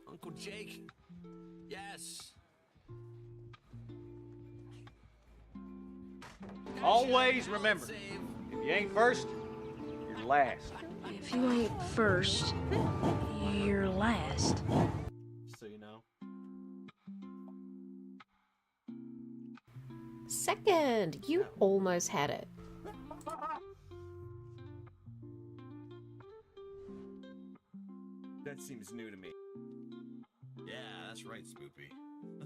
Uncle Jake. Yes. Always remember, Save. if you ain't first, you're last. If you ain't first, you're last. So you know. Second, you almost had it. That seems new to me. Yeah, that's right, Spoopy.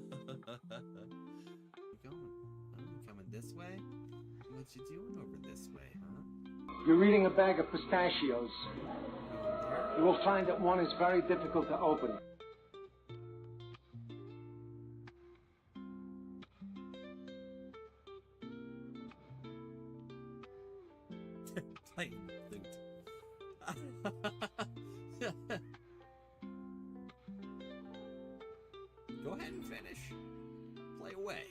You going? Oh, you coming this way? What you doing over this way, huh? You're eating a bag of pistachios. You will find that one is very difficult to open. Playing flute. Go ahead and finish. Play away.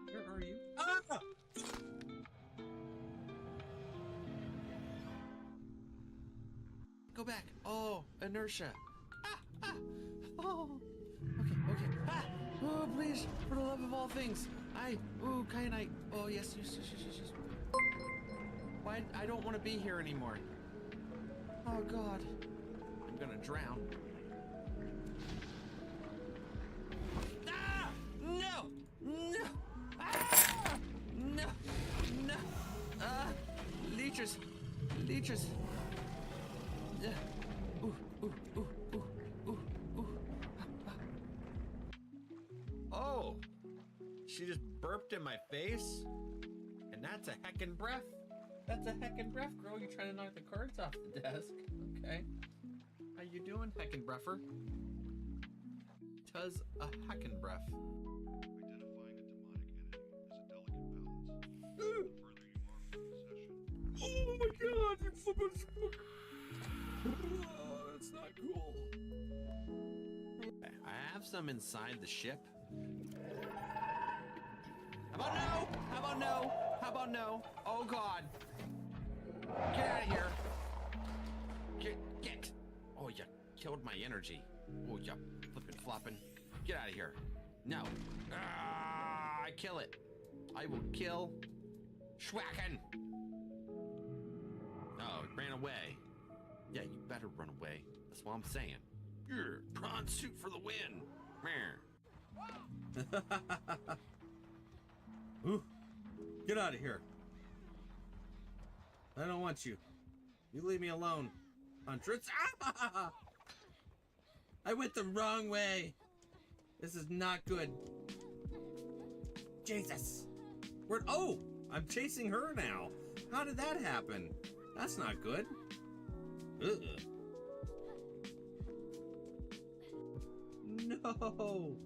Where are you? Ah! Go back. Oh, inertia. Ah, ah. Oh. Okay. Ah. Oh, please, for the love of all things. Oh, kyanite. Oh, yes. Why? I don't want to be here anymore. Oh, God. I'm gonna drown. Ah! No! Ah! No! Ah! Leeches. Oh! She just burped in my face? And that's a heckin' breath? That's a heckin' breath, girl. You're trying to knock the cards off the desk. Okay. How you doing, heckin' breffer? Tuz a heckin' breath. Oh my god, you're flipping. Oh, that's not cool. I have some inside the ship. How about no? Oh god. Get out of here. Get. Oh, you killed my energy. Oh, you flipping flopping. Get out of here. No. I kill it. I will kill Schwacken. Oh, it ran away. Yeah, you better run away. That's what I'm saying. Prawn suit for the win. Ooh, get out of here. I don't want you. You leave me alone, Huntress. I went the wrong way. This is not good. Jesus. Oh, I'm chasing her now. How did that happen? That's not good. Ugh. No.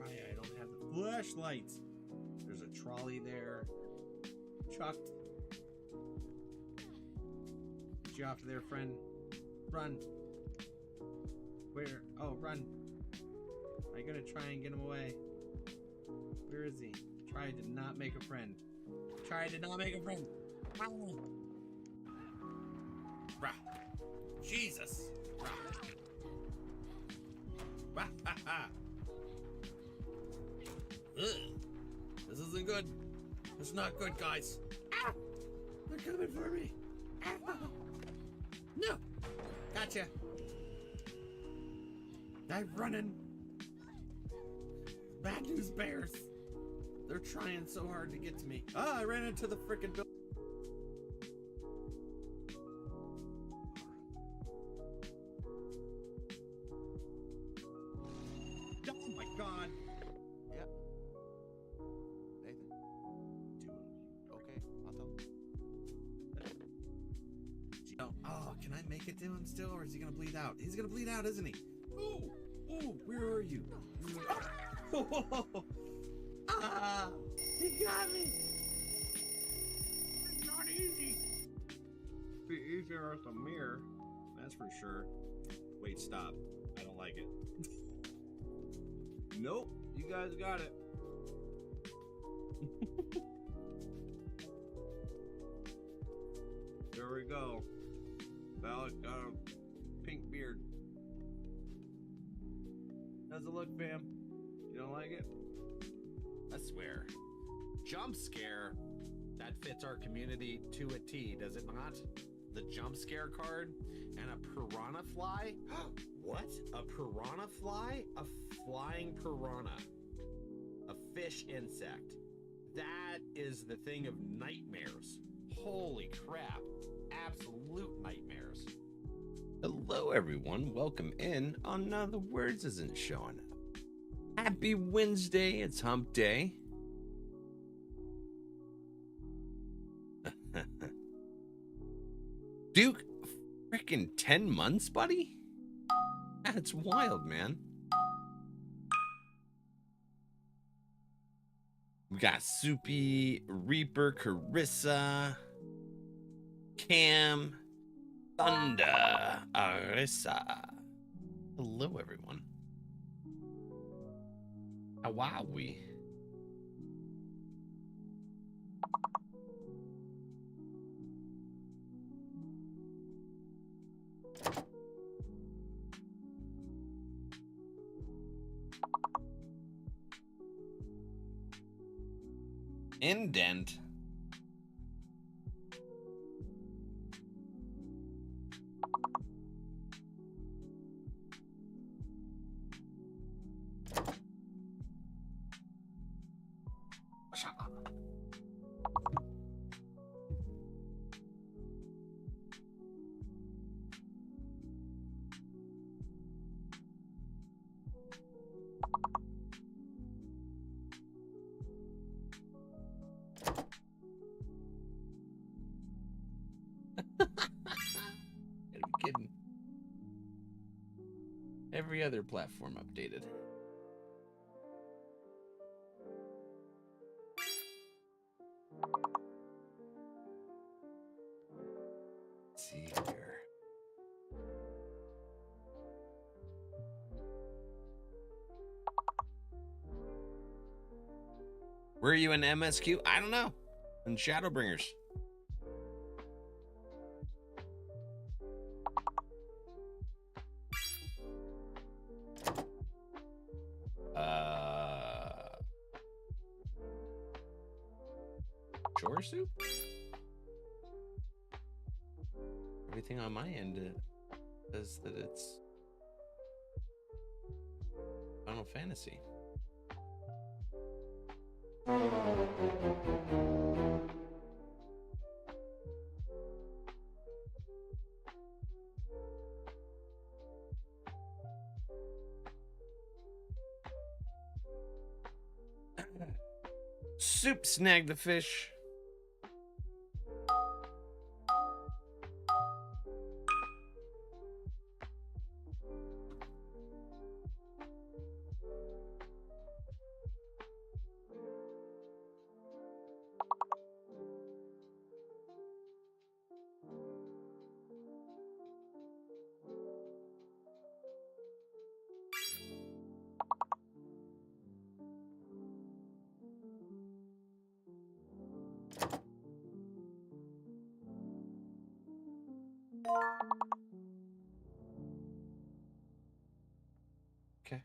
I don't have the flashlight. There's a trolley there. Chucked. Get you off there, friend. Run. Where? Oh, run. Are you gonna try and get him away? Where is he? Try to not make a friend. Rah. Jesus. Rah. This isn't good. It's not good, guys. Ah! They're coming for me. Ah! No. Gotcha. I'm running. Bad news bears. They're trying so hard to get to me. I ran into the frickin' building. Oh my god. Yeah. Nathan? Okay, I'll tell him. Oh, can I make it to him still, or is he gonna bleed out? He's gonna bleed out, isn't he? Ooh, where are you? Ah, he got me. easy. Be easier with a mirror, that's for sure. Wait, stop. I don't like it. Nope, you guys got it. There we go. Valak got a pink beard. How's it look, fam? You don't like it? I swear. Jump scare. That fits our community to a T, does it not? The jump scare card and a piranha fly? What? A piranha fly? A flying piranha. A fish insect. That is the thing of nightmares. Holy crap. Absolute nightmares. Hello, everyone. Welcome in on The Words Isn't Showing Up. Happy Wednesday. It's hump day. Duke, freaking 10 months, buddy? That's wild, man. We got Soupy, Reaper, Carissa, Cam, Thunder, Arissa. Hello, everyone. How are we? Indent. Kidding. Every other platform updated. Let's see here. Were you in MSQ? I don't know. In Shadowbringers. Chore soup? Everything on my end says that it's Final Fantasy. Soup snagged the fish. Okay.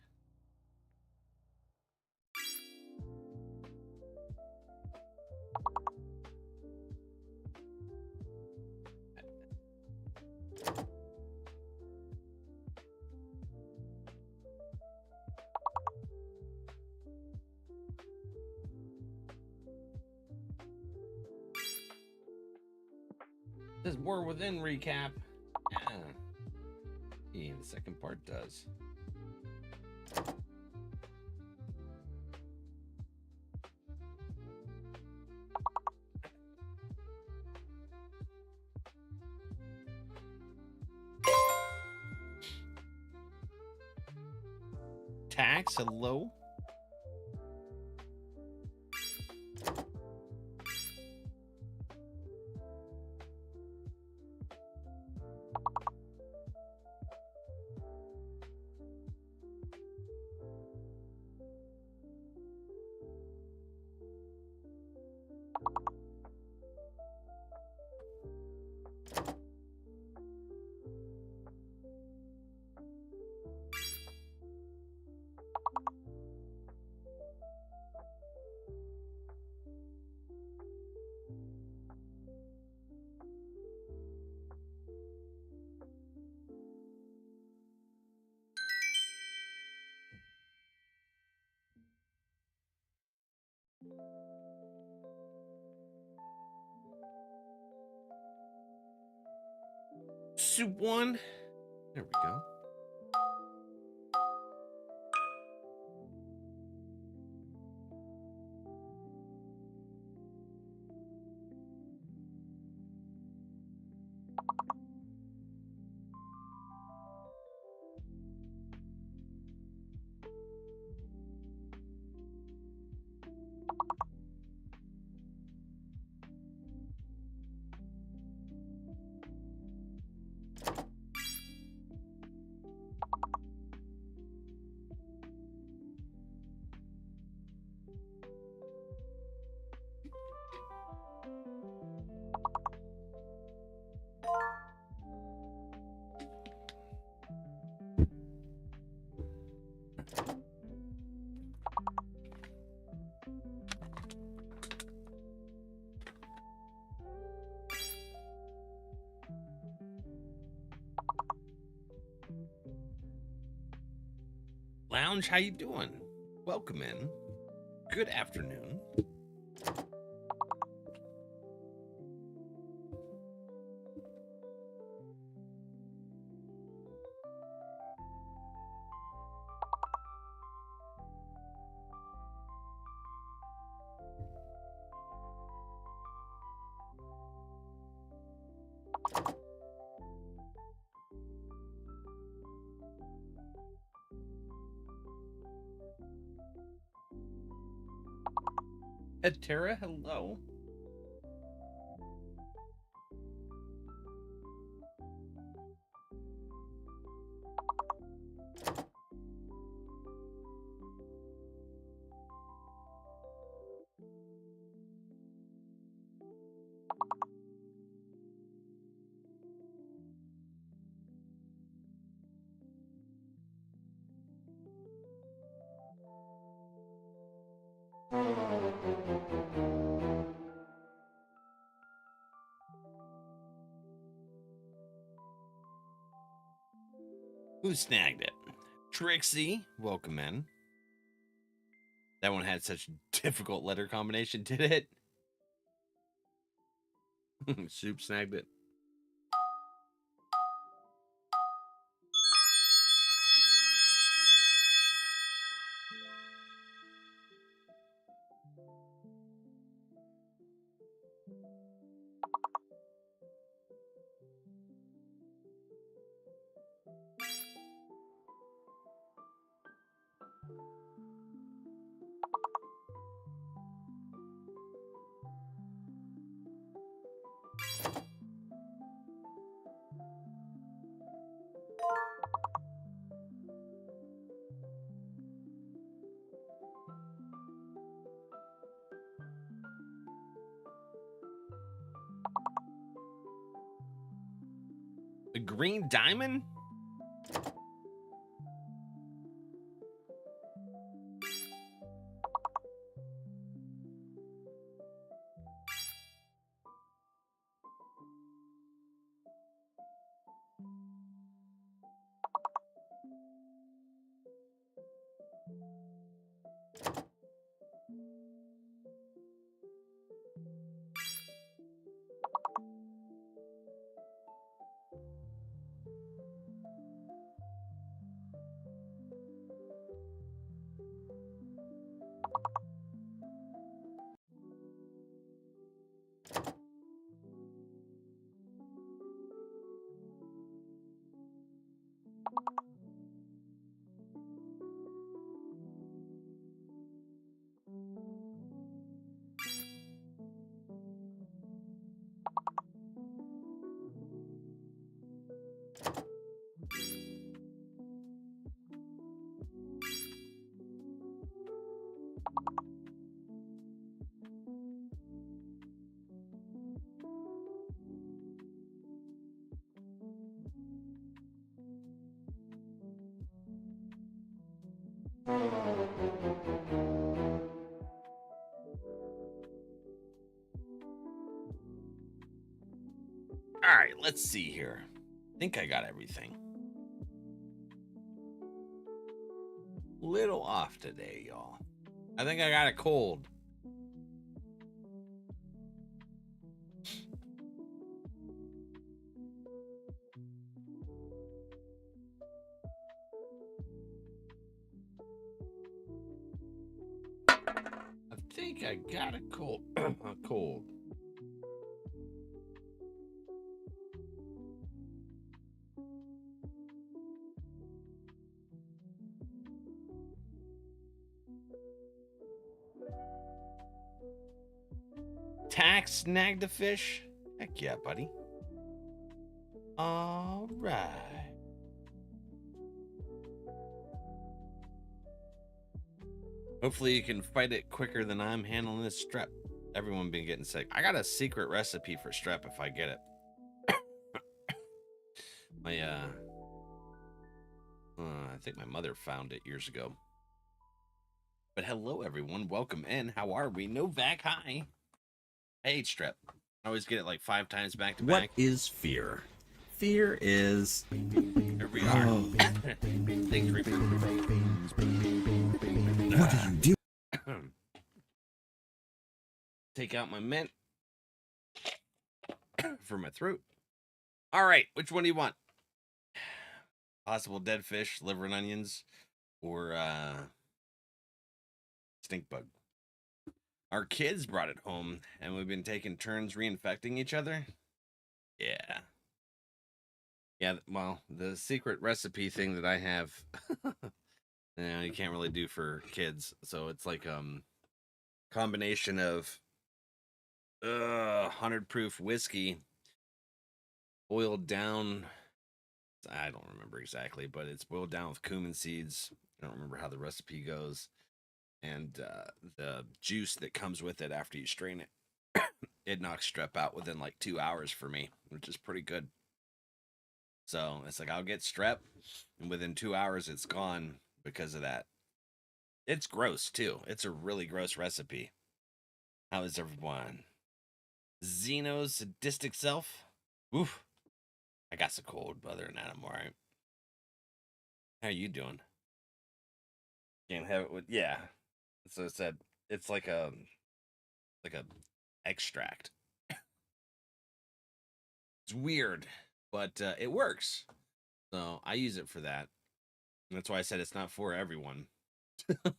This War Within recap. Yeah, the second part does. Tax, hello. Soup one. There we go. Lounge, how you doing? Welcome in. Good afternoon. Tara, hello. Who snagged it? Trixie, welcome in. That one had such a difficult letter combination, did it? Soup snagged it. The green diamond? All right, let's see here. I think I got everything. Little off today, y'all. I think I got a cold. I think I got a cold. A cold. Tax snagged a fish? Heck yeah, buddy. All right. Hopefully you can fight it quicker than I'm handling this strep. Everyone been getting sick. I got a secret recipe for strep if I get it. I think my mother found it years ago. But hello everyone, welcome in. How are we? No vac, hi. I hate strep. I always get it like 5 times back to back. What is fear? Fear is... Here we are. Things repeat. What do you do? Take out my mint for my throat. All right, which one do you want? Possible dead fish, liver and onions, or stink bug. Our kids brought it home, and we've been taking turns reinfecting each other. Yeah. Yeah, well, the secret recipe thing that I have, you can't really do for kids. So it's like combination of 100 proof whiskey boiled down. I don't remember exactly, but it's boiled down with cumin seeds. I don't remember how the recipe goes. And the juice that comes with it after you strain it, it knocks strep out within like 2 hours for me, which is pretty good. So it's like I'll get strep, and within 2 hours it's gone because of that. It's gross too. It's a really gross recipe. How is everyone? Zeno's sadistic self? Oof. I got some cold, but other than that, I'm alright. How are you doing? Can't have it with, yeah. So it said it's like a extract. It's weird, but it works. So I use it for that. And that's why I said it's not for everyone. And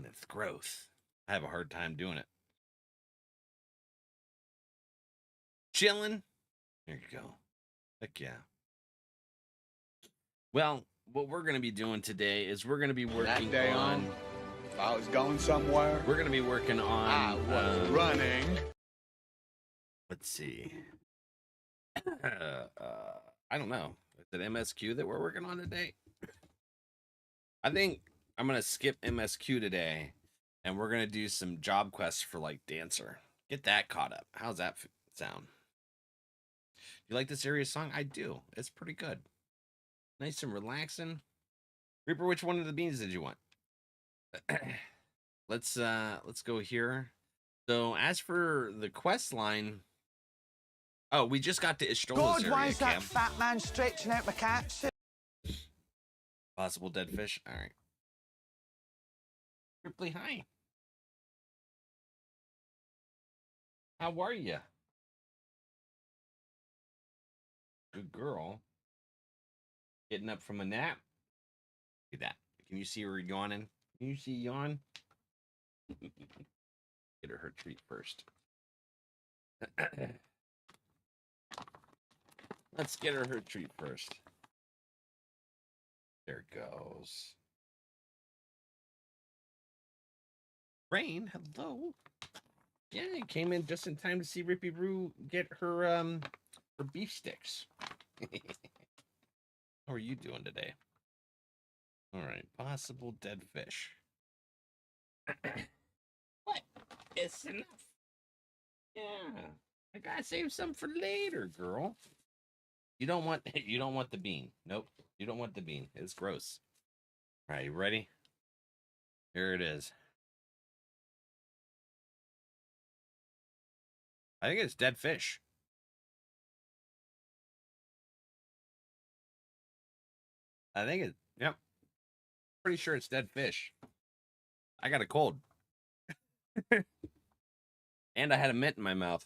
it's gross. I have a hard time doing it. Chilling. There you go. Heck yeah. Well, what we're going to be doing today is we're going to be working on... If I was going somewhere, we're going to be working on... I was running. Let's see. I don't know. Is it MSQ that we're working on today? I think I'm going to skip MSQ today, and we're going to do some job quests for, like, Dancer. Get that caught up. How's that sound? You like this serious song? I do. It's pretty good. Nice and relaxing. Reaper, which one of the beans did you want? Let's go here. So as for the quest line, oh, we just got to Istrola's area. Why is that fat man stretching out my cat? Possible dead fish. All right. Ripley, hi. How are you? Good girl. Getting up from a nap. Look at that. Can you see her yawning? Can you see yawn? Get her treat first. Let's get her treat first. There it goes. Rain, hello. Yeah, I came in just in time to see Rippy Roo get her beef sticks. How are you doing today? All right, possible dead fish. What? It's enough. Yeah, I gotta save some for later, girl. You don't want the bean. Nope, you don't want the bean. It's gross. All right, you ready? Here it is. I think it's dead fish. I think it, yep. Pretty sure it's dead fish. I got a cold. And I had a mint in my mouth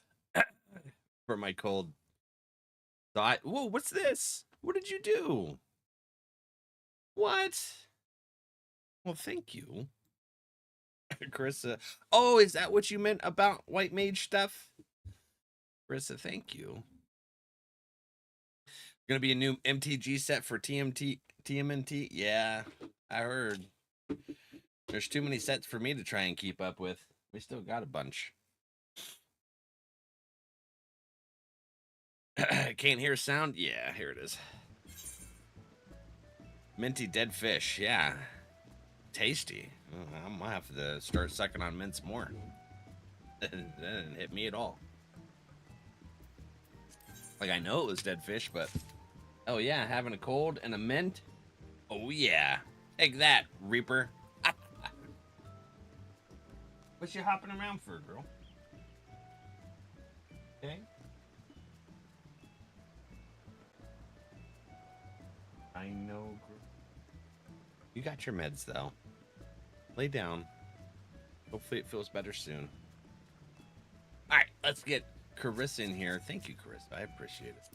for my cold. So whoa, what's this? What did you do? What? Well, thank you. Carissa. Oh, is that what you meant about white mage stuff? Carissa, thank you. Gonna be a new MTG set for TMNT? Yeah, I heard. There's too many sets for me to try and keep up with. We still got a bunch. Can't hear sound? Yeah, here it is. Minty dead fish, yeah. Tasty. I might have to start sucking on mints more. That didn't hit me at all. Like, I know it was dead fish, but... Oh, yeah, having a cold and a mint? Oh, yeah. Take that, Reaper. What's you hopping around for, girl? Okay. I know, girl. You got your meds, though. Lay down. Hopefully it feels better soon. All right, let's get Carissa in here. Thank you, Carissa. I appreciate it.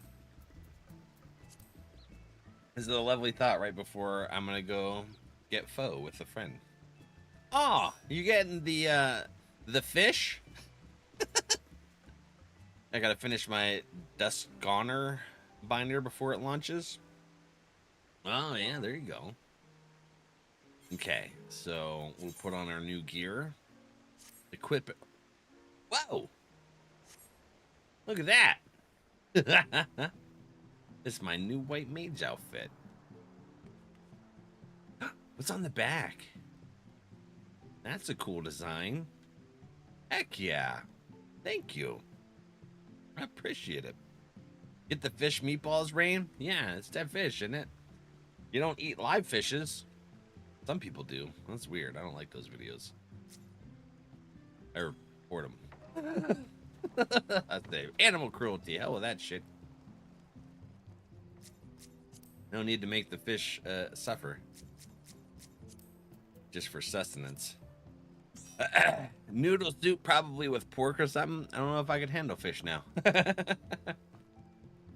This is a lovely thought right before I'm going to go get pho with a friend. Oh, you getting the fish? I got to finish my Dusk Goner binder before it launches. Oh, yeah, there you go. Okay, so we'll put on our new gear. Equip it. Whoa! Look at that! This is my new white mage outfit. What's on the back? That's a cool design. Heck yeah. Thank you. I appreciate it. Get the fish meatballs, Rain? Yeah, it's dead fish, isn't it? You don't eat live fishes. Some people do. That's weird. I don't like those videos. I report them. That's the animal cruelty. Hell with that shit. No need to make the fish suffer. Just for sustenance. Noodle soup probably with pork or something. I don't know if I could handle fish now.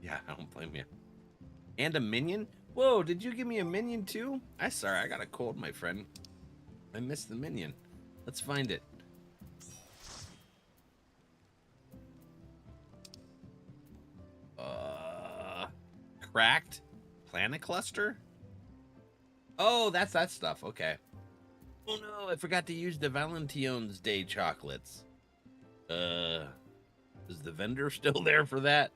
Yeah, I don't blame you. And a minion? Whoa, did you give me a minion too? Sorry, I got a cold, my friend. I missed the minion. Let's find it. Cracked planet cluster? Oh, that's that stuff. Okay. Oh no, I forgot to use the Valentine's Day chocolates. Is the vendor still there for that?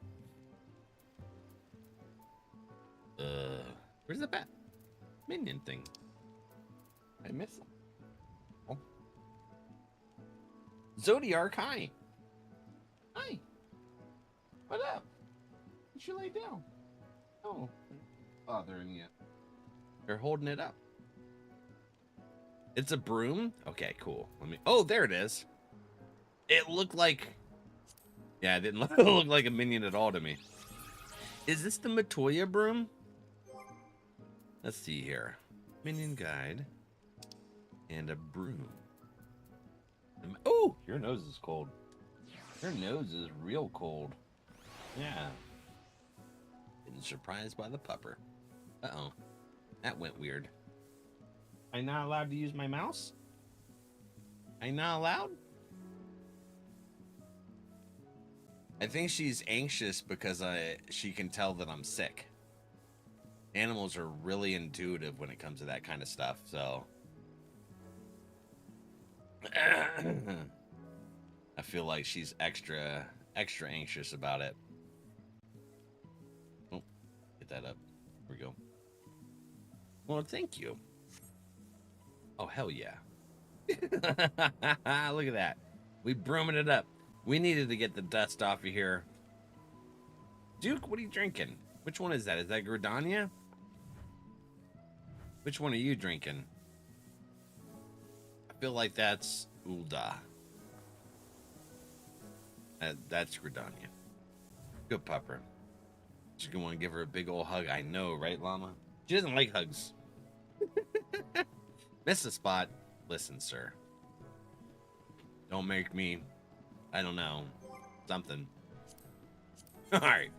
Where's the bat minion thing? I miss it. Oh. Zodiark, hi. Hi. What up? You should lay down. Oh, bothering you. They're holding it up. It's a broom? Okay, cool. Let me. Oh, there it is. It looked like. Yeah, it didn't look like a minion at all to me. Is this the Matoya broom? Let's see here. Minion guide. And a broom. Oh, your nose is cold. Your nose is real cold. Yeah. Been surprised by the pupper. Uh-oh. That went weird. I'm not allowed to use my mouse? I'm not allowed? I think she's anxious because she can tell that I'm sick. Animals are really intuitive when it comes to that kind of stuff, so... I feel like she's extra anxious about it. Oh, get that up. Here we go. Well, thank you. Oh, hell yeah. Look at that. We brooming it up. We needed to get the dust off of here. Duke, what are you drinking? Which one is that? Is that Gridania? Which one are you drinking? I feel like that's Ulda. That's Gridania. Good pupper. She's gonna want to give her a big old hug. I know, right, Llama? She doesn't like hugs. Miss a spot. Listen, sir. Don't make me, I don't know, something. All right.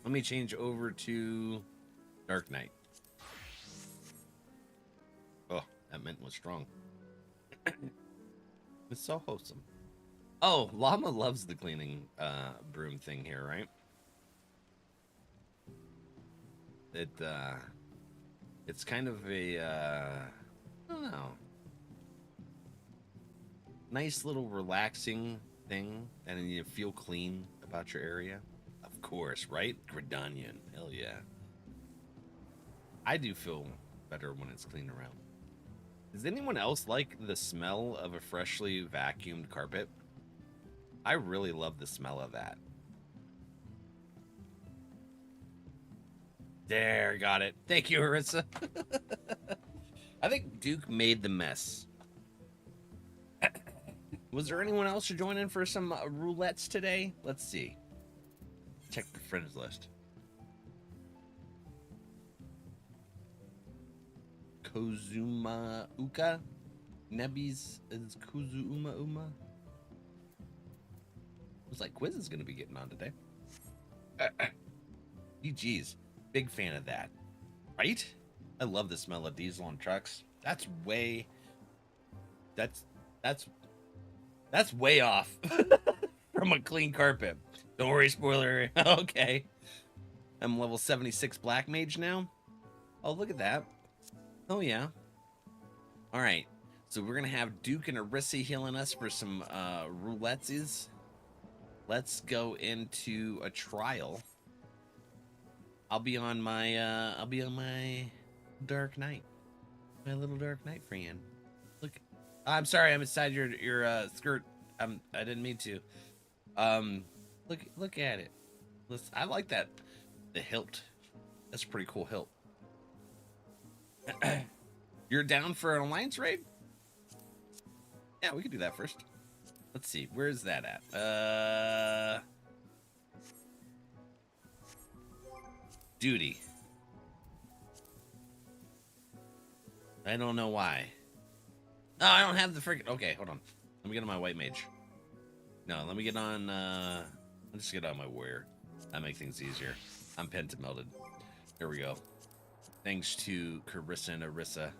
Let me change over to Dark Knight. Oh, That mint was strong. It's so wholesome. Oh, Llama loves the cleaning broom thing here, right? It's kind of a I don't know, nice little relaxing thing, and then you feel clean about your area. Of course, right? Gridanian, hell yeah. I do feel better when it's clean around. Does anyone else like the smell of a freshly vacuumed carpet? I really love the smell of that. There, got it. Thank you, Arissa. I think Duke made the mess. Was there anyone else to join in for some roulettes today? Let's see. Check the friends list. Kozuma Uka. Nebby's is Kuzuma Uma. Looks like Quiz is going to be getting on today. GG's. Big fan of that. Right? I love the smell of diesel on trucks. That's way off from a clean carpet. Don't worry, spoiler. Okay. I'm level 76 Black Mage now. Oh, look at that. Oh, yeah. All right. So we're going to have Duke and Arissa healing us for some roulettes. Let's go into a trial. I'll be on my Dark Knight. My little Dark Knight friend. Look. I'm sorry, I'm inside your skirt. I didn't mean to. Look at it. Listen, I like that. The hilt. That's a pretty cool hilt. You're down for an alliance raid? Yeah, we could do that first. Let's see. Where is that at? Duty. I don't know why. Oh, I don't have the freaking... Okay, hold on. Let me get on my white mage. No, let me get on... Let's just get on my warrior. That makes things easier. I'm pentamelted. Here we go. Thanks to Carissa and Arissa.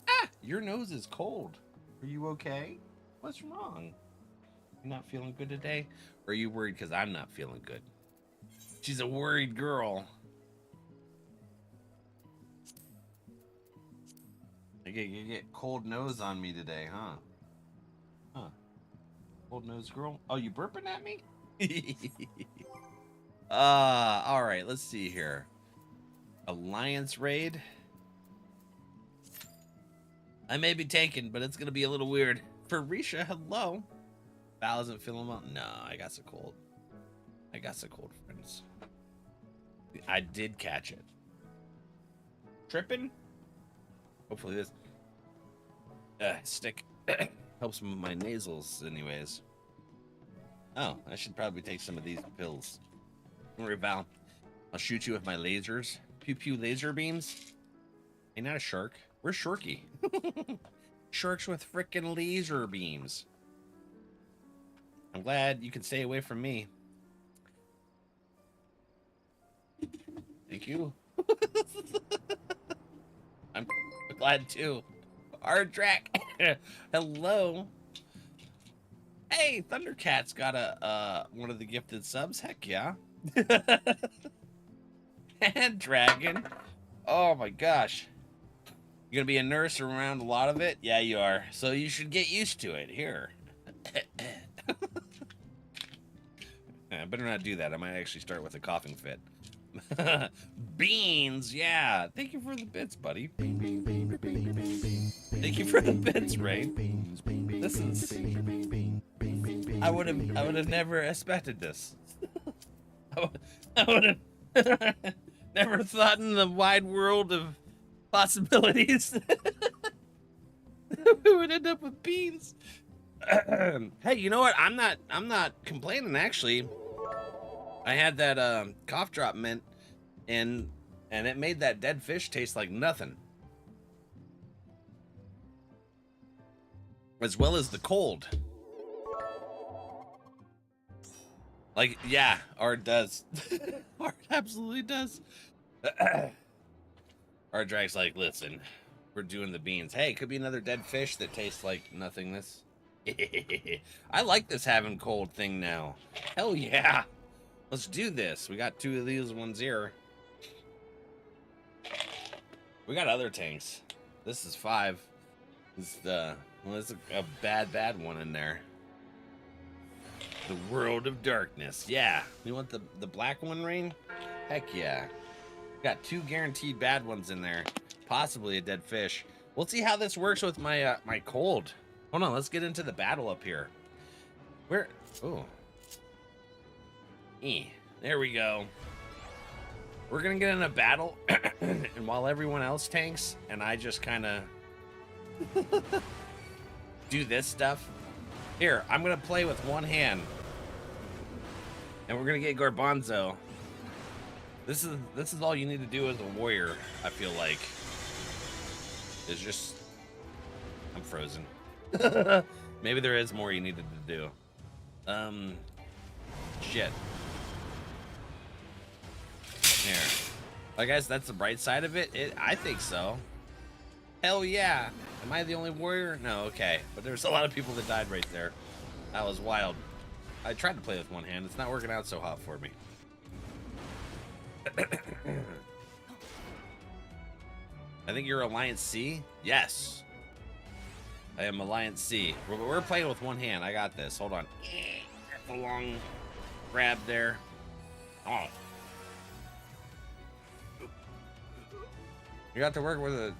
Ah! Your nose is cold. Are you okay? What's wrong? You not feeling good today? Or are you worried because I'm not feeling good? She's a worried girl. You get cold nose on me today, huh? Huh. Cold nose girl? Oh, you burping at me? All right, let's see here. Alliance raid. I may be taken, but it's gonna be a little weird. For Risha, hello. Val isn't feeling well. No, I got so cold. I got so cold, friends. I did catch it. Tripping? Hopefully this stick helps with my nasals anyways. Oh, I should probably take some of these pills. Don't worry, Val. I'll shoot you with my lasers. Pew pew laser beams. Ain't that a shark? Where's Shorky? Sharks with frickin' laser beams. I'm glad you can stay away from me. Thank you. I'm glad too. Ardrak. Hello. Hey, Thundercat's got a one of the gifted subs. Heck yeah. And Dragon. Oh my gosh. You're gonna be a nurse around a lot of it? Yeah, you are. So you should get used to it. Here. I better not do that. I might actually start with a coughing fit. Beans, yeah. Thank you for the bits, buddy. Thank you for the bits, Ray. This is... I would have never expected this. I would have never thought in the wide world of possibilities we would end up with beans. Hey, you know what? I'm not complaining actually. I had that cough drop mint and it made that dead fish taste like nothing. As well as the cold. Like, yeah, Art does. Art absolutely does. Art Drag's like, listen, We're doing the beans. Hey, it could be another dead fish that tastes like nothingness. I like this having cold thing now. Hell yeah. Let's do this. We got 2 of these ones here. We got other tanks. This is 5. This is well, there's a bad one in there. The World of Darkness. Yeah. You want the black one, Rain? Heck yeah. Got 2 guaranteed bad ones in there. Possibly a dead fish. We'll see how this works with my my cold. Hold on, let's get into the battle up here. Where? Oh. There we go. We're gonna get in a battle, and while everyone else tanks, and I just kind of do this stuff. Here, I'm gonna play with one hand, and we're gonna get Garbanzo. This is all you need to do as a warrior. I feel like is just I'm frozen. Maybe there is more you needed to do. Shit. Here. I guess that's the bright side of it. I think so. Hell yeah. Am I the only warrior? No, okay. But there's a lot of people that died right there. That was wild. I tried to play with one hand. It's not working out so hot for me. I think you're Alliance C? Yes. I am Alliance C. We're playing with one hand. I got this. Hold on. That's a long grab there. Oh. You got to work with a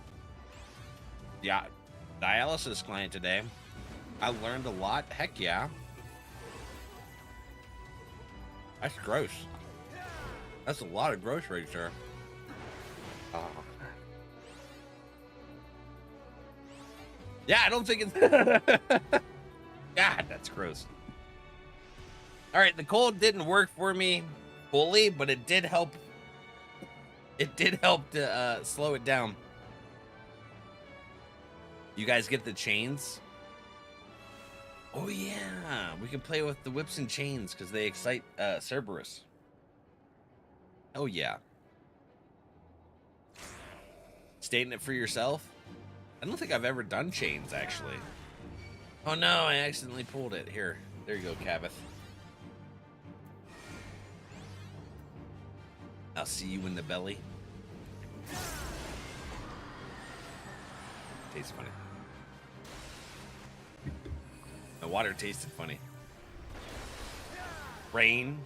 dialysis client today. I learned a lot. Heck yeah. That's gross. That's a lot of gross right there. Oh. Yeah, I don't think it's... God, that's gross. All right, the cold didn't work for me fully, but it did help. It did help to slow it down. You guys get the chains? Oh yeah, we can play with the whips and chains because they excite Cerberus. Oh yeah. Stating it for yourself? I don't think I've ever done chains, actually. Oh no, I accidentally pulled it. Here, there you go, Cabeth. I'll see you in the belly. Tastes funny. The water tasted funny. Rain.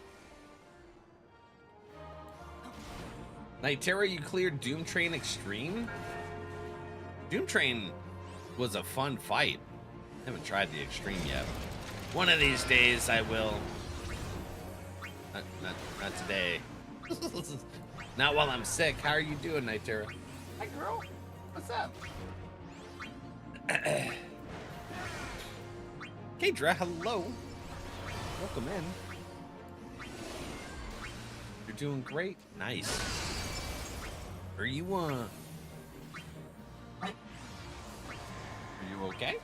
Nitera, you cleared Doom Train Extreme? Doom Train was a fun fight. I haven't tried the Extreme yet. One of these days I will. Not today. Not while I'm sick. How are you doing, Nitera? Hi, girl. What's up? Kadra, hello. Welcome in. You're doing great. Nice. Are you, Are you okay?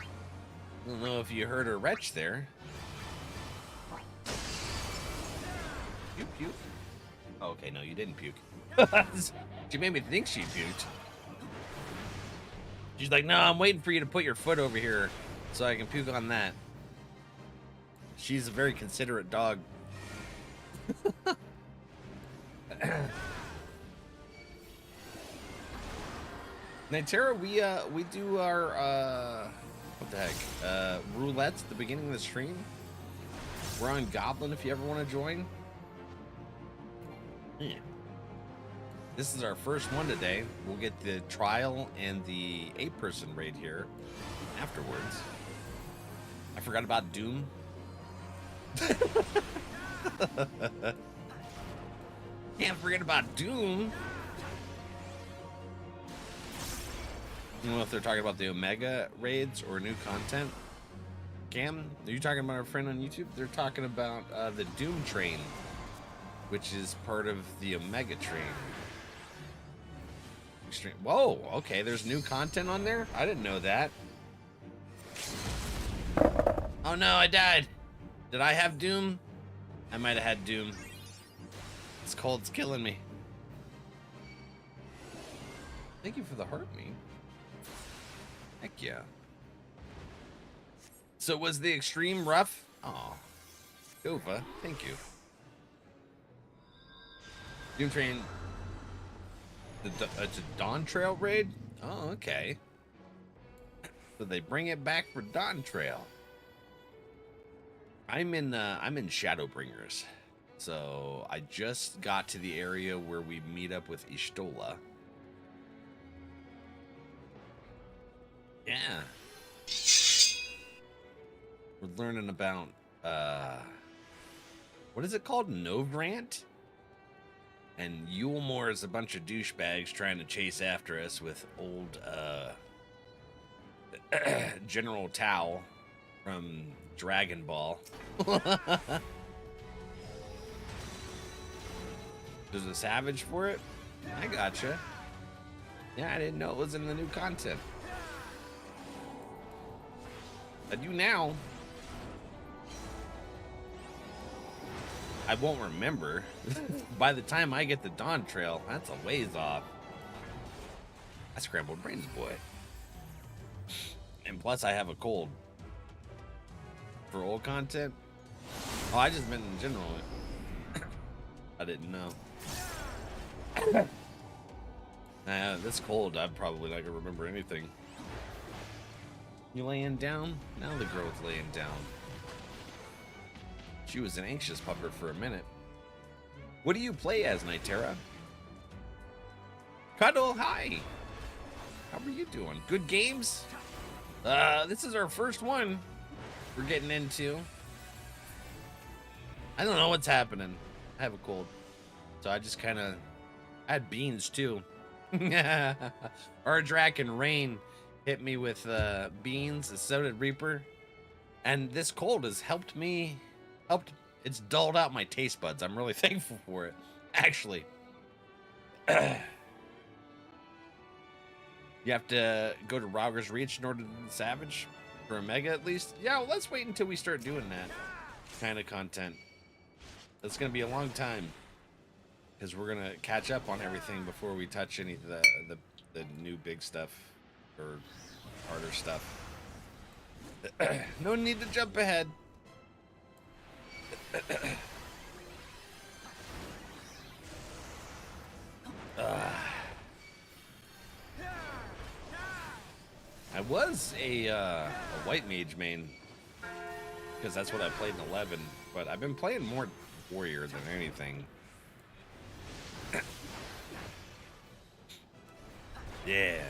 I don't know if you heard her retch there. You puke? Oh, okay, no, you didn't puke. She made me think she puked. She's like, no, I'm waiting for you to put your foot over here so I can puke on that. She's a very considerate dog. Nitera, we do our what the heck? Roulettes at the beginning of the stream. We're on Goblin if you ever want to join. Yeah. This is our first one today. We'll get the trial and the 8-person raid here afterwards. I forgot about Doom. Can't forget about Doom. I don't know if they're talking about the Omega raids or new content. Cam, are you talking about our friend on YouTube? They're talking about the Doom train, which is part of the Omega train. Extreme. Whoa, okay, there's new content on there? I didn't know that. Oh no, I died. Did I have Doom? I might have had Doom. This cold's killing me. Thank you for the heart, me. Heck yeah. So was the extreme rough? Oh, Gova, thank you. You train. It's a Dawn Trail raid? Oh, okay. So they bring it back for Dawn Trail. I'm in Shadowbringers. So I just got to the area where we meet up with Ishtola. Yeah. We're learning about what is it called? Novrant? And Yulmore is a bunch of douchebags trying to chase after us with old General Tao from Dragon Ball. There's a savage for it? I gotcha. Yeah, I didn't know it was in the new content. I do now. I won't remember. By the time I get the Dawn Trail, that's a ways off. I scrambled brains, boy. And plus, I have a cold. For old content? Oh, I just meant in general. I didn't know. This cold, I'm probably not gonna remember anything. You laying down? Now the girl's laying down. She was an anxious pupper for a minute. What do you play as, Nitera? Cuddle, hi! How are you doing? Good games? This is our first one we're getting into. I don't know what's happening. I have a cold. So I just kind of... I had beans, too. Ardrak and Rain hit me with beans, so did Reaper. And this cold has helped me... It's dulled out my taste buds. I'm really thankful for it. Actually. You have to go to Rauger's Reach in order to do the Savage? For a Mega, at least? Yeah, well, let's wait until we start doing that kind of content. It's going to be a long time. Because we're going to catch up on everything before we touch any of the new big stuff. Or harder stuff. No need to jump ahead. I was a white mage main because that's what I played in 11, but I've been playing more warrior than anything. Yeah.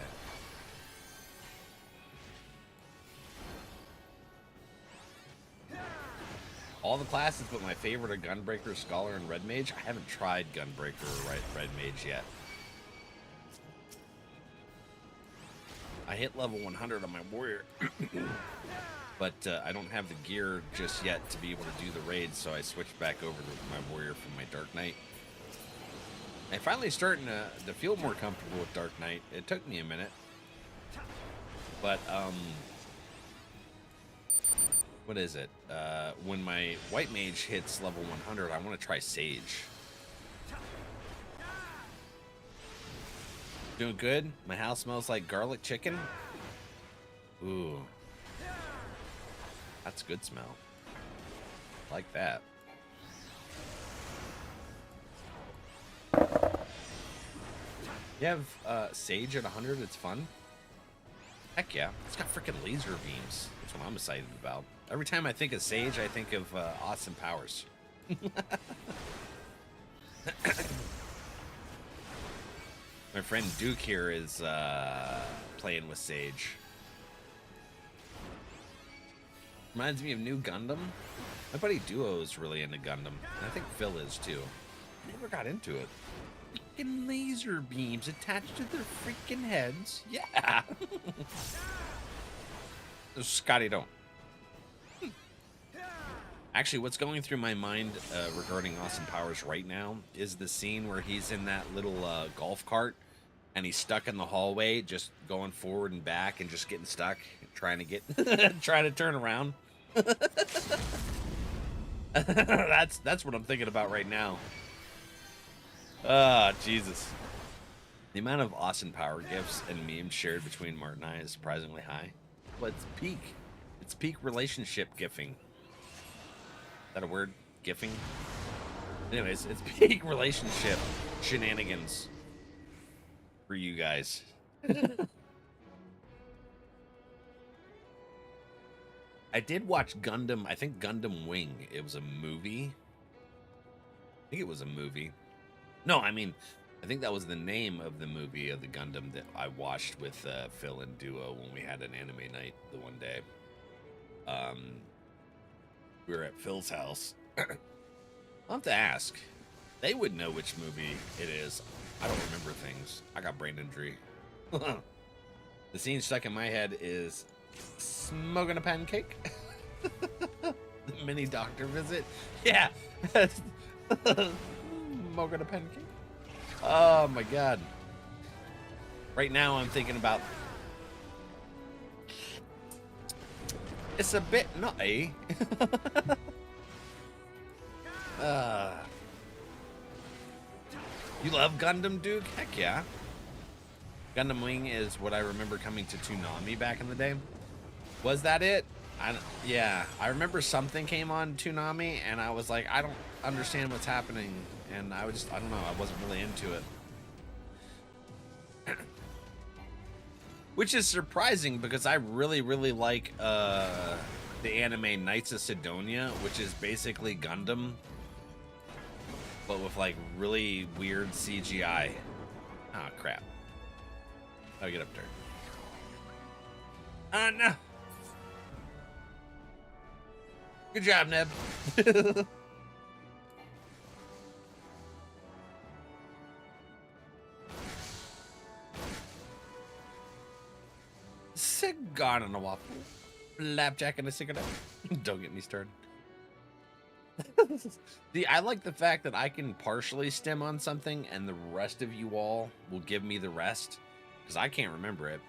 All the classes, but my favorite are Gunbreaker, Scholar, and Red Mage. I haven't tried Gunbreaker or Red Mage yet. I hit level 100 on my warrior, but I don't have the gear just yet to be able to do the raids, so I switched back over to my warrior from my Dark Knight. I'm finally starting to feel more comfortable with Dark Knight. It took me a minute, but what is it? When my white mage hits level 100, I want to try Sage. Doing good? My house smells like garlic chicken? Ooh. That's a good smell. Like that. You have Sage at 100, it's fun? Heck yeah. It's got freaking laser beams. That's what I'm excited about. Every time I think of Sage, I think of awesome powers. My friend Duke here is playing with Sage. Reminds me of New Gundam. My buddy Duo is really into Gundam. And I think Phil is too. I never got into it. Freaking laser beams attached to their freaking heads. Yeah. Scotty, don't. Actually, what's going through my mind regarding Awesome Powers right now is the scene where he's in that little golf cart and he's stuck in the hallway, just going forward and back and just getting stuck, trying to get, trying to turn around. That's what I'm thinking about right now. Ah, Jesus. The amount of Austin Power gifts and memes shared between Martin and I is surprisingly high. Well, it's peak. It's peak relationship gifting. Is that a word? Gifting? Anyways, it's peak relationship shenanigans for you guys. I did watch Gundam, I think Gundam Wing. It was a movie. I think it was a movie. No, I mean, I think that was the name of the movie of the Gundam that I watched with Phil and Duo when we had an anime night the one day. We were at Phil's house. I'll have to ask. They would know which movie it is. I don't remember things. I got brain injury. The scene stuck in my head is smoking a pancake. The mini doctor visit. Yeah. Smoking a pancake. Oh my god. Right now I'm thinking about... It's a bit nutty. You love Gundam, Duke? Heck yeah. Gundam Wing is what I remember coming to Toonami back in the day. Was that it? Yeah, I remember something came on Toonami, and I was like, I don't understand what's happening, and I don't know, I wasn't really into it. Which is surprising, because I really, really like the anime Knights of Sidonia, which is basically Gundam, but with like really weird CGI. Ah, crap. How do I get up there? No. Good job, Neb. Cigar and a waffle. Flapjack and a cigarette. Don't get me started. See, I like the fact that I can partially stem on something and the rest of you all will give me the rest, because I can't remember it.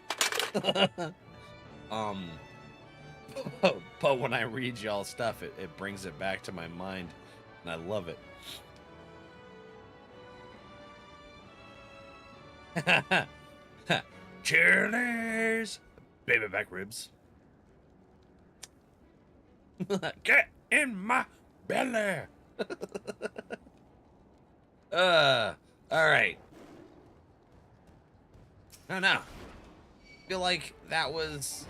But when I read y'all stuff, it brings it back to my mind, and I love it. Cheerleaders! Baby back ribs. Get in my belly! Alright. No. I feel like that was...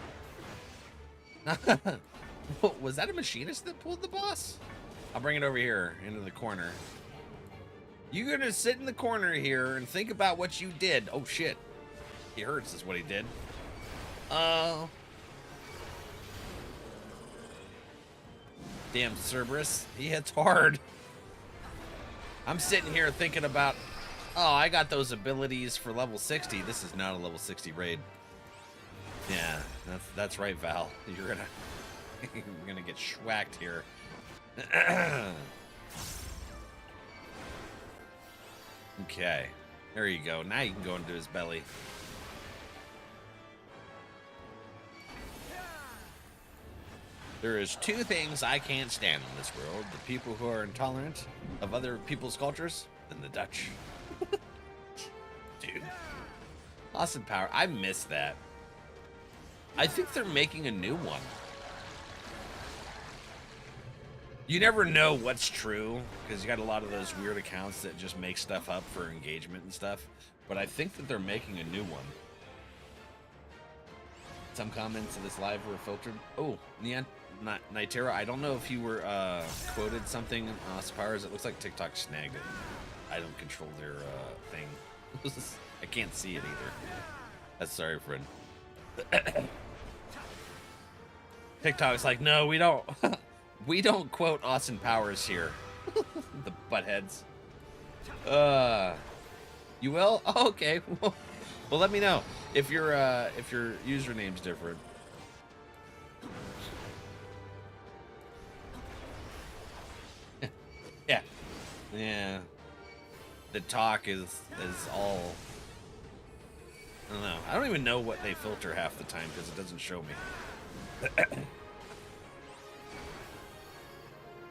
Was that a machinist that pulled the boss? I'll bring it over here into the corner. You're gonna sit in the corner here and think about what you did. Oh shit. He hurts is what he did. Damn Cerberus. He hits hard. I'm sitting here thinking about, oh, I got those abilities for level 60. This is not a level 60 raid. Yeah, that's right, Val. You're gonna get schwacked here. Okay, there you go. Now you can go into his belly. There is two things I can't stand in this world: the people who are intolerant of other people's cultures, and the Dutch. Dude, Austin Power. I miss that. I think they're making a new one. You never know what's true, because you got a lot of those weird accounts that just make stuff up for engagement and stuff. But I think that they're making a new one. Some comments of this live were filtered. Oh, Neon Nitera, I don't know if you were quoted something on Aspires. It looks like TikTok snagged it. I don't control their thing. I can't see it either. That's sorry, friend. TikTok's like, no, we don't. We don't quote Austin Powers here. The buttheads. You will? Oh, okay. Well, let me know if your username's different. Yeah. The talk is all. I don't know. I don't even know what they filter half the time because it doesn't show me.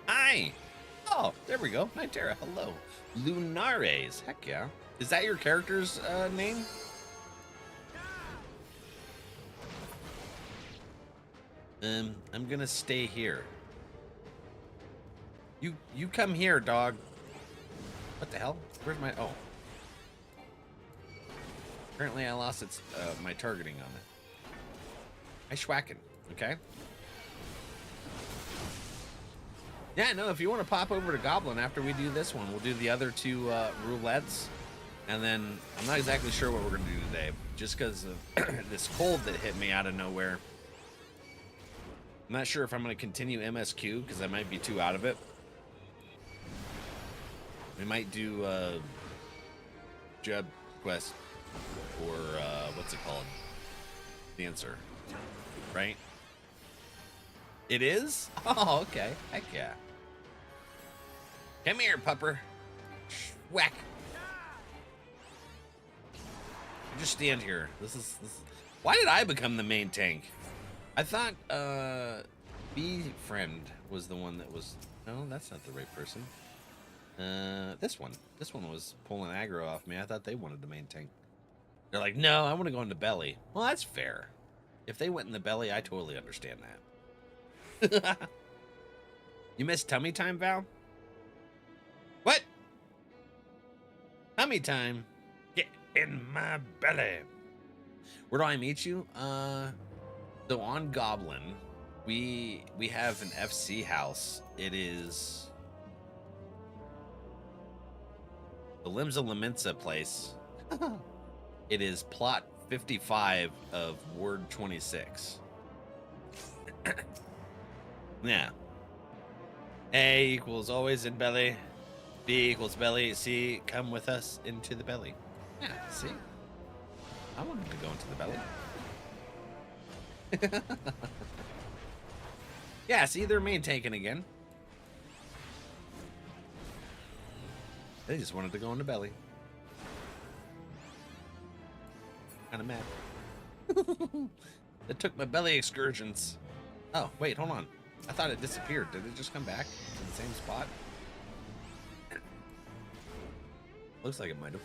Hi. Oh, there we go. Nitera, hello. Lunares. Heck yeah. Is that your character's name? I'm gonna stay here. You come here, dog. What the hell? Where's my... Oh. Apparently I lost its my targeting on it. I schwacken, okay? Yeah, no, if you want to pop over to Goblin after we do this one, we'll do the other two roulettes. And then I'm not exactly sure what we're going to do today. Just because of this cold that hit me out of nowhere. I'm not sure if I'm going to continue MSQ because I might be too out of it. We might do Jeb Quest or what's it called? Dancer. Right? It is? Oh, okay. Heck yeah. Come here, pupper. Whack. You just stand here. This is. Why did I become the main tank? I thought B friend was the one that was. No, that's not the right person. This one. This one was pulling aggro off me. I thought they wanted the main tank. They're like, no, I want to go in the belly. Well, that's fair. If they went in the belly, I totally understand that. You missed tummy time, Val? What? Tummy time? Get in my belly. Where do I meet you? So on Goblin, we have an FC house. It is the Limsa Laminsa place. It is plot 55 of Ward 26. Yeah. A equals always in belly. B equals belly. C, come with us into the belly. Yeah, see? I wanted to go into the belly. Yeah, see, they're main tanking again. They just wanted to go in the belly. Kind of mad. It took my belly excursions. Oh, wait, hold on. I thought it disappeared. Did it just come back to the same spot? Looks like it might have.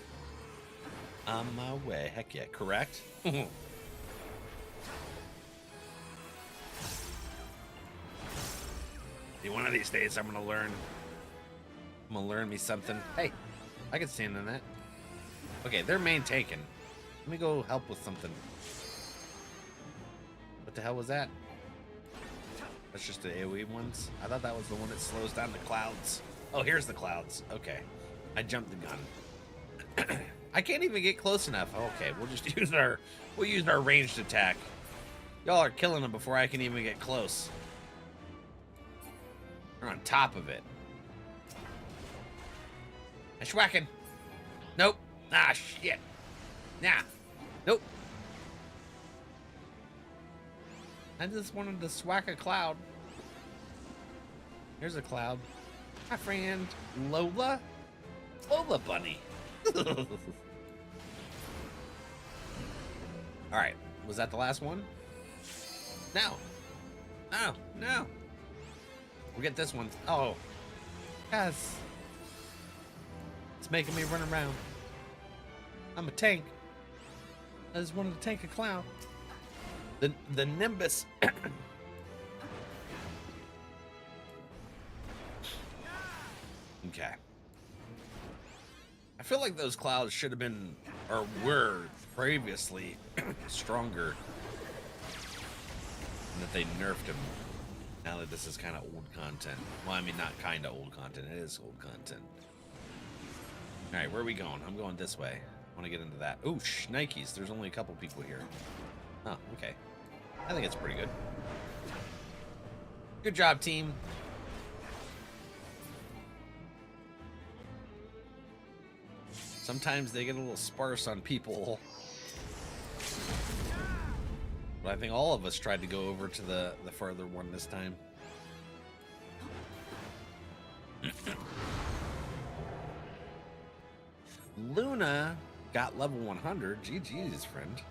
On my way. Heck yeah, correct? One of these days, I'm gonna learn. I'm gonna learn me something. Hey, I can stand on that. Okay, they're main taken. Let me go help with something. What the hell was that? That's just the AoE ones? I thought that was the one that slows down the clouds. Oh, here's the clouds. Okay. I jumped the gun. I can't even get close enough. Okay, we'll just use our ranged attack. Y'all are killing them before I can even get close. They're on top of it. I'm schwacking. Nope. Ah, shit. Nah. Nope. I just wanted to swack a cloud. Here's a cloud. My friend Lola. Lola Bunny. Alright. Was that the last one? No. No. No. We'll get this one. Oh. Yes. It's making me run around. I'm a tank. I just wanted to tank a clown. The Nimbus. Okay. I feel like those clouds should have been, or were previously stronger. And that they nerfed them. Now that this is kind of old content. Well, I mean, not kind of old content. It is old content. All right, where are we going? I'm going this way. I want to get into that. Ooh, Nikes. There's only a couple people here. Oh, okay. I think it's pretty good. Good job, team. Sometimes they get a little sparse on people. But I think all of us tried to go over to the farther one this time. Luna got level 100. GG's, friend.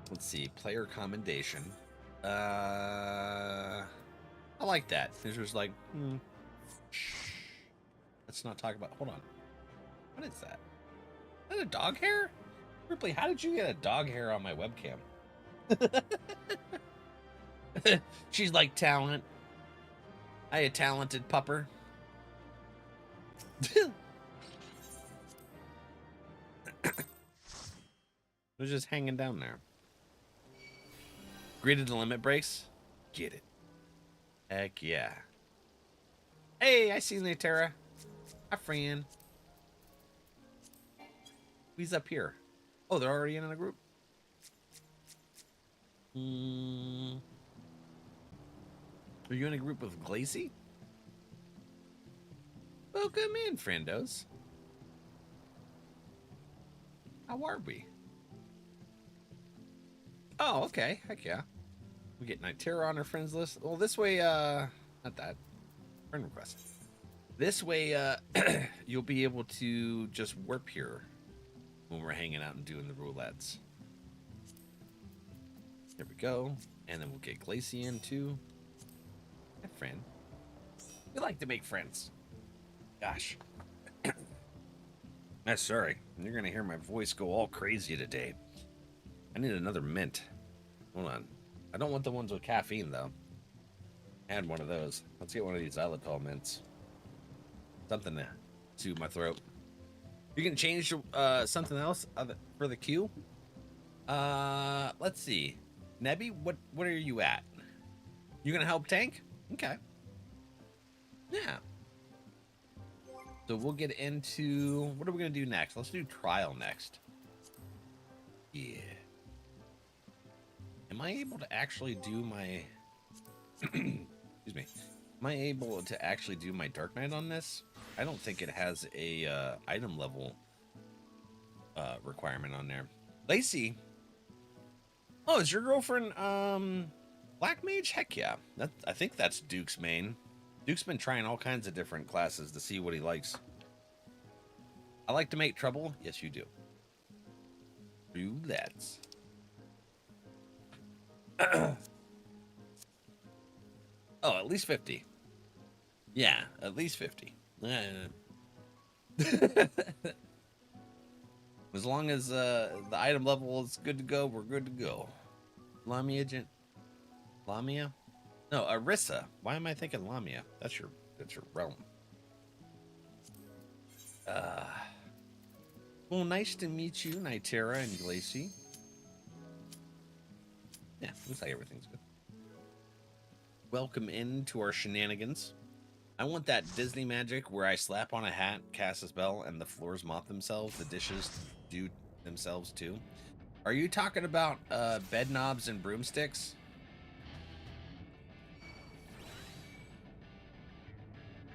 Let's see. Player commendation. I like that. There's just like, Let's not talk about. Hold on. What is that? Is that a dog hair? Ripley, how did you get a dog hair on my webcam? She's like talent. I a talented pupper. They're just hanging down there. Greeted the limit breaks? Get it. Heck yeah. Hey, I see Natera. Hi, friend. Who's up here? Oh, they're already in a group? Are you in a group with Glacy? Welcome in, friendos. How are we? Oh, okay. Heck yeah. We get Nitera on our friends list. Well, this way, not that. Friend request. This way, you'll be able to just warp here when we're hanging out and doing the roulettes. There we go. And then we'll get Glacy in too. Hi, friend. We like to make friends. Gosh. Sorry. You're going to hear my voice go all crazy today. I need another mint. Hold on. I don't want the ones with caffeine, though. I had one of those. Let's get one of these xylitol mints. Something to soothe my throat. You can change something else for the queue. Let's see. Nebby, what are you at? You gonna help tank? Okay. Yeah. So we'll get into... What are we gonna do next? Let's do trial next. Yeah. Am I able to actually do my... Excuse me. Am I able to actually do my Dark Knight on this? I don't think it has a item level requirement on there. Lacey. Oh, is your girlfriend Black Mage? Heck yeah. I think that's Duke's main. Duke's been trying all kinds of different classes to see what he likes. I like to make trouble. Yes, you do. Roulettes. Oh, at least 50. Yeah, at least 50. As long as the item level is good to go, we're good to go. Lamia agent. Lamia? No, Arissa. Why am I thinking Lamia? That's your realm. Well, nice to meet you, Nitera and Glacy. Yeah, looks like everything's good. Welcome into our shenanigans. I want that Disney magic where I slap on a hat, cast a spell, and the floors mop themselves. The dishes do themselves too. Are you talking about bed knobs and broomsticks?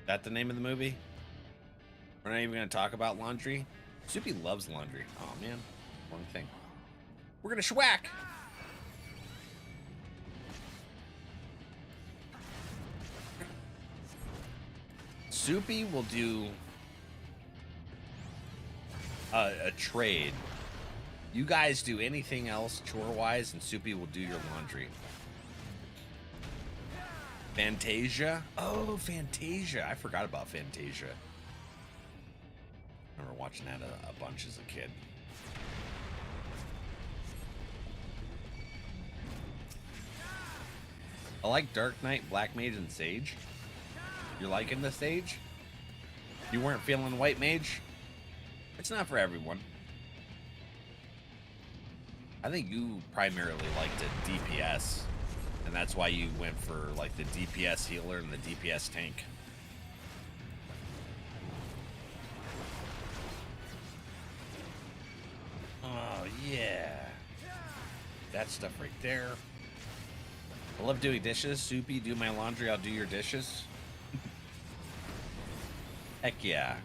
That the name of the movie? We're not even going to talk about laundry. Soupy loves laundry. Oh man, wrong thing. We're gonna schwack. Soupy will do a trade. You guys do anything else chore-wise, and Soupy will do your laundry. Fantasia? Oh, Fantasia. I forgot about Fantasia. I remember watching that a bunch as a kid. I like Dark Knight, Black Mage, and Sage. You're liking the Sage? You weren't feeling White Mage? It's not for everyone. I think you primarily liked a DPS, and that's why you went for like the DPS healer and the DPS tank. Oh yeah, that stuff right there. I love doing dishes. Soupy, do my laundry, I'll do your dishes. Heck yeah.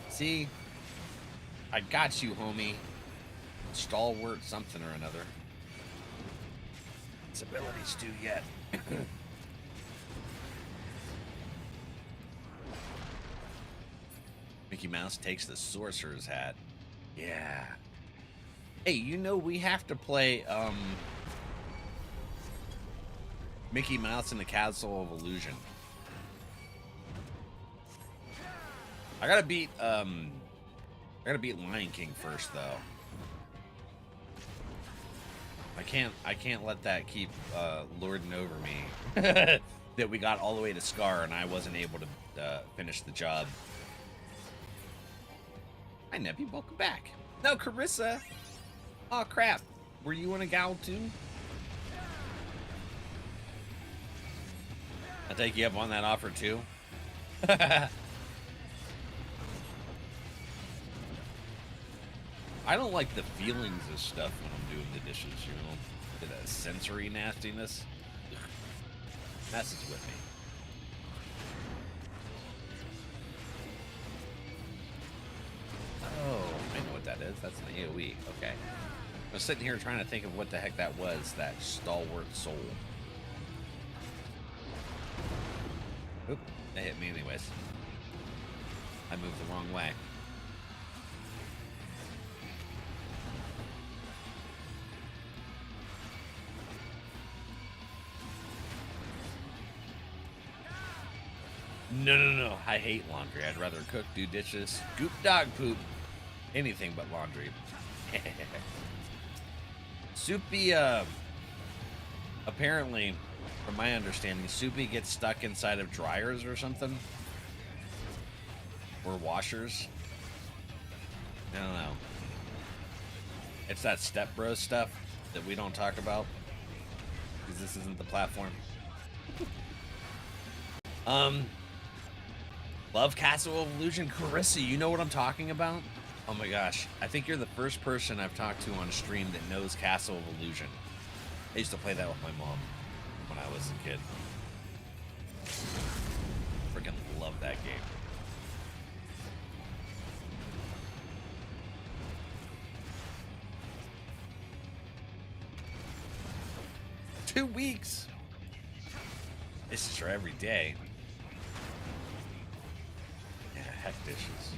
See? I got you, homie. Stalwart something or another. Its abilities do yet. Mickey Mouse takes the sorcerer's hat. Yeah. Hey, you know we have to play Mickey Mouse in the Castle of Illusion. I gotta beat Lion King first though. I can't let that keep lording over me that we got all the way to Scar and I wasn't able to finish the job. Hi Nebby, welcome back. No, Carissa. Oh crap. Were you in a gal too? I'll take you up on that offer too. I don't like the feelings of stuff when I'm doing the dishes, you know? The sensory nastiness. Ugh. Messes with me. Oh, I know what that is. That's an AoE. Okay. I was sitting here trying to think of what the heck that was, that stalwart soul. Oop, that hit me anyways. I moved the wrong way. No. I hate laundry. I'd rather cook, do dishes, scoop dog poop, anything but laundry. Soupy, apparently, from my understanding, Soupy gets stuck inside of dryers or something. Or washers. I don't know. It's that Step Bros stuff that we don't talk about. Because this isn't the platform. Love Castle of Illusion. Carissa, you know what I'm talking about? Oh my gosh. I think you're the first person I've talked to on stream that knows Castle of Illusion. I used to play that with my mom when I was a kid. Freaking love that game. Two weeks. This is for every day. Yeah, heck dishes.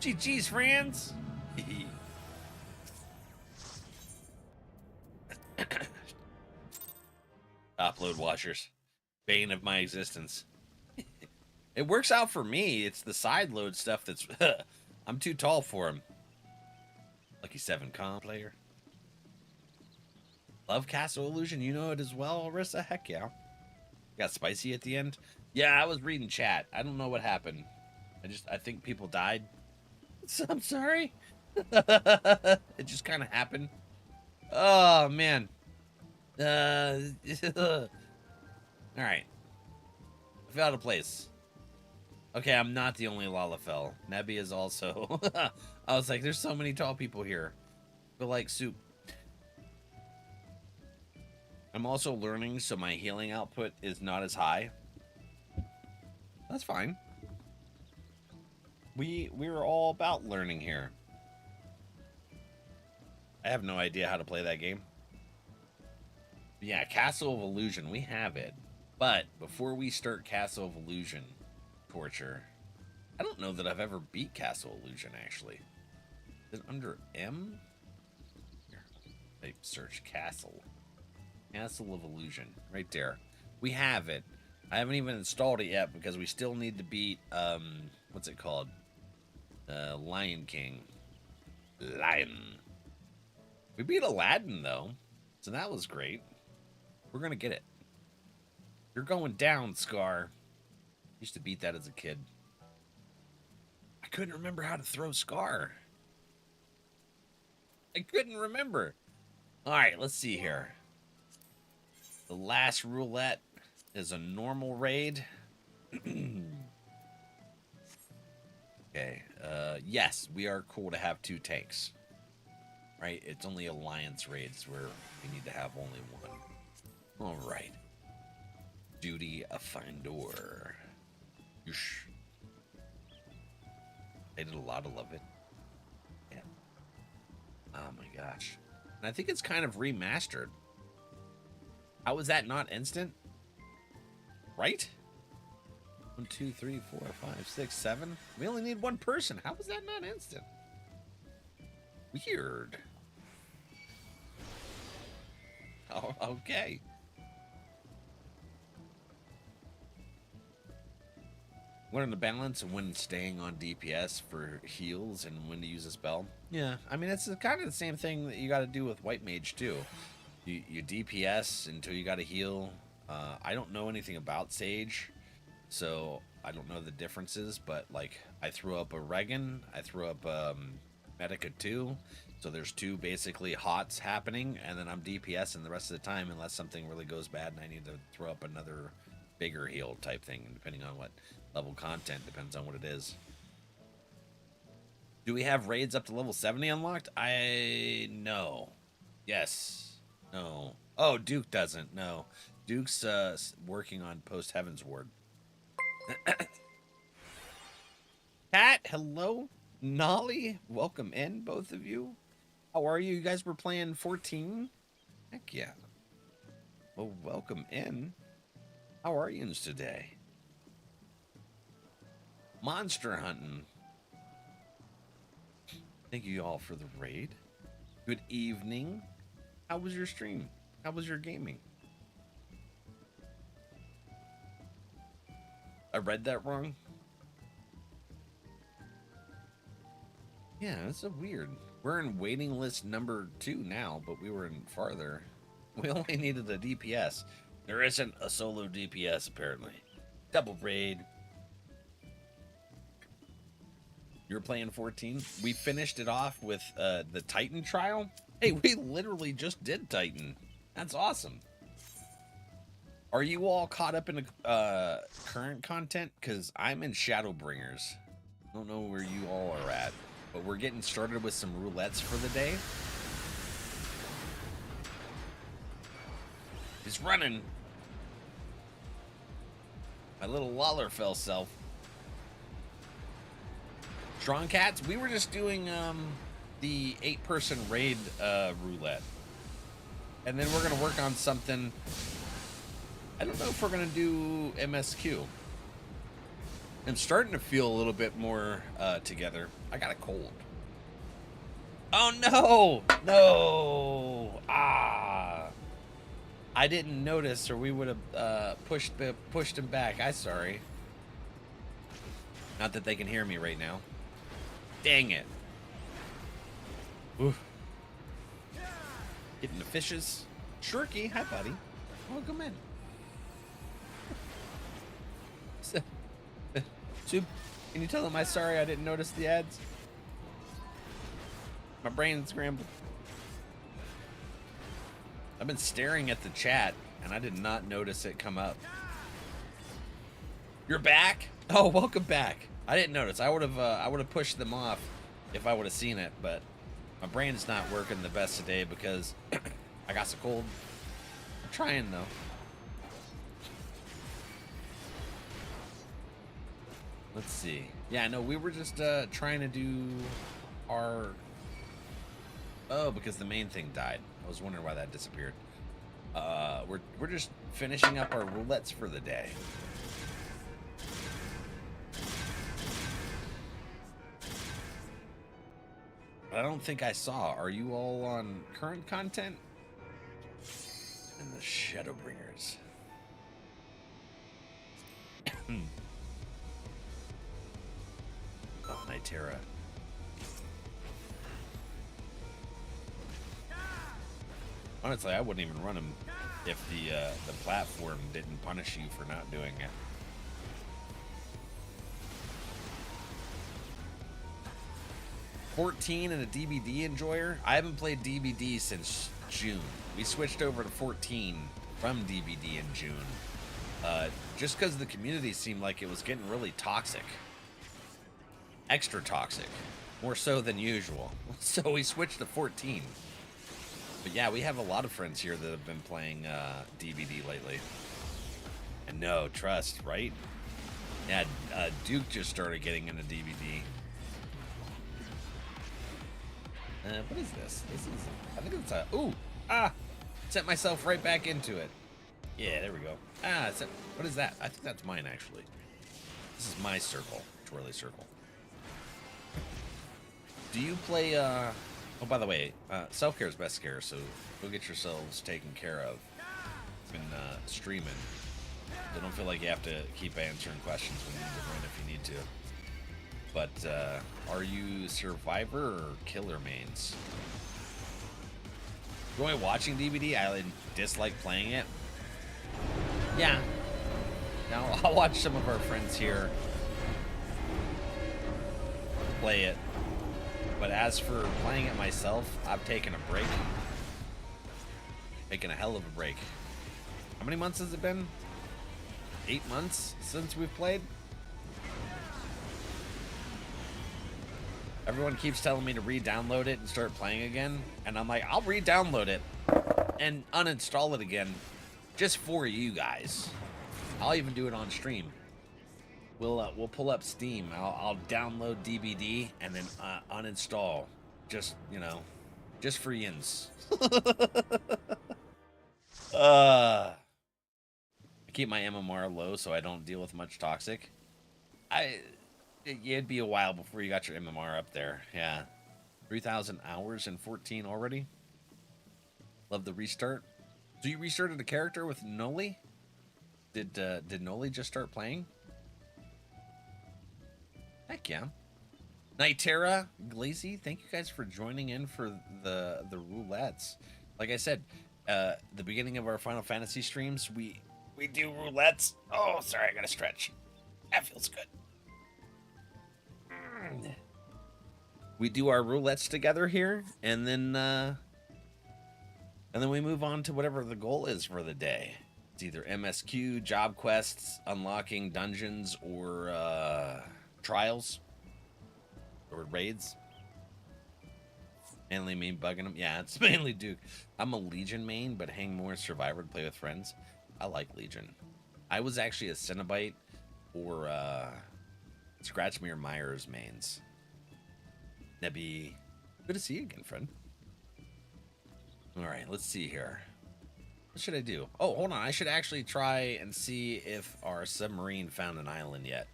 GG's, friends. Upload washers. Bane of my existence. It works out for me. It's the side load stuff that's... I'm too tall for him. Lucky 7 comp player. Love Castle Illusion. You know it as well, Arissa? Heck yeah. Got spicy at the end? Yeah, I was reading chat. I don't know what happened. I think people died. So I'm sorry. It just kind of happened. Oh, man. All right. I fell out of place. Okay, I'm not the only Lalafell. Nebby is also. I was like, there's so many tall people here. But like soup. I'm also learning, so my healing output is not as high. That's fine. We're all about learning here. I have no idea how to play that game. Yeah, Castle of Illusion, we have it. But before we start Castle of Illusion torture, I don't know that I've ever beat Castle Illusion, actually. Is it under M? Here, I search Castle. Castle of Illusion, right there. We have it. I haven't even installed it yet because we still need to beat, what's it called? Lion King. Lion. We beat Aladdin, though, so that was great. We're gonna get it. You're going down, Scar. Used to beat that as a kid. I couldn't remember how to throw Scar. I couldn't remember. All right, let's see here. The last roulette is a normal raid. Okay. Yes, we are cool to have 2 tanks. Right? It's only alliance raids where we need to have only one. All right. Duty of Findor. Yush. They did a lot of it. Yeah. Oh my gosh. And I think it's kind of remastered. How is that not instant? Right? 1, 2, 3, 4, 5, 6, 7. We only need 1 person. How is that not instant? Weird. Oh, okay. Learn the balance and when staying on DPS for heals and when to use a spell. Yeah, I mean, it's kind of the same thing that you got to do with White Mage, too. You DPS until you got to heal. I don't know anything about Sage, so I don't know the differences, but, like, I threw up a Regan, I threw up Medica 2, so there's 2 basically hots happening, and then I'm DPSing the rest of the time unless something really goes bad and I need to throw up another bigger heal type thing, depending on what level content, depends on what it is. Do we have raids up to level 70 unlocked? No. Yes. No. Oh, Duke doesn't. No. Duke's working on post Heaven's Ward. Kat, hello. Nolly, welcome in, both of you. How are you? You guys were playing 14? Heck yeah. Well, welcome in. How are you today? Monster hunting. Thank you all for the raid. Good evening. How was your stream? How was your gaming? I read that wrong? Yeah, that's so weird. We're in waiting list number 2 now, but we were in farther. We only needed a DPS. There isn't a solo DPS, apparently. Double raid. You were playing 14? We finished it off with the Titan trial. Hey, we literally just did Titan. That's awesome. Are you all caught up in current content? Because I'm in Shadowbringers. I don't know where you all are at, but we're getting started with some roulettes for the day. He's running. My little Wallerfell self. Strong Cats, we were just doing the 8-person raid roulette. And then we're going to work on something. I don't know if we're going to do MSQ. I'm starting to feel a little bit more together. I got a cold. Oh, no. No. Ah. I didn't notice, or we would have pushed him back. I'm sorry. Not that they can hear me right now. Dang it. Oof. Getting the fishes. Shirky, hi, buddy. Welcome in. Soup, can you tell them I'm sorry I didn't notice the ads? My brain's scrambled. I've been staring at the chat, and I did not notice it come up. You're back? Oh, welcome back. I didn't notice. I would have pushed them off if I would have seen it, but my brain's not working the best today because I got so cold. I'm trying though. Let's see. Yeah, no, we were just trying to do our... Oh, because the main thing died. I was wondering why that disappeared. We're just finishing up our roulettes for the day. But I don't think I saw. Are you all on current content? And the Shadowbringers. Oh, Nitera. Honestly, I wouldn't even run him if the platform didn't punish you for not doing it. $14 and a DBD enjoyer. I haven't played DBD since June. We switched over to 14 from DBD in June. Just because the community seemed like it was getting really toxic. Extra toxic. More so than usual. So we switched to 14. But yeah, we have a lot of friends here that have been playing DBD lately. And no, trust, right? Yeah, Duke just started getting into DBD. What is this? This is, I think it's a, ooh, sent myself right back into it. Yeah, there we go. What is that? I think that's mine, actually. This is my circle, twirly circle. Do you play, oh, by the way, self-care is best care, so go get yourselves taken care of. Been streaming. So don't feel like you have to keep answering questions when you need to run if you need to. But are you survivor or killer mains? Enjoy watching DVD. I dislike playing it. Yeah. Now I'll watch some of our friends here play it. But as for playing it myself, I've taken a break. Taking a hell of a break. How many months has it been? 8 months since we've played? Everyone keeps telling me to re-download it and start playing again, and I'm like, I'll re-download it and uninstall it again just for you guys. I'll even do it on stream. We'll pull up Steam. I'll download DVD and then uninstall, just, you know, just for yins. I keep my MMR low so I don't deal with much toxic. It'd be a while before you got your MMR up there. Yeah. 3,000 hours and 14 already. Love the restart. So you restarted a character with Noli? Did Noli just start playing? Heck yeah. Nightera, Glazy, thank you guys for joining in for the roulettes. Like I said, the beginning of our Final Fantasy streams, we do roulettes. Oh, sorry, I gotta stretch. That feels good. We do our roulettes together here, and then we move on to whatever the goal is for the day. It's either MSQ, job quests, unlocking dungeons, or trials, or raids. Mainly me bugging them. Yeah, it's mainly Duke. I'm a Legion main, but hang more Survivor to play with friends. I like Legion. I was actually a Cenobite or Scratchmere Myers mains. Nebby, good to see you again, friend. All right, let's see here. What should I do? Oh, hold on. I should actually try and see if our submarine found an island yet.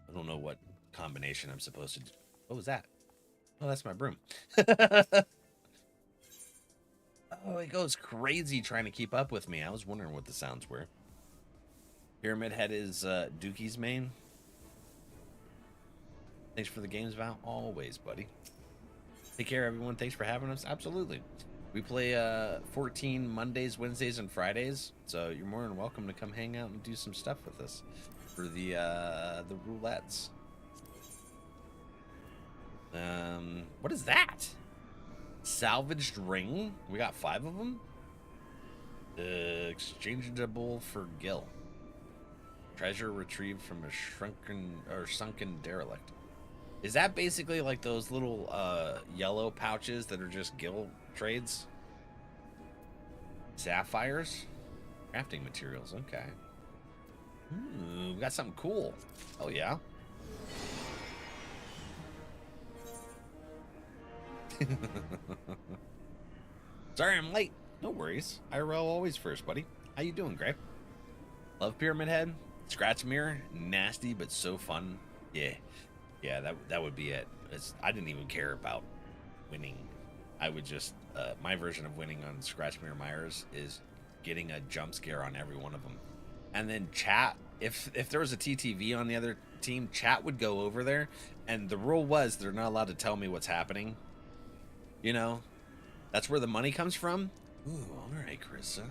I don't know what combination I'm supposed to do. What was that? Oh, that's my broom. Oh, it goes crazy trying to keep up with me. I was wondering what the sounds were. Pyramid Head is Dookie's main. Thanks for the games, Val. Always, buddy. Take care, everyone. Thanks for having us. Absolutely. We play 14 Mondays, Wednesdays, and Fridays, so you're more than welcome to come hang out and do some stuff with us for the roulettes. What is that? Salvaged ring? We got 5 of them? Exchangeable for Gil. Treasure retrieved from a sunken derelict. Is that basically like those little yellow pouches that are just Gil trades? Sapphires? Crafting materials, okay. Ooh, we got something cool. Oh yeah. Sorry I'm late. No worries. IRL always first, buddy. How you doing, Gray? Love Pyramid Head. Scratchmere, nasty but so fun. Yeah. Yeah, that would be it. I didn't even care about winning. I would just my version of winning on Scratchmere Myers is getting a jump scare on every one of them. And then chat, if there was a TTV on the other team, chat would go over there, and the rule was they're not allowed to tell me what's happening. You know, that's where the money comes from. Ooh, all right, Carissa.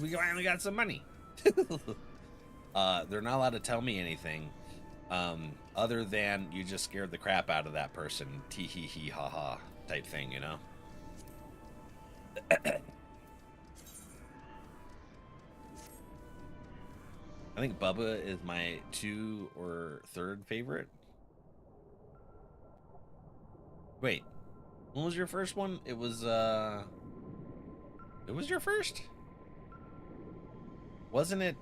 We finally got some money. They're not allowed to tell me anything, other than you just scared the crap out of that person. Tee hee hee ha ha type thing, you know. I think Bubba is my 2 or 3rd favorite. Wait, when was your first one? It was your first? Wasn't it,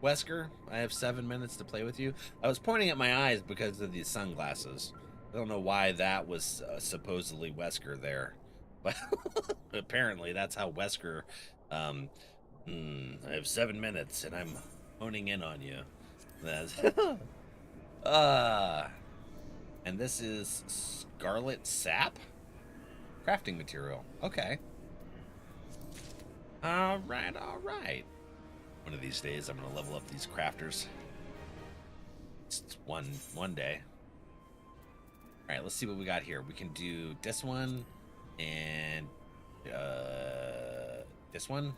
Wesker? I have 7 minutes to play with you. I was pointing at my eyes because of these sunglasses. I don't know why that was supposedly Wesker there, but apparently that's how Wesker, I have 7 minutes and I'm honing in on you. That's and this is Scarlet Sap? Crafting material. Okay. All right. One of these days, I'm gonna level up these crafters. It's one day. All right, let's see what we got here. We can do this one and this one.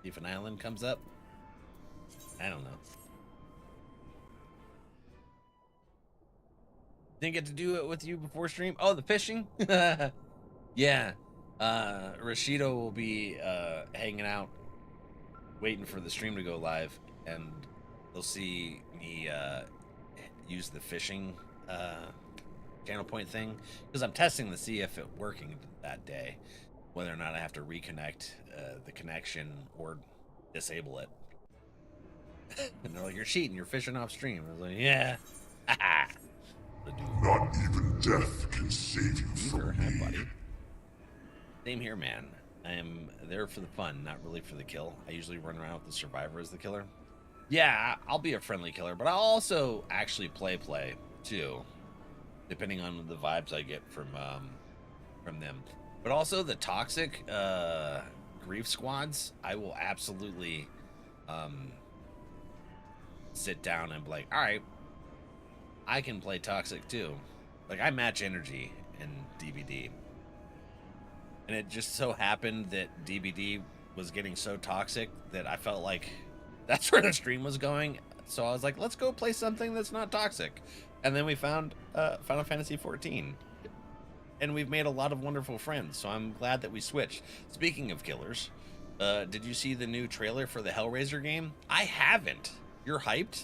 See if an island comes up. I don't know. Didn't get to do it with you before stream. Oh, the fishing. Yeah. Rashido will be hanging out, waiting for the stream to go live, and they'll see me use the fishing channel point thing, because I'm testing to see if it's working that day, whether or not I have to reconnect the connection or disable it. And they're like, "You're cheating, you're fishing off stream." I was like, "Yeah." Not even death can save you from me. Hi, buddy. Same here, man. I am there for the fun, not really for the kill. I usually run around with the survivor as the killer. Yeah, I'll be a friendly killer, but I'll also actually play too, depending on the vibes I get from them. But also the toxic grief squads, I will absolutely sit down and be like, all right, I can play toxic too. Like, I match energy in DBD. And it just so happened that DBD was getting so toxic that I felt like that's where the stream was going. So I was like, let's go play something that's not toxic. And then we found Final Fantasy XIV. And we've made a lot of wonderful friends. So I'm glad that we switched. Speaking of killers, did you see the new trailer for the Hellraiser game? I haven't. You're hyped?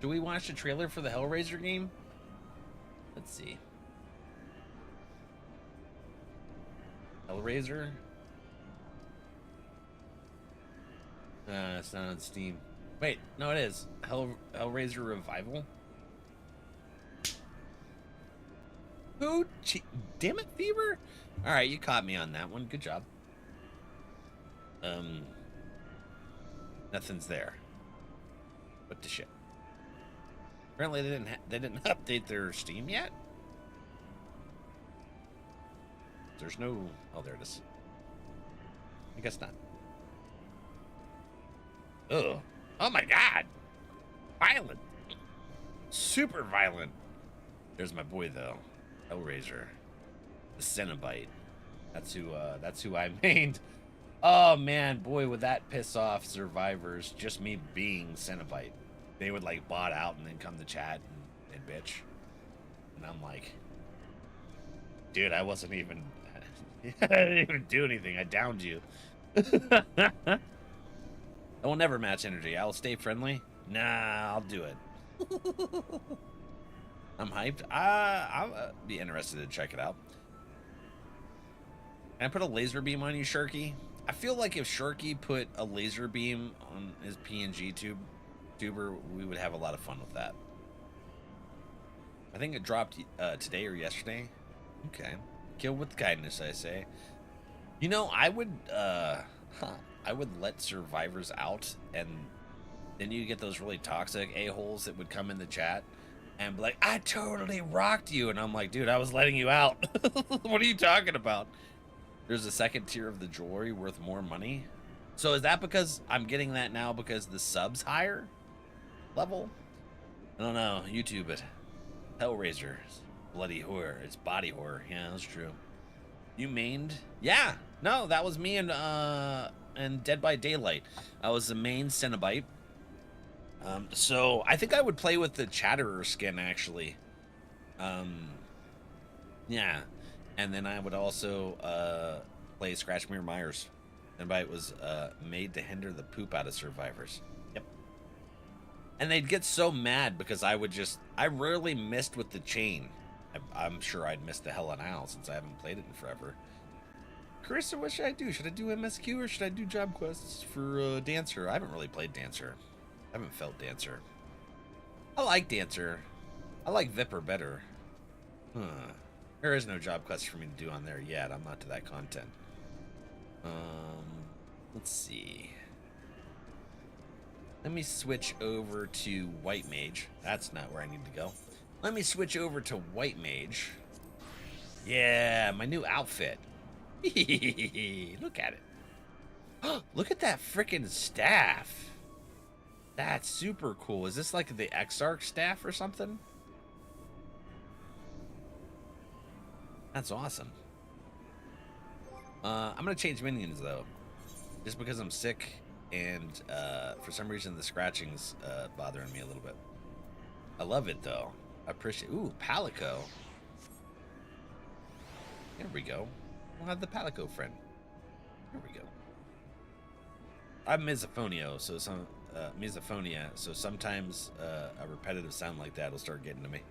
Do we watch the trailer for the Hellraiser game? Let's see. Hellraiser? It's not on Steam. Wait, no, it is. Hellraiser Revival? Who? Damn it, Fever? Alright, you caught me on that one. Good job. Nothing's there. What the shit? Apparently they didn't update their Steam yet. There's no. Oh, there it is. I guess not. Ugh. Oh my god. Violent. Super violent. There's my boy though. Hellraiser. The Cenobite. That's who I mained. Oh man, boy, would that piss off survivors, just me being Cenobite. They would like bot out and then come to chat and bitch. And I'm like, dude, I wasn't even I didn't even do anything. I downed you. I will never match energy. I'll stay friendly. Nah, I'll do it. I'm hyped. I'll be interested to check it out. Can I put a laser beam on you, Sharky? I feel like if Sharky put a laser beam on his PNG tuber, we would have a lot of fun with that. I think it dropped today or yesterday. Okay. Kill with kindness, I say. You know, I would let survivors out, and then you get those really toxic a-holes that would come in the chat and be like, I totally rocked you. And I'm like, dude, I was letting you out. What are you talking about? There's a second tier of the jewelry worth more money. So is that because I'm getting that now because the sub's higher level? I don't know. YouTube it. Hellraiser. Bloody horror. It's body horror. Yeah, that's true. You mained? Yeah. No, that was me and Dead by Daylight. I was the main Cenobite. So I think I would play with the Chatterer skin actually. Yeah. And then I would also play Scratchmere Myers. Cenobite was made to hinder the poop out of survivors. Yep. And they'd get so mad because I rarely missed with the chain. I'm sure I'd miss the hell out since I haven't played it in forever. Carissa, what should I do? Should I do MSQ or should I do job quests for Dancer? I haven't really played Dancer. I haven't felt Dancer. I like Dancer. I like Viper better. There is no job quest for me to do on there yet. I'm not to that content. Let's see. Let me switch over to White Mage. That's not where I need to go. Let me switch over to White Mage. Yeah, my new outfit. Look at it. Look at that freaking staff. That's super cool. Is this like the Exarch staff or something? That's awesome. I'm gonna change minions though, just because I'm sick and for some reason the scratching's bothering me a little bit. I love it though. I appreciate. Ooh, Palico. There we go. We'll have the Palico friend. Here we go. I'm misophonia, so sometimes a repetitive sound like that will start getting to me.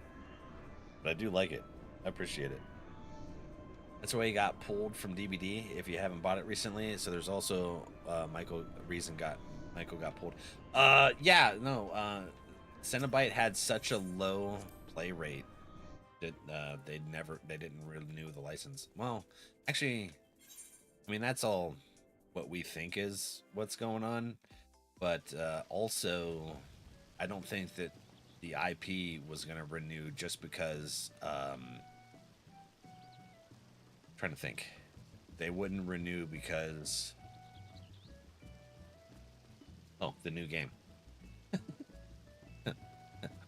But I do like it. I appreciate it. That's why he got pulled from DVD if you haven't bought it recently. So there's also Michael got pulled. Yeah, no. Cenobite had such a low play rate that they didn't renew the license. Well, actually, I mean that's all what we think is what's going on, but also I don't think that the IP was going to renew just because trying to think. They wouldn't renew because the new game.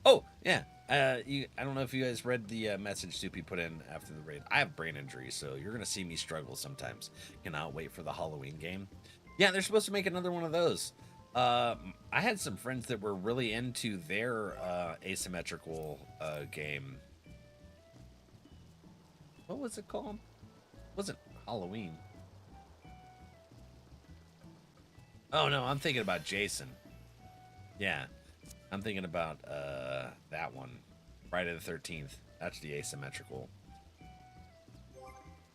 Oh, yeah. I don't know if you guys read the message Soupy put in after the raid. I have brain injury, so you're going to see me struggle sometimes. Cannot wait for the Halloween game. Yeah, they're supposed to make another one of those. I had some friends that were really into their asymmetrical game. What was it called? It wasn't Halloween. Oh, no, I'm thinking about Jason. Yeah. I'm thinking about that one, Friday the 13th. That's the asymmetrical.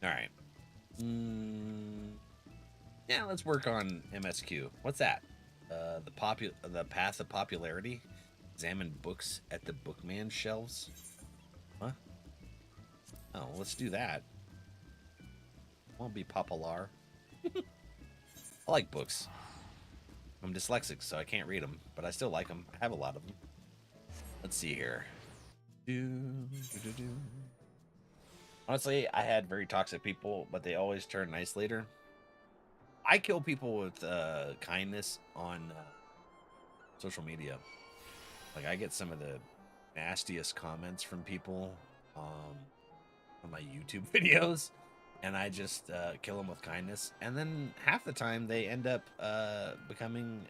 All right. Yeah, let's work on MSQ. What's that? The path of popularity. Examine books at the bookman shelves. Huh? Oh, let's do that. I'll be popular. I like books. I'm dyslexic, so I can't read them, but I still like them. I have a lot of them. Let's see here. Honestly, I had very toxic people, but they always turn nice later. I kill people with kindness on social media. Like, I get some of the nastiest comments from people on my YouTube videos, and I just kill them with kindness. And then half the time, they end up becoming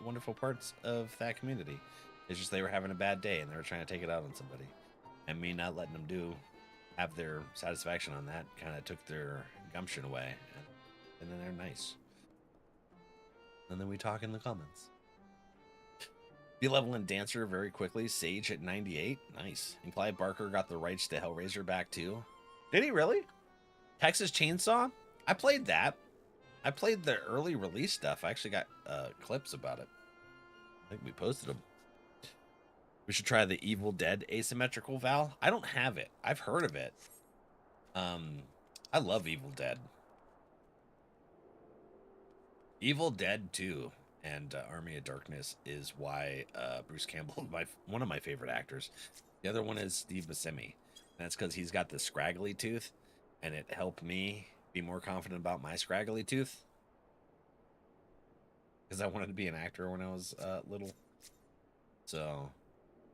wonderful parts of that community. It's just they were having a bad day, and they were trying to take it out on somebody. And me not letting them have their satisfaction on that kind of took their gumption away. And then they're nice. And then we talk in the comments. B-level Dancer very quickly. Sage at 98. Nice. And Clive Barker got the rights to Hellraiser back too. Did he really? Texas Chainsaw? I played that. I played the early release stuff. I actually got clips about it. I think we posted them. We should try the Evil Dead asymmetrical Val. I don't have it. I've heard of it. I love Evil Dead. Evil Dead 2 and Army of Darkness is why Bruce Campbell is one of my favorite actors. The other one is Steve Buscemi. And that's because he's got the scraggly tooth, and it helped me be more confident about my scraggly tooth. Because I wanted to be an actor when I was little. So,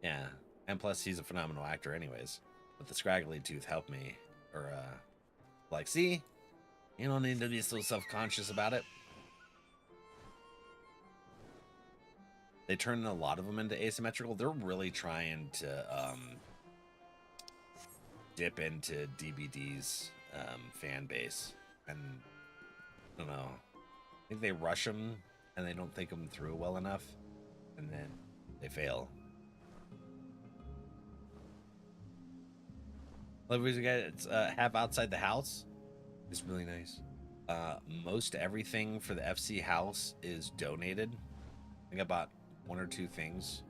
yeah. And plus, he's a phenomenal actor anyways. But the scraggly tooth helped me. Or, like, see? You don't need to be so self-conscious about it. They turned a lot of them into asymmetrical. They're really trying to dip into DBD's fan base. And, I don't know. I think they rush them and they don't think them through well enough. And then they fail. Love you guys have outside the house. It's really nice. Most everything for the FC house is donated. I think about one or two things.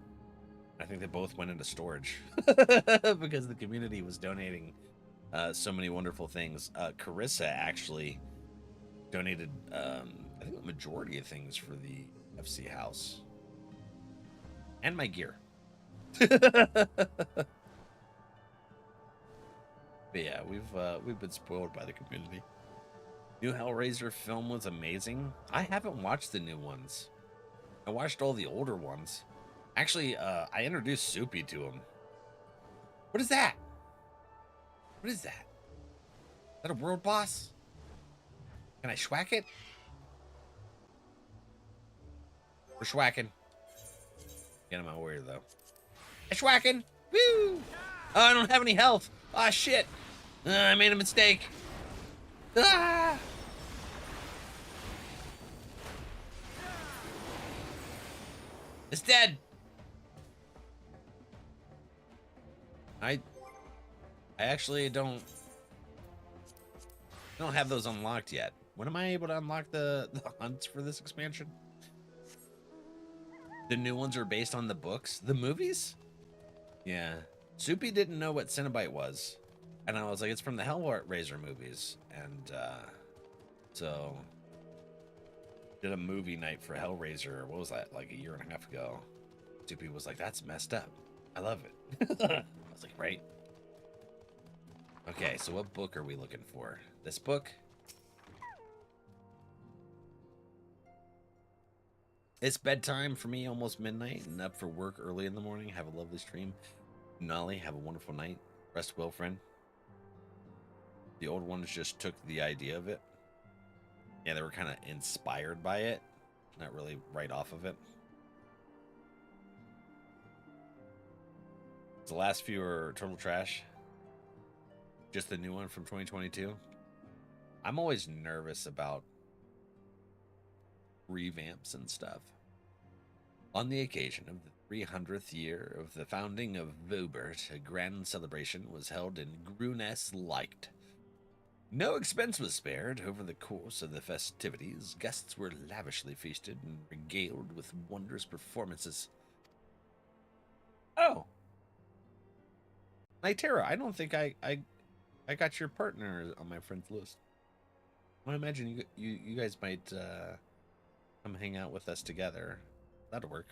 I think they both went into storage because the community was donating so many wonderful things. Carissa actually donated, I think, the majority of things for the FC house and my gear. But yeah, we've been spoiled by the community. New Hellraiser film was amazing. I haven't watched the new ones. I watched all the older ones. Actually, I introduced Soupy to him. What is that? What is that? Is that a world boss? Can I schwack it? We're schwacking. Get him out of way, though. I'm schwacking! Woo! Oh, I don't have any health. Ah, shit. I made a mistake. Ah! It's dead. I actually don't have those unlocked yet. When am I able to unlock the hunts for this expansion? The new ones are based on the books, the movies? Yeah. Soupy didn't know what Cenobite was. And I was like, it's from the Hellraiser movies. And so did a movie night for Hellraiser. What was that? Like a year and a half ago. Soupy was like, that's messed up. I love it. I was like, right. Okay, so what book are we looking for? This book? It's bedtime for me, almost midnight, and up for work early in the morning. Have a lovely stream. Nolly, have a wonderful night. Rest well, friend. The old ones just took the idea of it. Yeah, they were kind of inspired by it, not really right off of it. The last few are total trash. Just the new one from 2022. I'm always nervous about revamps and stuff. On the occasion of the 300th year of the founding of Vobert, a grand celebration was held in Gruness-Leicht. No expense was spared over the course of the festivities. Guests were lavishly feasted and regaled with wondrous performances. Oh. Nitera, I don't think I got your partner on my friends list. I imagine you guys might come hang out with us together. That'll work.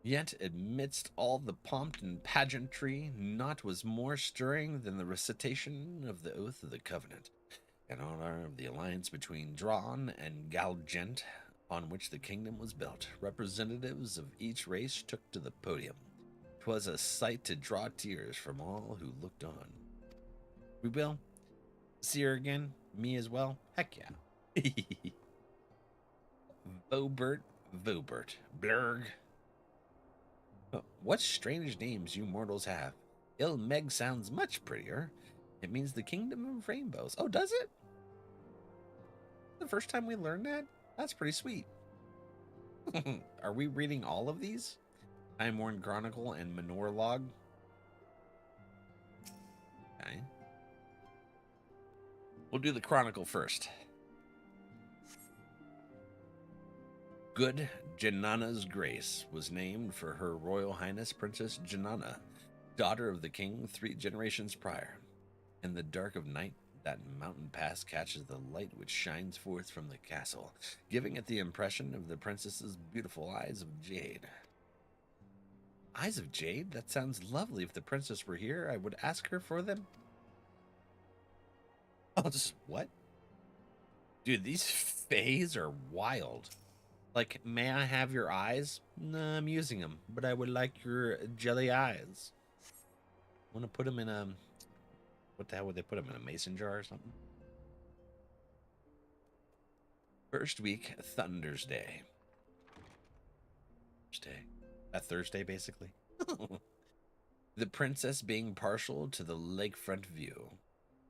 Yet, amidst all the pomp and pageantry, naught was more stirring than the recitation of the Oath of the Covenant, in honor of the alliance between Drawn and Galgent, on which the kingdom was built. Representatives of each race took to the podium. 'Twas a sight to draw tears from all who looked on. We will see her again. Me as well. Heck yeah. Vobert, Blurg. What strange names you mortals have. Il-Meg sounds much prettier. It means the kingdom of rainbows. Oh, does it? The first time we learned that? That's pretty sweet. Are we reading all of these? Time Worn Chronicle and Manor Log. Okay. We'll do the Chronicle first. Good Janana's Grace was named for Her Royal Highness Princess Janana, daughter of the king 3 generations prior. In the dark of night, that mountain pass catches the light which shines forth from the castle, giving it the impression of the princess's beautiful eyes of jade. Eyes of jade? That sounds lovely. If the princess were here, I would ask her for them. Oh, just what? Dude, these fays are wild. Like, may I have your eyes? No, I'm using them, but I would like your jelly eyes. Want to put them in a... What the hell would they put them in? A mason jar or something? First week, Thunder's Day. Thursday, basically. The princess, being partial to the lakefront view,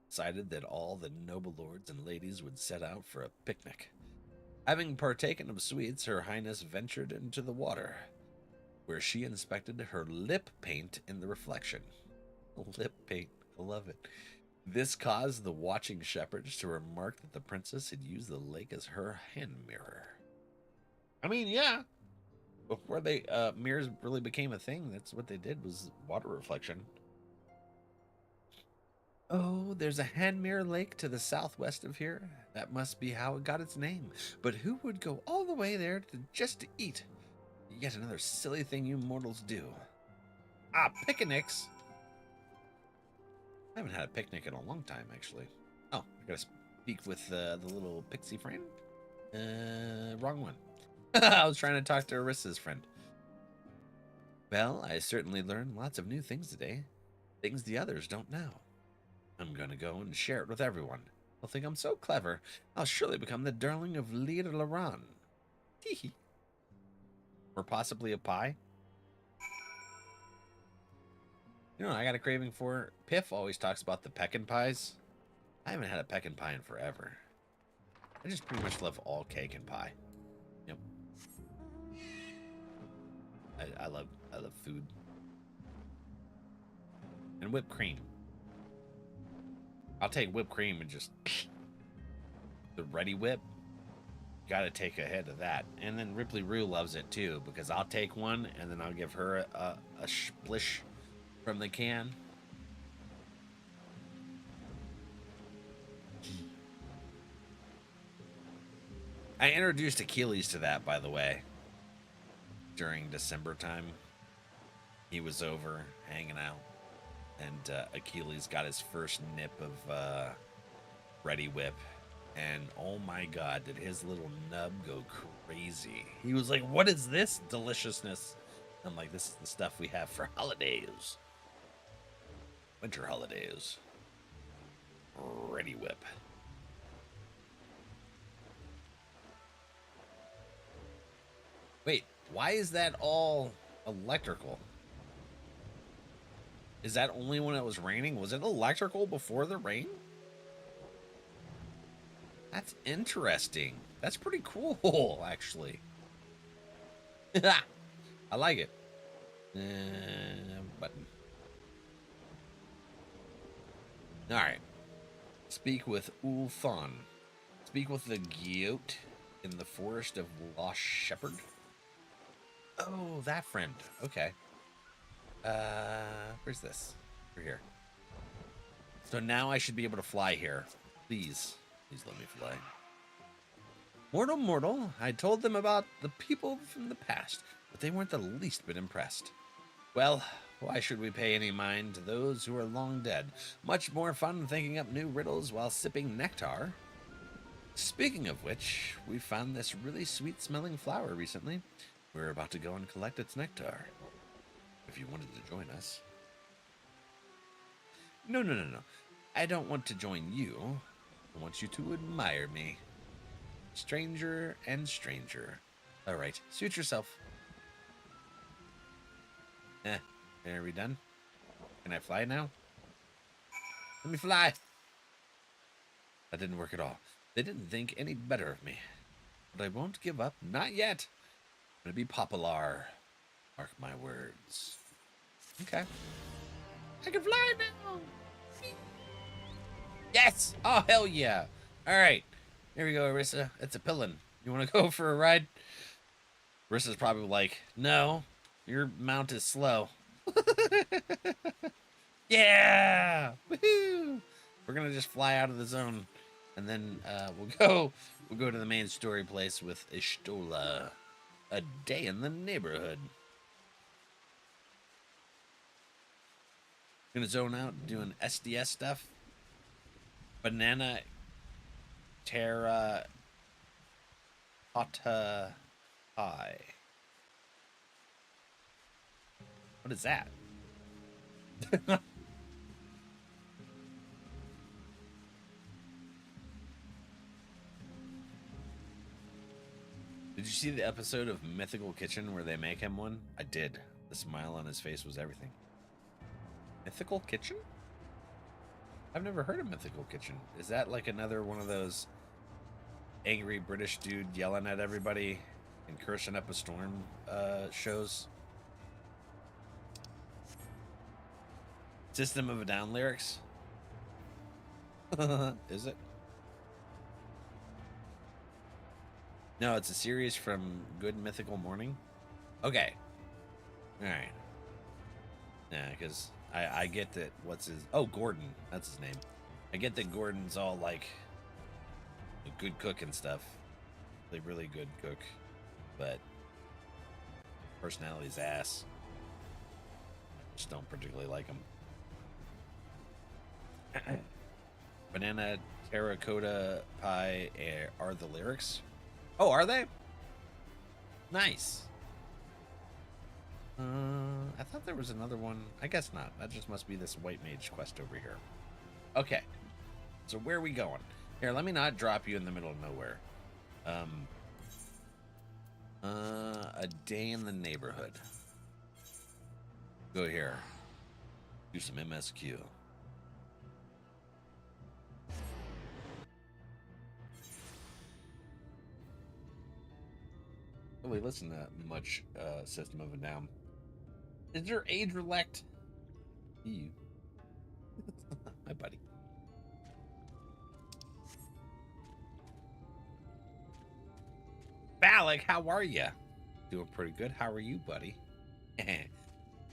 decided that all the noble lords and ladies would set out for a picnic. Having partaken of sweets, Her Highness ventured into the water, where she inspected her lip paint in the reflection. Lip paint, I love it. This caused the watching shepherds to remark that the princess had used the lake as her hand mirror. I mean, yeah. Before they mirrors really became a thing, that's what they did, was water reflection. Oh, there's a hand mirror lake to the southwest of here. That must be how it got its name. But who would go all the way there just to eat? Yet another silly thing you mortals do. Ah, picnics. I haven't had a picnic in a long time, actually. Oh, I gotta speak with the little pixie friend. Wrong one. I was trying to talk to Arissa's friend. Well, I certainly learned lots of new things today. Things the others don't know. I'm gonna go and share it with everyone. They'll think I'm so clever, I'll surely become the darling of Leader Laran. Hee. Or possibly a pie. You know what I got a craving for? Piff always talks about the pecan pies. I haven't had a pecan pie in forever. I just pretty much love all cake and pie. Yep. I love food. And whipped cream. I'll take whipped cream and just the Ready Whip. Gotta take a hit of that. And then Ripley Rue loves it too, because I'll take one and then I'll give her a splish from the can. I introduced Achilles to that, by the way, during December time. He was over hanging out, and Achilles got his first nip of Ready Whip, and oh my god, did his little nub go crazy. He was like, what is this deliciousness? I'm like, this is the stuff we have for holidays. Winter holidays. Ready Whip. Wait, why is that all electrical? Is that only when it was raining? Was it electrical before the rain? That's interesting. That's pretty cool, actually. I like it. Button. Alright. Speak with Ulthan. Speak with the Gyote in the forest of Lost Shepherd. Oh, that friend. Okay. Where's this? Over here. So now I should be able to fly here. Please. Please let me fly. Mortal, I told them about the people from the past, but they weren't the least bit impressed. Well, why should we pay any mind to those who are long dead? Much more fun thinking up new riddles while sipping nectar. Speaking of which, we found this really sweet-smelling flower recently. We're about to go and collect its nectar. If you wanted to join us. No. I don't want to join you. I want you to admire me. Stranger and stranger. All right, suit yourself. Are we done? Can I fly now? Let me fly. That didn't work at all. They didn't think any better of me. But I won't give up. Not yet. I'm gonna be popular. Mark my words. Okay. I can fly now. Yes! Oh, hell yeah. All right. Here we go, Arissa. It's a pillin'. You want to go for a ride? Arissa's probably like, no, your mount is slow. Yeah! Woohoo! We're going to just fly out of the zone. And then we'll go to the main story place with Ishtola. A day in the neighborhood. Gonna zone out doing SDS stuff. Banana Terra Hata High. What is that? Did you see the episode of Mythical Kitchen where they make him one? I did. The smile on his face was everything. Mythical Kitchen? I've never heard of Mythical Kitchen. Is that like another one of those angry British dude yelling at everybody and cursing up a storm shows? System of a Down lyrics? Is it? No, it's a series from Good Mythical Morning. Okay. Alright. Yeah, because I get that, what's his... Oh, Gordon. That's his name. I get that Gordon's all, like, a good cook and stuff. Like, really good cook. But personality's ass. Just don't particularly like him. Banana terracotta pie are the lyrics. Oh, are they? Nice. I thought there was another one. I guess not. That just must be this white mage quest over here. Okay. So where are we going? Here, let me not drop you in the middle of nowhere. A day in the neighborhood. Go here. Do some MSQ. Really listen to much System of a Down. Is there age relect? You. My buddy. Valak, how are you? Doing pretty good. How are you, buddy?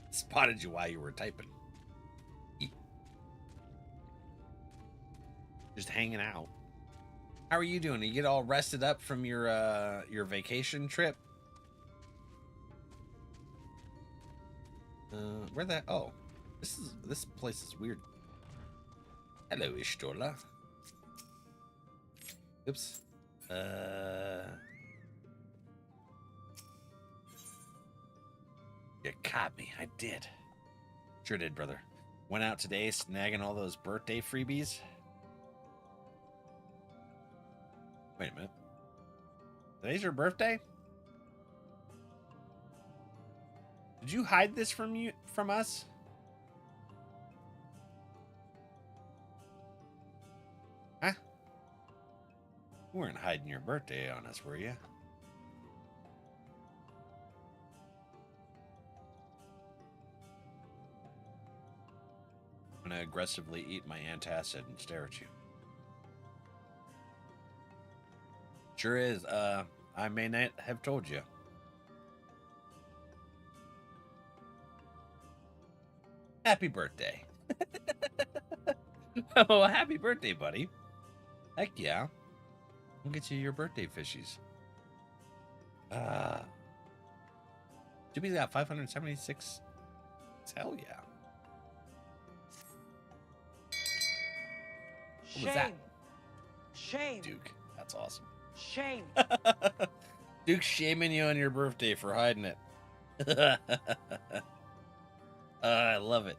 Spotted you while you were typing. Just hanging out. How are you doing? You get all rested up from your vacation trip? Where that? Oh, this place is weird. Hello, Ishtola. Oops. You caught me. I did. Sure did, brother. Went out today snagging all those birthday freebies. Wait a minute. Today's your birthday? Did you hide this from us? Huh? You weren't hiding your birthday on us, were you? I'm gonna aggressively eat my antacid and stare at you. Sure is. I may not have told you. Happy birthday. Oh, happy birthday, buddy. Heck yeah. We'll get you your birthday fishies. Jimmy's got 576. Hell yeah. What was that? Shame. Duke, that's awesome. Shame. Duke's shaming you on your birthday for hiding it. I love it.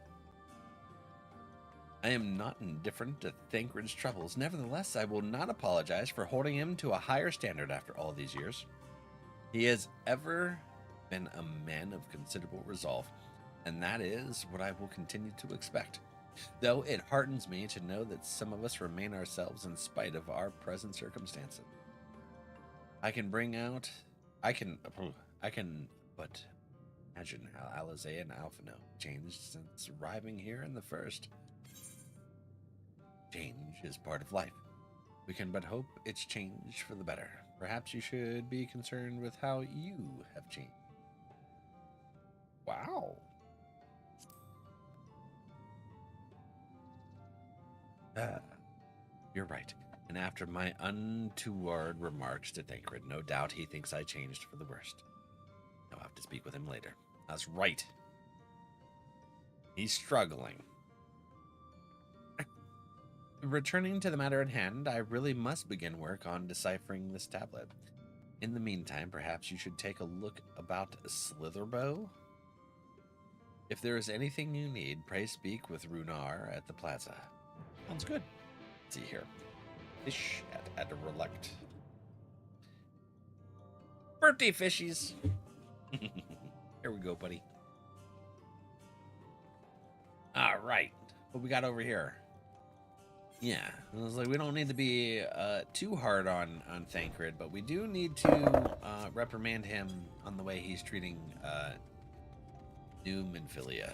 I am not indifferent to Thancred's troubles. Nevertheless, I will not apologize for holding him to a higher standard after all these years. He has ever been a man of considerable resolve, and that is what I will continue to expect. Though it heartens me to know that some of us remain ourselves in spite of our present circumstances. I can but imagine how Alize and Alphino changed since arriving here in the first. Change is part of life. We can but hope it's changed for the better. Perhaps you should be concerned with how you have changed. Wow. You're right. And after my untoward remarks to Thancred, no doubt he thinks I changed for the worst. I'll have to speak with him later. That's right. He's struggling. Returning to the matter at hand, I really must begin work on deciphering this tablet. In the meantime, perhaps you should take a look about Slitherbow. If there is anything you need, pray speak with Runar at the plaza. Sounds good. Let's see here. Fish at a relect. Birthday fishies. Here we go, buddy. All right. What we got over here? Yeah, it was like we don't need to be too hard on Thancred, but we do need to reprimand him on the way he's treating Doom and Philia.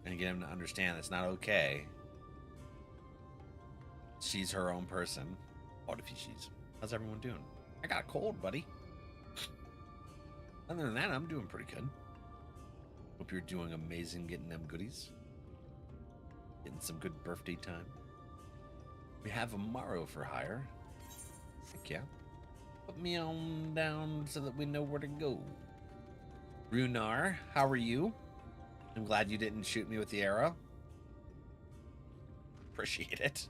And get him to understand it's not okay. She's her own person. What if she's? How's everyone doing? I got a cold, buddy. Other than that, I'm doing pretty good. Hope you're doing amazing getting them goodies. Getting some good birthday time. We have a Morrow for hire. Heck yeah. Put me on down so that we know where to go. Runar, how are you? I'm glad you didn't shoot me with the arrow. appreciate it.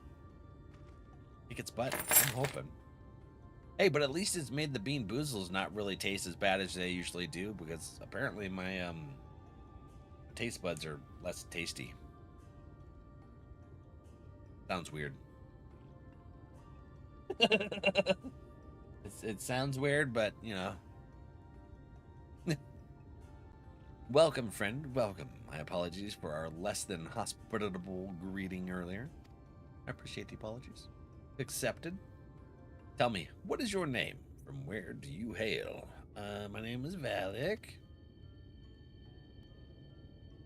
Kick its butt. I'm hoping. Hey, but at least it's made the bean boozles not really taste as bad as they usually do, because apparently my taste buds are less tasty. Sounds weird. It sounds weird, but you know. Welcome, friend. Welcome. My apologies for our less than hospitable greeting earlier. I appreciate the apologies. Accepted. Tell me, what is your name? From where do you hail? My name is Valek.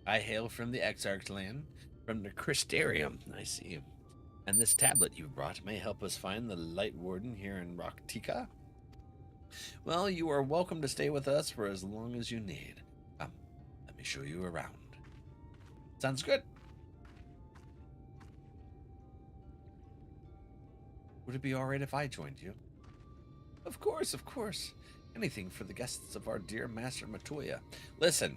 I hail from the Exarch land, from the Crystarium. I see. And this tablet you brought may help us find the Light Warden here in Raktika. Well, you are welcome to stay with us for as long as you need. Come, let me show you around. Sounds good. Would it be all right if I joined you? Of course, of course. Anything for the guests of our dear Master Matoya. Listen,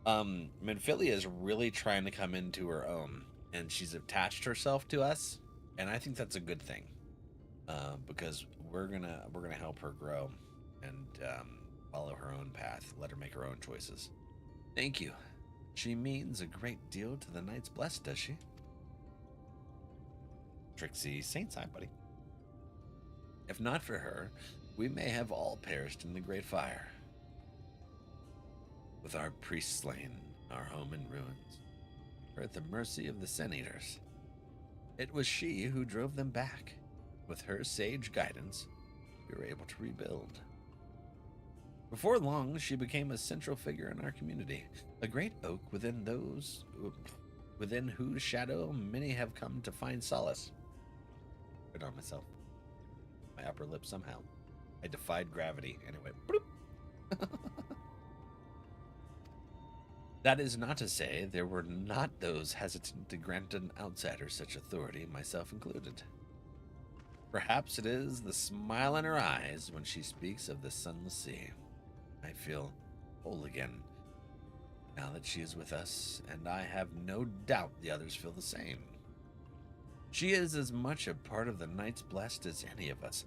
Minfilia is really trying to come into her own, and she's attached herself to us, and I think that's a good thing, because we're gonna help her grow and follow her own path. Let her make her own choices. Thank you. She means a great deal to the Knights Blessed, does she? Trixie Saint's Eye, buddy. If not for her, we may have all perished in the Great Fire. With our priests slain, our home in ruins, we're at the mercy of the Sin Eaters. It was she who drove them back. With her sage guidance, we were able to rebuild. Before long, she became a central figure in our community, a great oak within whose shadow many have come to find solace. Put on myself. My upper lip somehow. I defied gravity and it went bloop. That is not to say there were not those hesitant to grant an outsider such authority, myself included. Perhaps it is the smile in her eyes when she speaks of the sunless sea. I feel whole again now that she is with us, and I have no doubt the others feel the same. She is as much a part of the Knights Blessed as any of us,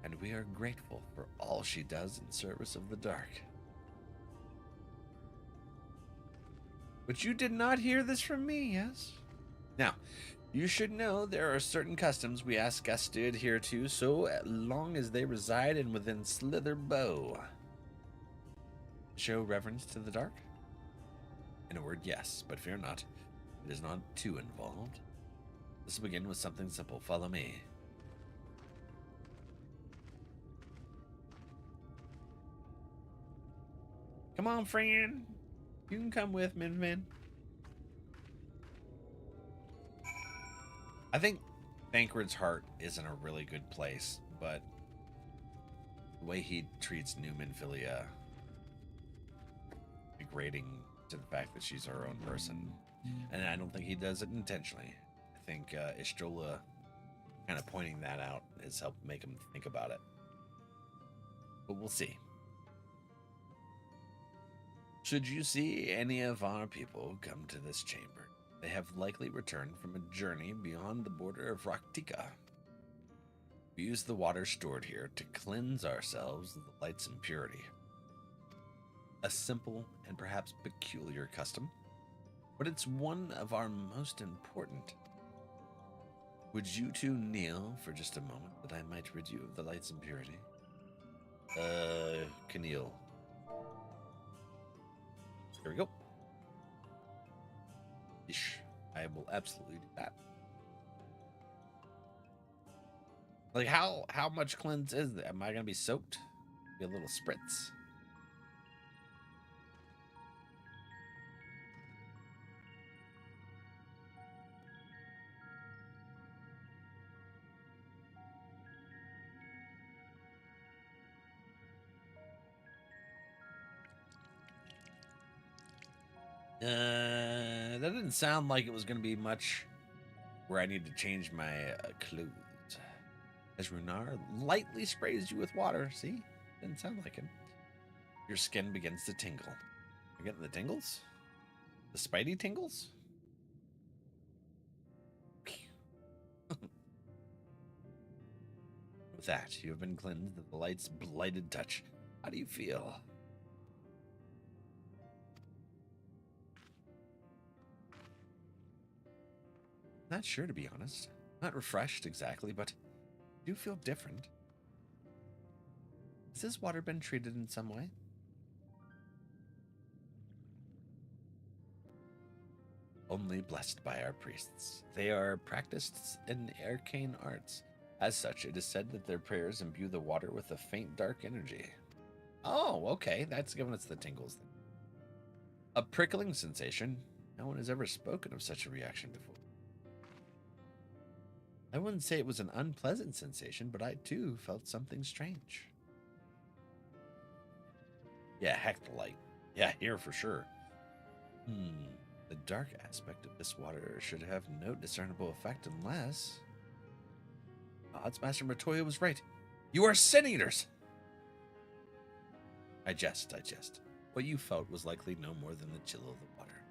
and we are grateful for all she does in service of the dark. But you did not hear this from me, yes? Now, you should know there are certain customs we ask guests to adhere to so long as they reside in within Slither Bow. Show reverence to the dark? In a word, yes, but fear not. It is not too involved. Let's begin with something simple. Follow me. Come on, friend. You can come with me, man. I think Thancred's heart is in a really good place, but the way he treats New Minfilia, degrading to the fact that she's her own person, and I don't think he does it intentionally. I think Ishtola kind of pointing that out has helped make him think about it. But we'll see. Should you see any of our people come to this chamber, they have likely returned from a journey beyond the border of Raktika. We use the water stored here to cleanse ourselves of the light's impurity. A simple and perhaps peculiar custom, but it's one of our most important. Would you two kneel for just a moment that I might rid you of the light's impurity? Kneel. Here we go. Ish. I will absolutely do that. Like, how much cleanse is that? Am I gonna be soaked? Be a little spritz. That didn't sound like it was going to be much where I need to change my clothes. As Runar lightly sprays you with water, see? Didn't sound like it. Your skin begins to tingle. You're getting the tingles? The spidey tingles? With that, you have been cleansed of the light's blighted touch. How do you feel? Not sure, to be honest. Not refreshed exactly, but I do feel different. Has this water been treated in some way? Only blessed by our priests. They are practiced in arcane arts. As such, it is said that their prayers imbue the water with a faint dark energy. Oh, okay, that's giving us the tingles then. A prickling sensation. No one has ever spoken of such a reaction before. I wouldn't say it was an unpleasant sensation, but I too felt something strange. Yeah, heck the light. Yeah, here for sure. The dark aspect of this water should have no discernible effect unless... Odds Master Matoya was right. You are sin eaters! I jest. What you felt was likely no more than the chill of the water.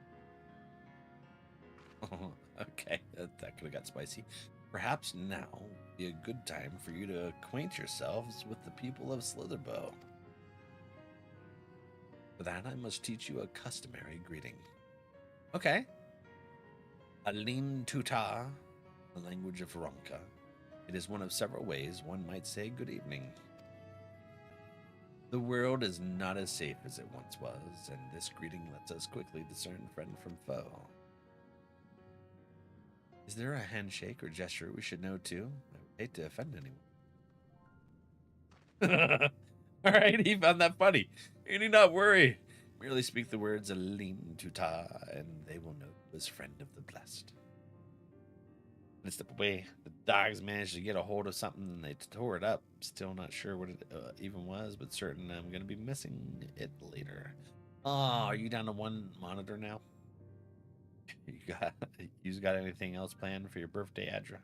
Oh, okay, that could have got spicy. Perhaps now would be a good time for you to acquaint yourselves with the people of Slitherbow. For that, I must teach you a customary greeting. Okay. Alin Tuta, the language of Romka. It is one of several ways one might say good evening. The world is not as safe as it once was, and this greeting lets us quickly discern friend from foe. Is there a handshake or gesture we should know too? I would hate to offend anyone. All right, he found that funny. You need not worry. Merely speak the words Alin Tuta, and they will know you as friend of the blessed. Let's step away. The dogs managed to get a hold of something and they tore it up. Still not sure what it even was, but certain I'm going to be missing it later. Oh, are you down to one monitor now? You got anything else planned for your birthday, Adra?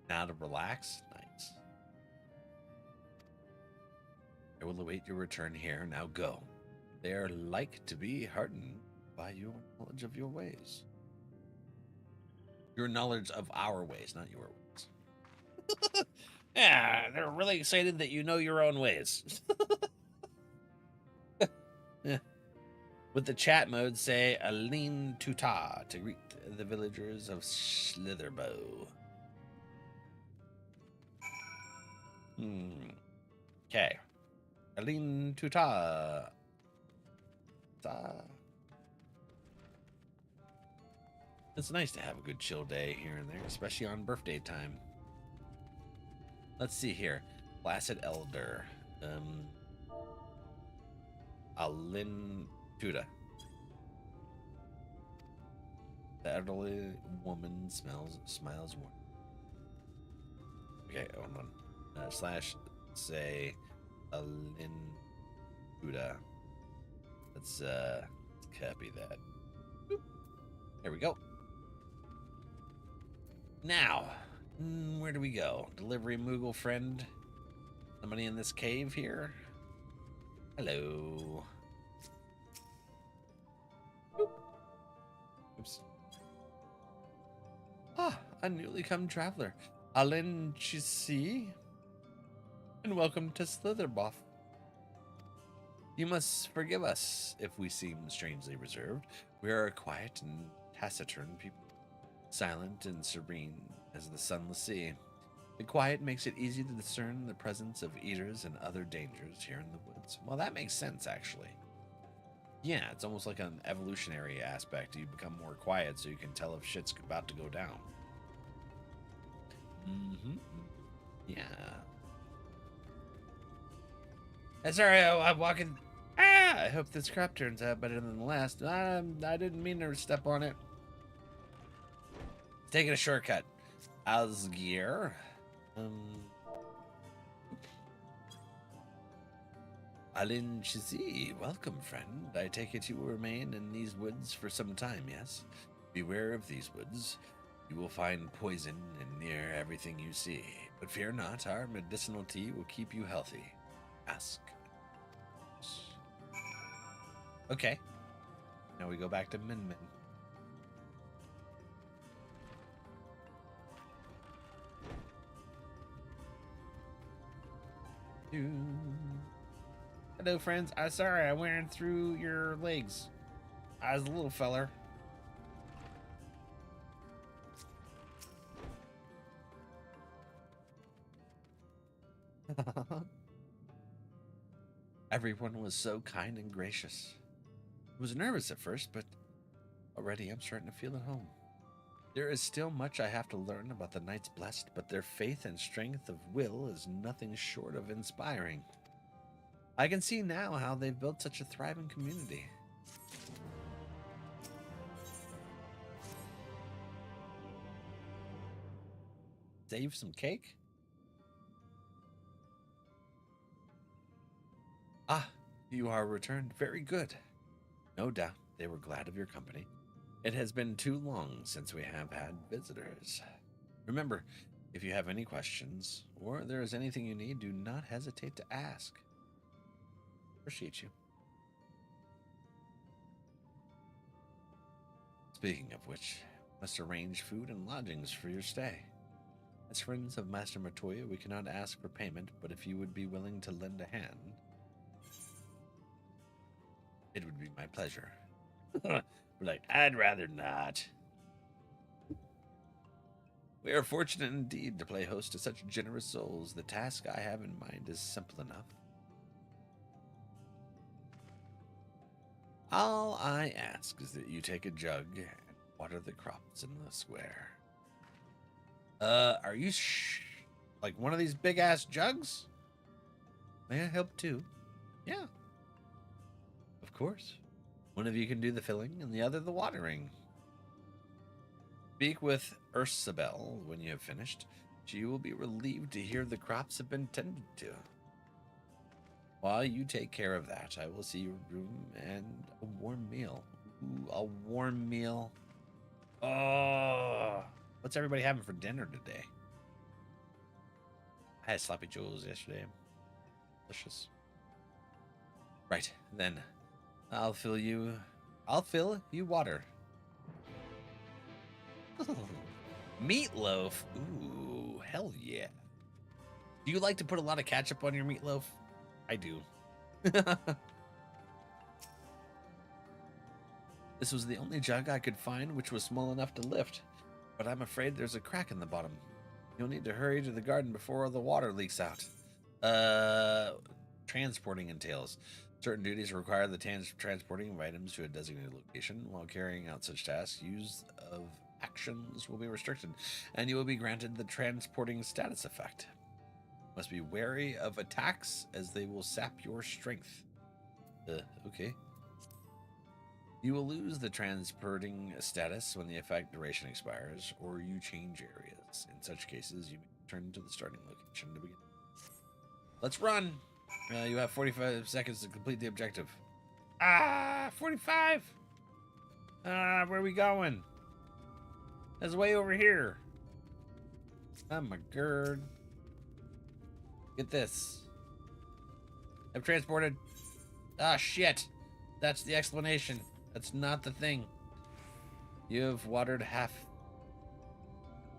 Now to relax? Nice. I will await your return here. Now go. They are like to be heartened by your knowledge of your ways. Your knowledge of our ways, not your ways. Yeah, they're really excited that you know your own ways. Yeah. With the chat mode, say Alin Tuta to greet the villagers of Slitherbow. Okay. Alin Tuta. It's nice to have a good chill day here and there, especially on birthday time. Let's see here. Placid Elder. Alin Tuta. The elderly woman smiles warm. Okay, hold on. Slash say Alin Tuta. Let's copy that. Boop. There we go. Now, where do we go? Delivery Moogle friend. Somebody in this cave here? Hello. Boop. Oops. Ah, a newly come traveler. Alin Chisi. And welcome to Slitherboff. You must forgive us if we seem strangely reserved. We are a quiet and taciturn people. Silent and serene as the sunless sea. The quiet makes it easy to discern the presence of eaters and other dangers here in the woods. Well, that makes sense, actually. Yeah, it's almost like an evolutionary aspect. You become more quiet so you can tell if shit's about to go down. Yeah. Sorry, I'm walking... I hope this crop turns out better than the last. I didn't mean to step on it. Taking a shortcut. Asgir. Alin Chizi, welcome, friend. I take it you will remain in these woods for some time, yes? Beware of these woods. You will find poison in near everything you see. But fear not, our medicinal tea will keep you healthy. Ask. Okay. Now we go back to Min Min. Hello, friends. I'm sorry I went through your legs. I was a little feller. Everyone was so kind and gracious. I was nervous at first, but already I'm starting to feel at home. There is still much I have to learn about the Knights Blessed, but their faith and strength of will is nothing short of inspiring. I can see now how they've built such a thriving community. Save some cake? Ah, you are returned. Very good. No doubt they were glad of your company. It has been too long since we have had visitors. Remember, if you have any questions or there is anything you need, do not hesitate to ask. Appreciate you. Speaking of which, must arrange food and lodgings for your stay. As friends of Master Matoya, we cannot ask for payment, but if you would be willing to lend a hand, it would be my pleasure. We're like, I'd rather not. We are fortunate indeed to play host to such generous souls. The task I have in mind is simple enough. All I ask is that you take a jug and water the crops in the square. Are you like one of these big ass jugs? May I help too? Yeah. Of course. One of you can do the filling and the other the watering. Speak with Ursabel when you have finished. She will be relieved to hear the crops have been tended to. While you take care of that, I will see your room and a warm meal. Ooh, a warm meal. Oh, what's everybody having for dinner today? I had sloppy joes yesterday. Delicious. Right, then I'll fill you water. Meatloaf. Ooh, hell yeah. Do you like to put a lot of ketchup on your meatloaf? I do. This was the only jug I could find which was small enough to lift, but I'm afraid there's a crack in the bottom. You'll need to hurry to the garden before the water leaks out. Transporting entails. Certain duties require the transporting of items to a designated location. While carrying out such tasks, use of actions will be restricted, and you will be granted the transporting status effect. Must be wary of attacks, as they will sap your strength. Okay. You will lose the transporting status when the effect duration expires, or you change areas. In such cases, you may return to the starting location to begin. Let's run! You have 45 seconds to complete the objective. 45! Where are we going? That's way over here. Oh my god. Get this. I've transported. Ah, shit. That's the explanation. That's not the thing. You have watered half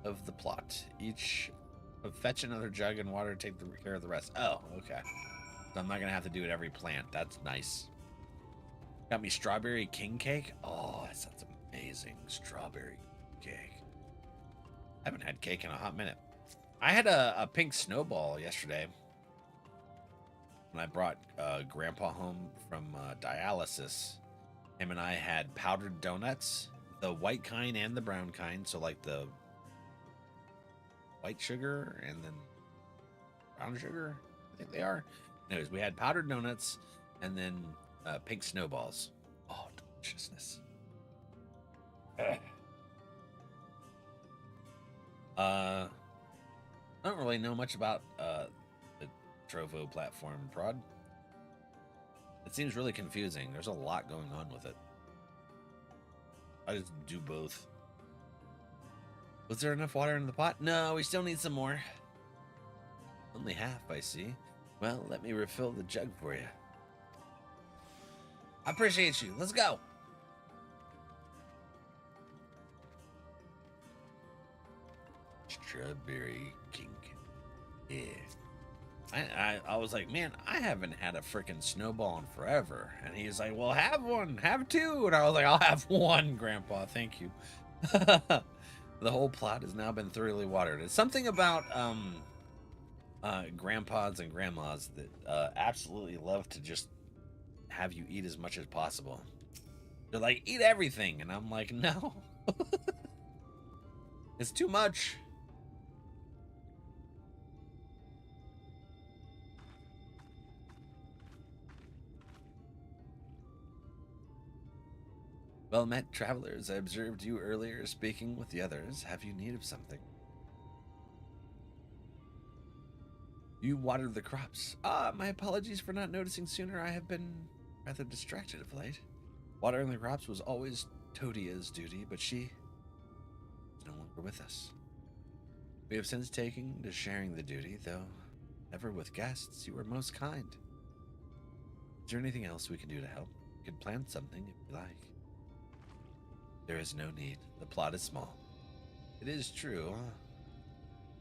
of the plot. Each fetch another jug and water to take care of the rest. Oh, okay. So I'm not going to have to do it every plant. That's nice. Got me strawberry king cake. Oh, that sounds amazing. Strawberry cake. I haven't had cake in a hot minute. I had a pink snowball yesterday when I brought Grandpa home from dialysis. Him and I had powdered donuts, the white kind and the brown kind. So like the white sugar and then brown sugar, I think they are. Anyways, we had powdered donuts and then pink snowballs. Oh, deliciousness. I don't really know much about the Trovo platform, Prod. It seems really confusing. There's a lot going on with it. I just do both. Was there enough water in the pot? No, we still need some more. Only half, I see. Well, let me refill the jug for you. I appreciate you. Let's go. Strawberry king. Yeah. I was like, man, I haven't had a freaking snowball in forever. And he's like, well, have one, have two. And I was like, I'll have one, Grandpa, thank you. The whole plot has now been thoroughly watered. It's something about grandpas and grandmas that absolutely love to just have you eat as much as possible. They're like, eat everything. And I'm like, no. It's too much. Well met, travelers. I observed you earlier speaking with the others. Have you need of something? You watered the crops. My apologies for not noticing sooner. I have been rather distracted of late. Watering the crops was always Todia's duty, but she is no longer with us. We have since taken to sharing the duty, though ever with guests, you were most kind. Is there anything else we can do to help? We could plant something if you like. There is no need. The plot is small. It is true,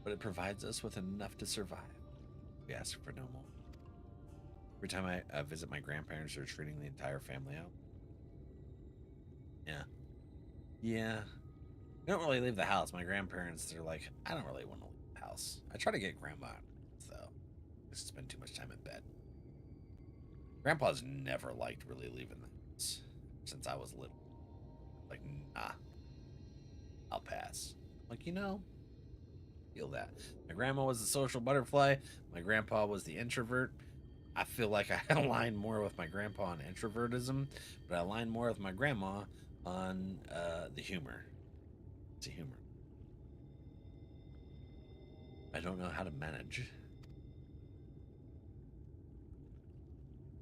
but it provides us with enough to survive. We ask for no more. Every time I visit my grandparents, they're treating the entire family out. Yeah. We don't really leave the house. My grandparents, they're like, I don't really want to leave the house. I try to get grandma out, though. I spend too much time in bed. Grandpa's never liked really leaving the house since I was little. Like, nah, I'll pass. Like, feel that. My grandma was the social butterfly. My grandpa was the introvert. I feel like I align more with my grandpa on introvertism, but I align more with my grandma on the humor. It's a humor. I don't know how to manage.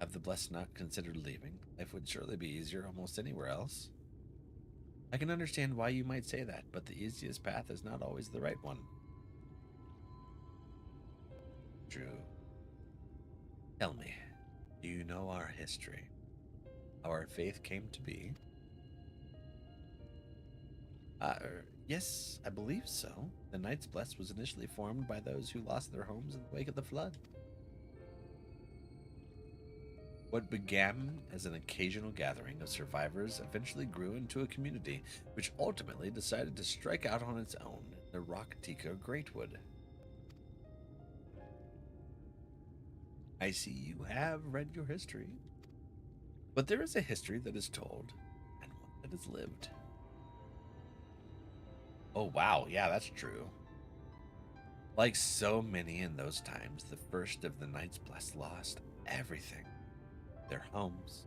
Have the blessed not considered leaving? Life would surely be easier almost anywhere else. I can understand why you might say that, but the easiest path is not always the right one. True. Tell me, do you know our history? How our faith came to be? Yes, I believe so. The Knights Blessed was initially formed by those who lost their homes in the wake of the flood. What began as an occasional gathering of survivors eventually grew into a community, which ultimately decided to strike out on its own in the Rock-Tika Greatwood. I see you have read your history. But there is a history that is told, and one that is lived. Oh wow, yeah, that's true. Like so many in those times, the first of the Knights Blessed lost everything. Their homes,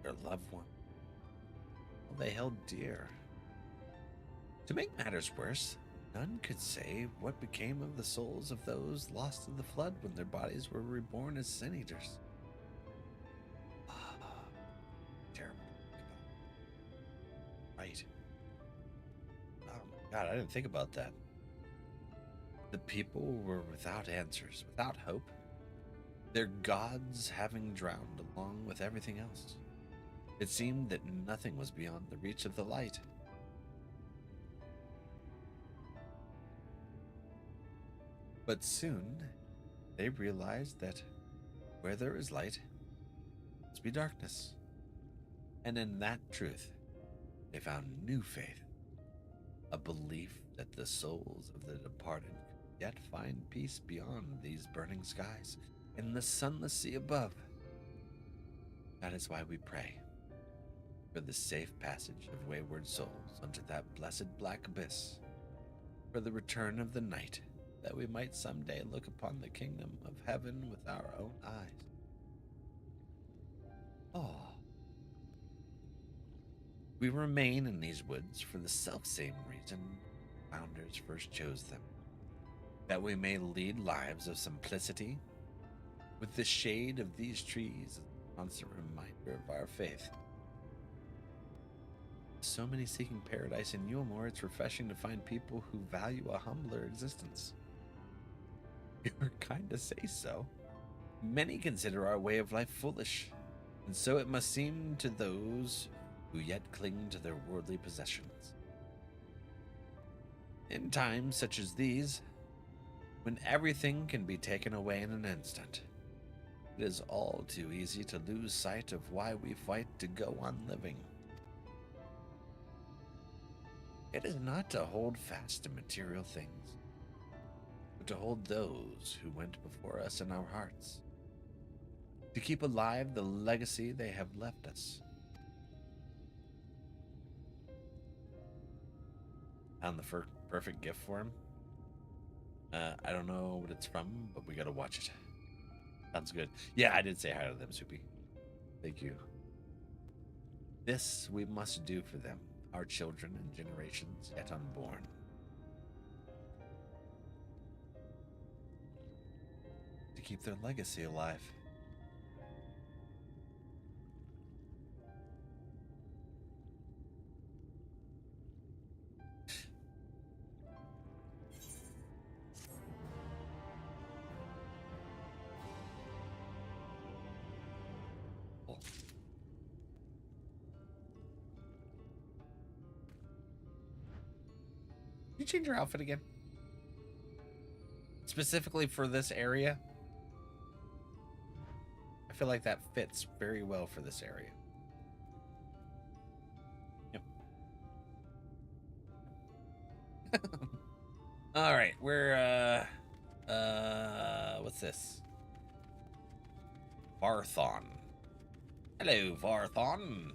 their loved ones, all they held dear. To make matters worse, none could say what became of the souls of those lost in the flood when their bodies were reborn as sin eaters. Terrible. Right. Oh my god, I didn't think about that. The people were without answers, without hope. Their gods having drowned along with everything else. It seemed that nothing was beyond the reach of the light. But soon, they realized that where there is light, there must be darkness. And in that truth, they found new faith, a belief that the souls of the departed could yet find peace beyond these burning skies, in the sunless sea above. That is why we pray for the safe passage of wayward souls unto that blessed black abyss, for the return of the night, that we might someday look upon the kingdom of heaven with our own eyes. Oh. We remain in these woods for the selfsame reason founders first chose them, that we may lead lives of simplicity, with the shade of these trees as a constant reminder of our faith. So many seeking paradise in Yulmore, it's refreshing to find people who value a humbler existence. You're kind to say so. Many consider our way of life foolish, and so it must seem to those who yet cling to their worldly possessions. In times such as these, when everything can be taken away in an instant. It is all too easy to lose sight of why we fight to go on living. It is not to hold fast to material things, but to hold those who went before us in our hearts, to keep alive the legacy they have left us. Found the perfect gift for him. I don't know what it's from, but we gotta watch it. Sounds good. Yeah, I did say hi to them, Soupy. Thank you. This we must do for them, our children and generations yet unborn. To keep their legacy alive. Did you change your outfit again? Specifically for this area? I feel like that fits very well for this area. Yep. All right, we're what's this? Varthon. Hello, Varthon.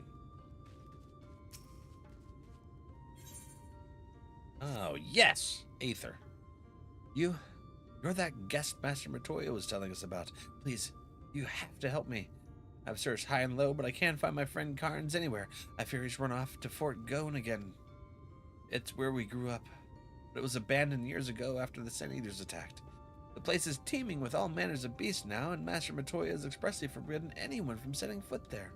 Oh, yes, Aether. You're that guest Master Matoya was telling us about. Please, you have to help me. I've searched high and low, but I can't find my friend Carnes anywhere. I fear he's run off to Fort Gone again. It's where we grew up, but it was abandoned years ago after the Sin Eaters attacked. The place is teeming with all manners of beasts now, and Master Matoya has expressly forbidden anyone from setting foot there.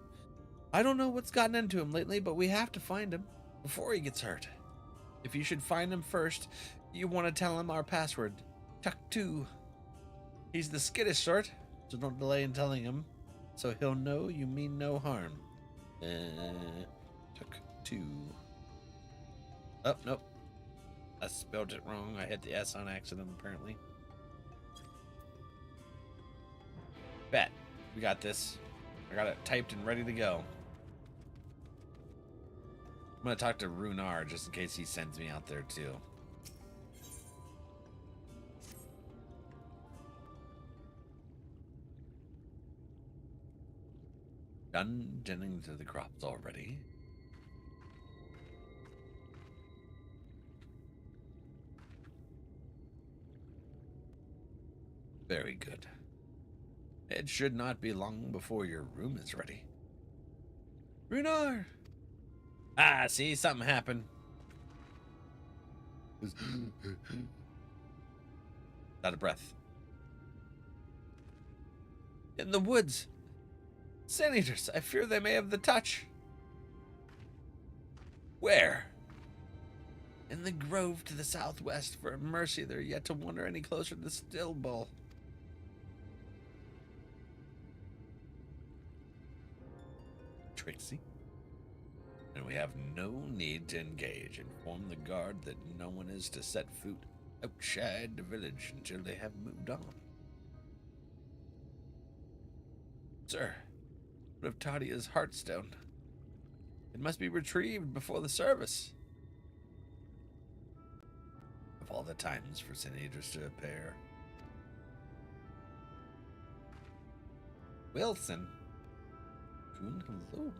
I don't know what's gotten into him lately, but we have to find him before he gets hurt. If you should find him first, you want to tell him our password, Chuck2. He's the skittish sort, so don't delay in telling him, so he'll know you mean no harm. Chuck2. Oh, nope. I spelled it wrong. I hit the S on accident, apparently. Bet. We got this. I got it typed and ready to go. I'm going to talk to Runar just in case he sends me out there too. Done tending to the crops already. Very good. It should not be long before your room is ready. Runar! Ah, see, something happened. Out of breath. In the woods. Sin Eaters, I fear they may have the touch. Where? In the grove to the southwest. For mercy, they're yet to wander any closer to the still bowl. Trixie? And we have no need to engage. Inform the guard that no one is to set foot outside the village until they have moved on. Sir, what of Tadia's heartstone? It must be retrieved before the service. Of all the times for Sin Eaters to appear. Wilson? Hello?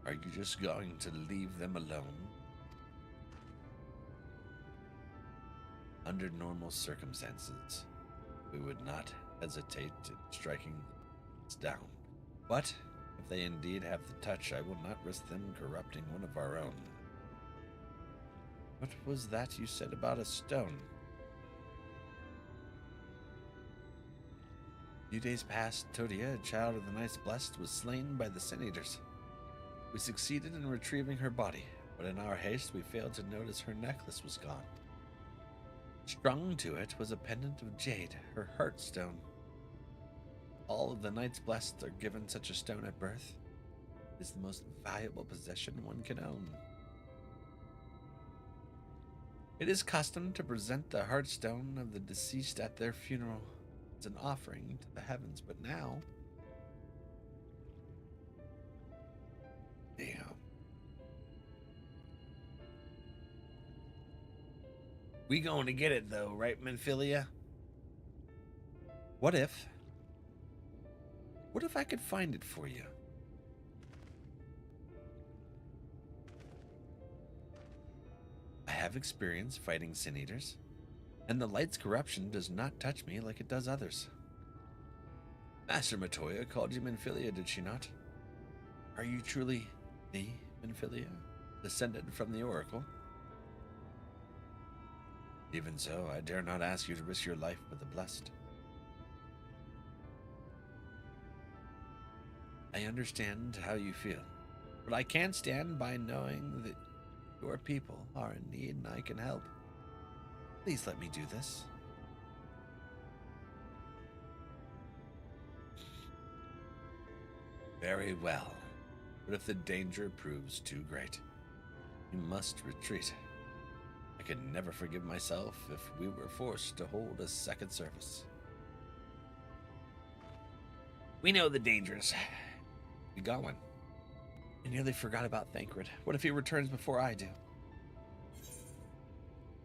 Are you just going to leave them alone? Under normal circumstances, we would not hesitate in striking us down. But if they indeed have the touch, I will not risk them corrupting one of our own. What was that you said about a stone? A few days past, Todia, a child of the Knights Blessed, was slain by the Sin Eaters. We succeeded in retrieving her body, but in our haste we failed to notice her necklace was gone. Strung to it was a pendant of jade, her heartstone. All of the Knights Blessed are given such a stone at birth. It is the most valuable possession one can own. It is custom to present the heartstone of the deceased at their funeral as an offering to the heavens, but now... Damn. We going to get it, though, right, Menphilia? What if I could find it for you? I have experience fighting Sin Eaters, and the light's corruption does not touch me like it does others. Master Matoya called you Menphilia, did she not? Are you truly the Menphilia, descended from the Oracle? Even so, I dare not ask you to risk your life for the blessed. I understand how you feel, but I can't stand by knowing that your people are in need and I can help. Please let me do this. Very well, but if the danger proves too great, you must retreat. I could never forgive myself if we were forced to hold a second service. We know the dangers. We got one. I nearly forgot about Thancred. What if he returns before I do?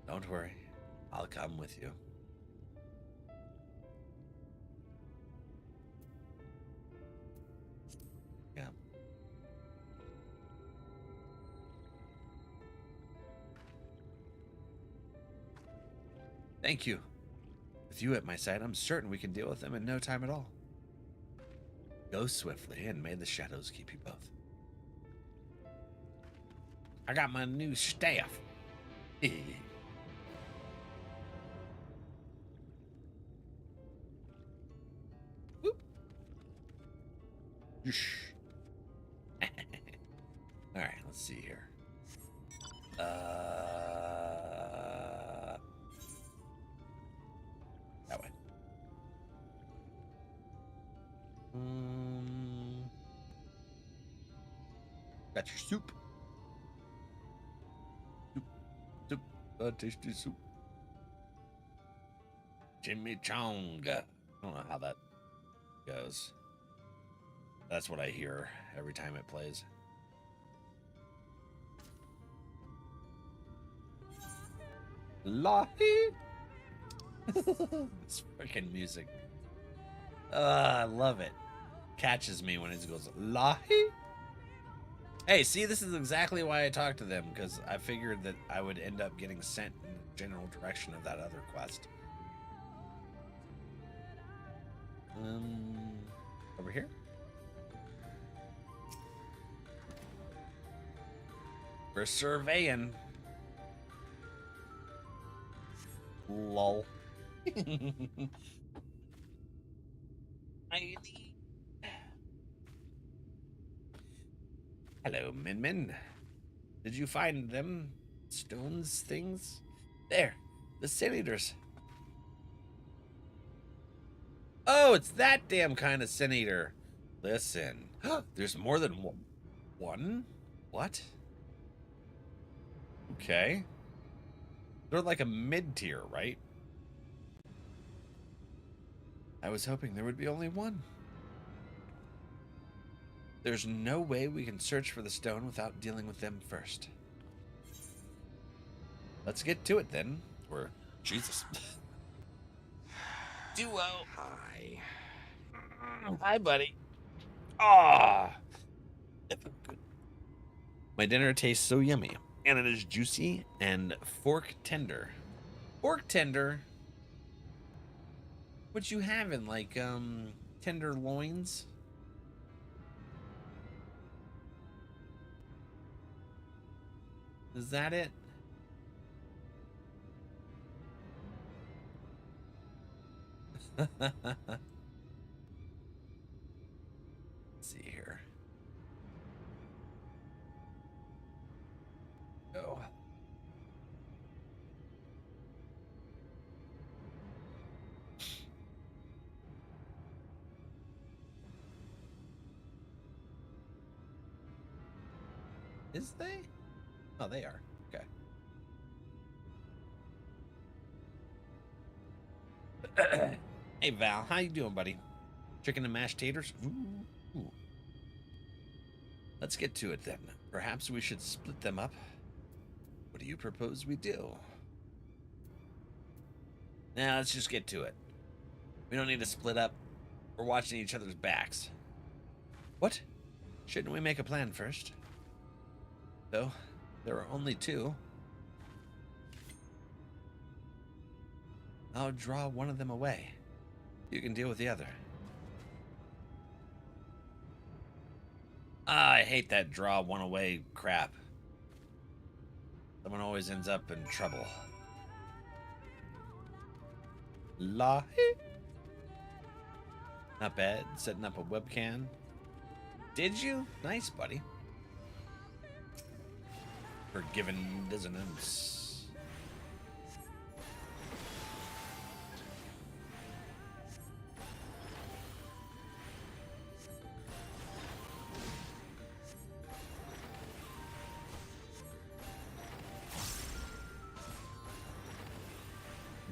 Don't worry. I'll come with you. Yeah. Thank you. With you at my side, I'm certain we can deal with them in no time at all. Go swiftly, and may the shadows keep you both. I got my new staff. Whoop. All right, let's see here. That way. Got your soup. Soup. Tasty soup. Chimichanga. I don't know how that goes. That's what I hear every time it plays. Lahi. This freaking music. I love it. Catches me when it goes Lahi. Hey, see, this is exactly why I talked to them, because I figured that I would end up getting sent in the general direction of that other quest. Over here? We're surveying. Lol. Hello, Min Min. Did you find them stones things? There, the Sin Eaters. Oh, it's that damn kind of Sin Eater. Listen, there's more than one? What? Okay. They're like a mid-tier, right? I was hoping there would be only one. There's no way we can search for the stone without dealing with them first. Let's get to it then. Or, Jesus. Duo. Hi. Hi, buddy. Ah. My dinner tastes so yummy. And it is juicy and fork tender. Fork tender? What you having? Like, tender loins? Is that it? Let's see here. Oh. Is they? Oh, they are. Okay. Hey Val, how you doing, buddy? Chicken and mashed taters? Ooh. Let's get to it then. Perhaps we should split them up. What do you propose we do? Now let's just get to it. We don't need to split up. We're watching each other's backs. What? Shouldn't we make a plan first? Though, there are only two. I'll draw one of them away. You can deal with the other. I hate that draw one away crap. Someone always ends up in trouble. Not bad. Setting up a webcam. Did you? Nice, buddy. Forgiven dissonance.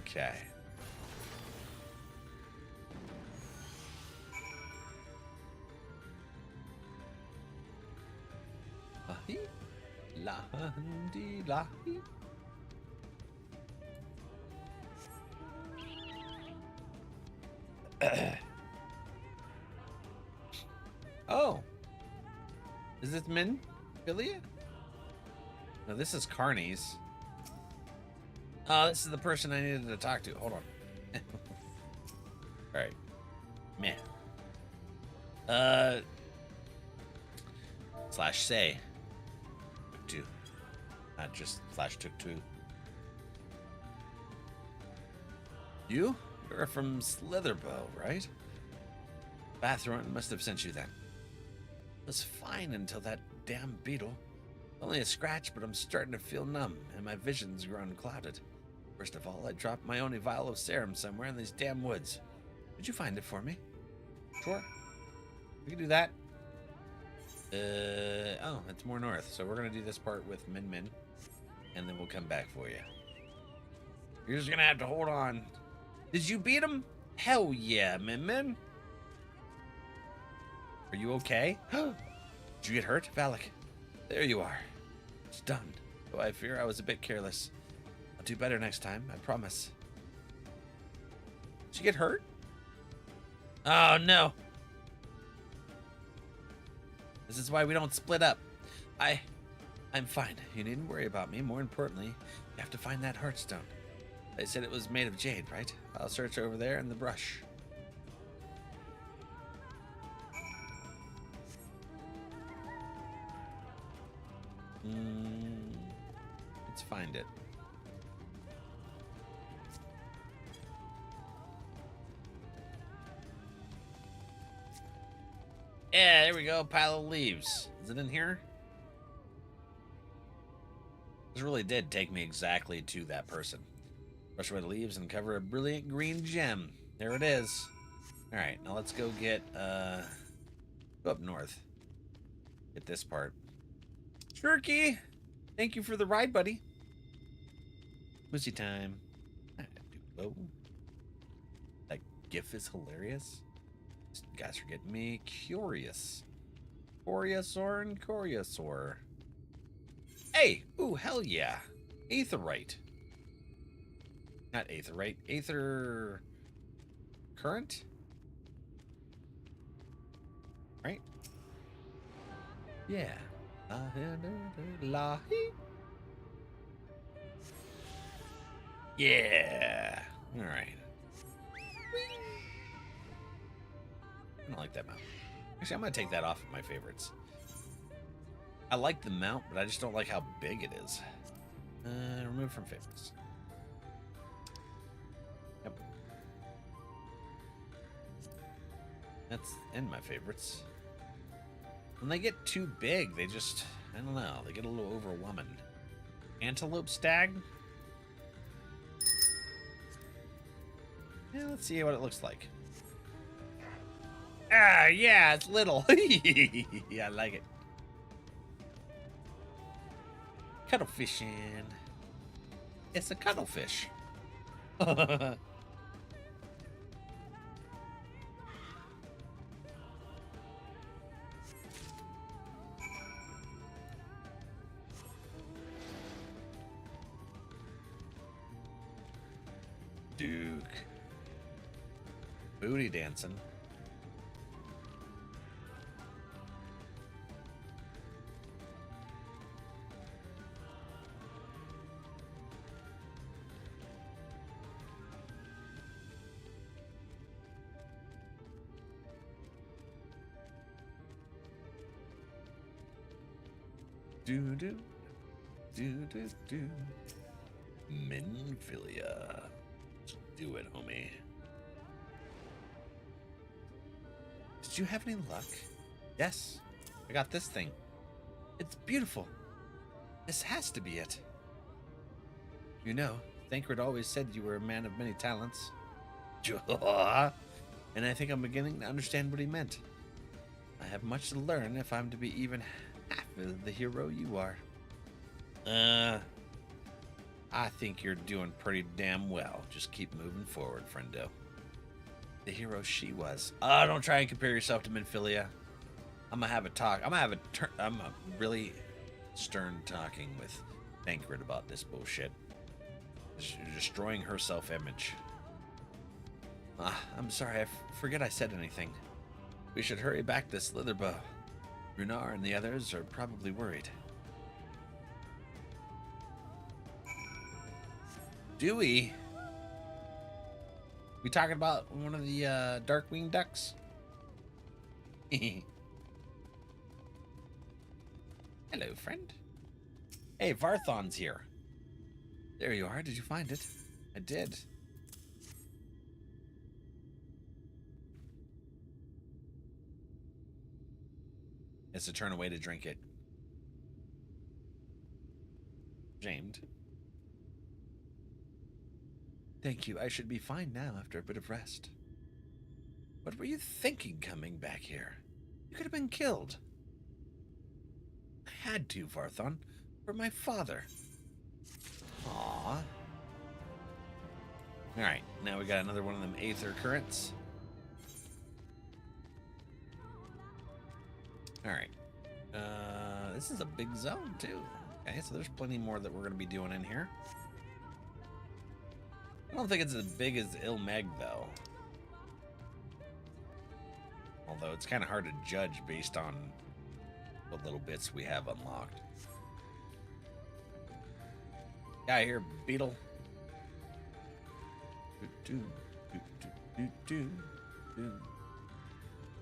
Okay. Lahi. Oh. Is this Min? Philia? No, this is Carney's. Oh, this is the person I needed to talk to. Hold on. Alright. Man. Slash say. Took two. Not just slash took two. You're from Slitherbow, right? Bathroom must have sent you then. It was fine until that damn beetle. Only a scratch, but I'm starting to feel numb, and my vision's grown clouded. First of all, I dropped my only vial of serum somewhere in these damn woods. Could you find it for me? Sure. We can do that. Oh, it's more north, so we're gonna do this part with Min Min, and then we'll come back for you. You're just gonna have to hold on. Did you beat him? Hell yeah, Min Min. Are you okay? Did you get hurt, Valak? There you are. It's done. Though I fear I was a bit careless. I'll do better next time, I promise. Did you get hurt? Oh, no. This is why we don't split up. I'm fine. You needn't worry about me. More importantly, you have to find that heartstone. They said it was made of jade, right? I'll search over there in the brush. Let's find it. Yeah, there we go. Pile of leaves. Is it in here? This really did take me exactly to that person. Brush away the leaves and cover a brilliant green gem. There it is. All right, now let's go get, go up north. Get this part. Shirky, thank you for the ride, buddy. Pussy time. That gif is hilarious. These guys are getting me curious. Coriasaur and Coriasaur. Hey, ooh, hell yeah. Aetherite. Not Aetherite, Aether Current? Right? Yeah. Yeah. All right. I don't like that mount. Actually, I'm going to take that off of my favorites. I like the mount, but I just don't like how big it is. Remove from favorites. Yep. That's in my favorites. When they get too big, they just, I don't know, they get a little overwhelming. Antelope stag? Yeah, let's see what it looks like. Ah, yeah, it's little. Yeah, I like it. Cuttlefishing. It's a cuttlefish. Duke. Booty dancing. Do do do do do. Minphilia. Let's do it, homie. Did you have any luck? Yes, I got this thing. It's beautiful. This has to be it. You know, Thancred always said you were a man of many talents. And I think I'm beginning to understand what he meant. I have much to learn if I'm to be even half of the hero you are. I think you're doing pretty damn well. Just keep moving forward, friendo. The hero she was. Don't try and compare yourself to Minphilia. I'm gonna have a talk. I'm a really stern talking with Thancred about this bullshit. She's destroying her self-image. I'm sorry, I forget I said anything. We should hurry back to Slitherbow. Runar and the others are probably worried. Dewey? We talking about one of the Darkwing Ducks? Hello, friend. Hey, Varthon's here. There you are. Did you find it? I did. Has to turn away to drink it. Shamed. Thank you. I should be fine now after a bit of rest. What were you thinking coming back here? You could have been killed. I had to, Varthon, for my father. Aww. Alright, now we got another one of them Aether Currents. Alright. This is a big zone, too. Okay, so there's plenty more that we're going to be doing in here. I don't think it's as big as Ilmeg, though. Although it's kind of hard to judge based on what little bits we have unlocked. Yeah, here, Beetle.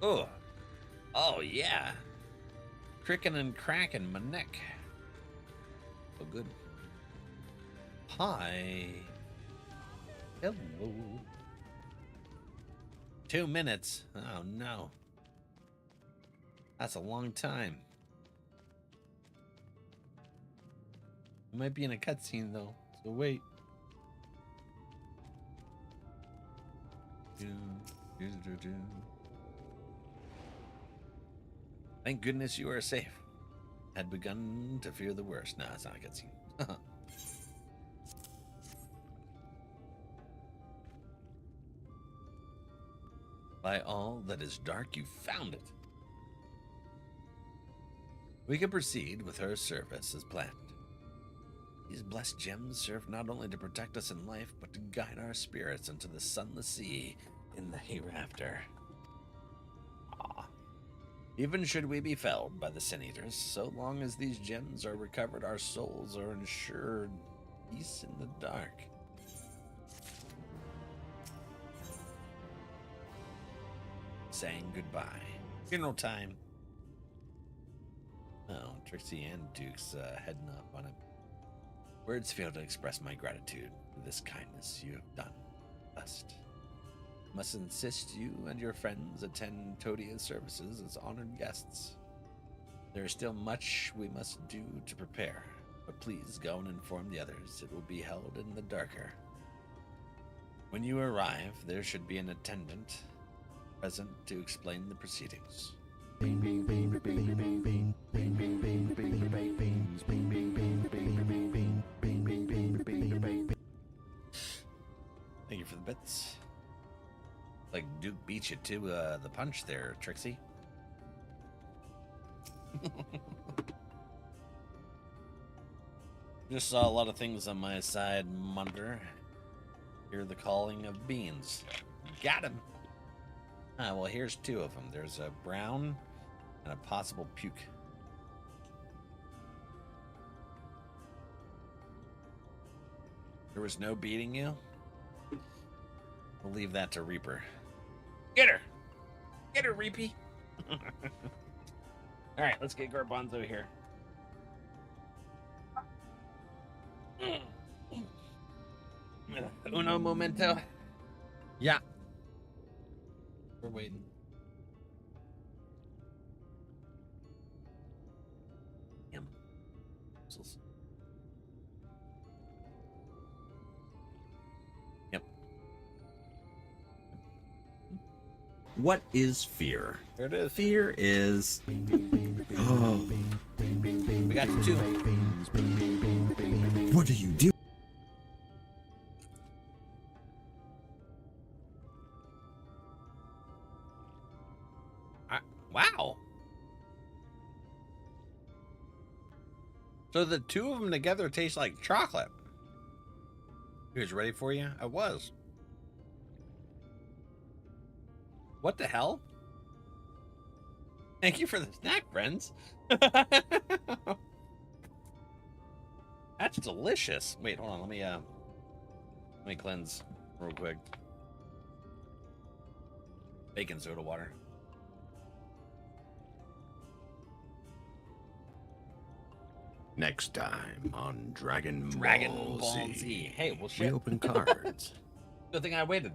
Oh. Oh, yeah. Crickin' and cracking my neck. Oh, good. Hi. Hello. 2 minutes. Oh, no. That's a long time. It might be in a cutscene, though, so wait. Thank goodness you are safe. Had begun to fear the worst. No, it's not a cutscene. By all that is dark, you found it. We can proceed with her service as planned. These blessed gems serve not only to protect us in life, but to guide our spirits into the sunless sea in the hereafter. Even should we be felled by the Sin Eaters, so long as these gems are recovered, our souls are ensured peace in the dark. Saying goodbye. Funeral time. Oh, Trixie and Duke's heading up on it. Words fail to express my gratitude for this kindness you have done. Must insist you and your friends attend Todia's services as honored guests. There is still much we must do to prepare, but please go and inform the others. It will be held in the darker. When you arrive, there should be an attendant present to explain the proceedings. Thank you for the bits. Like Duke beat you to the punch there, Trixie. Just saw a lot of things on my side monitor. Hear the calling of beans. Got him. Ah, well, here's two of them. There's a brown and a possible puke. There was no beating you? We'll leave that to Reaper. Get her! Get her, Reapy! Alright, let's get Garbanzo here. Uno momento. Yeah. We're waiting. Yum. Yep. What is fear? There it is. Fear is. Oh. We got two. What do you do? Wow. So the two of them together taste like chocolate. You guys ready for you? I was. What the hell? Thank you for the snack, friends. That's delicious. Wait, hold on. Let me cleanse real quick. Bacon soda water. Next time on Dragon Ball Z. Hey, well, shit. We open cards. Good thing I waited.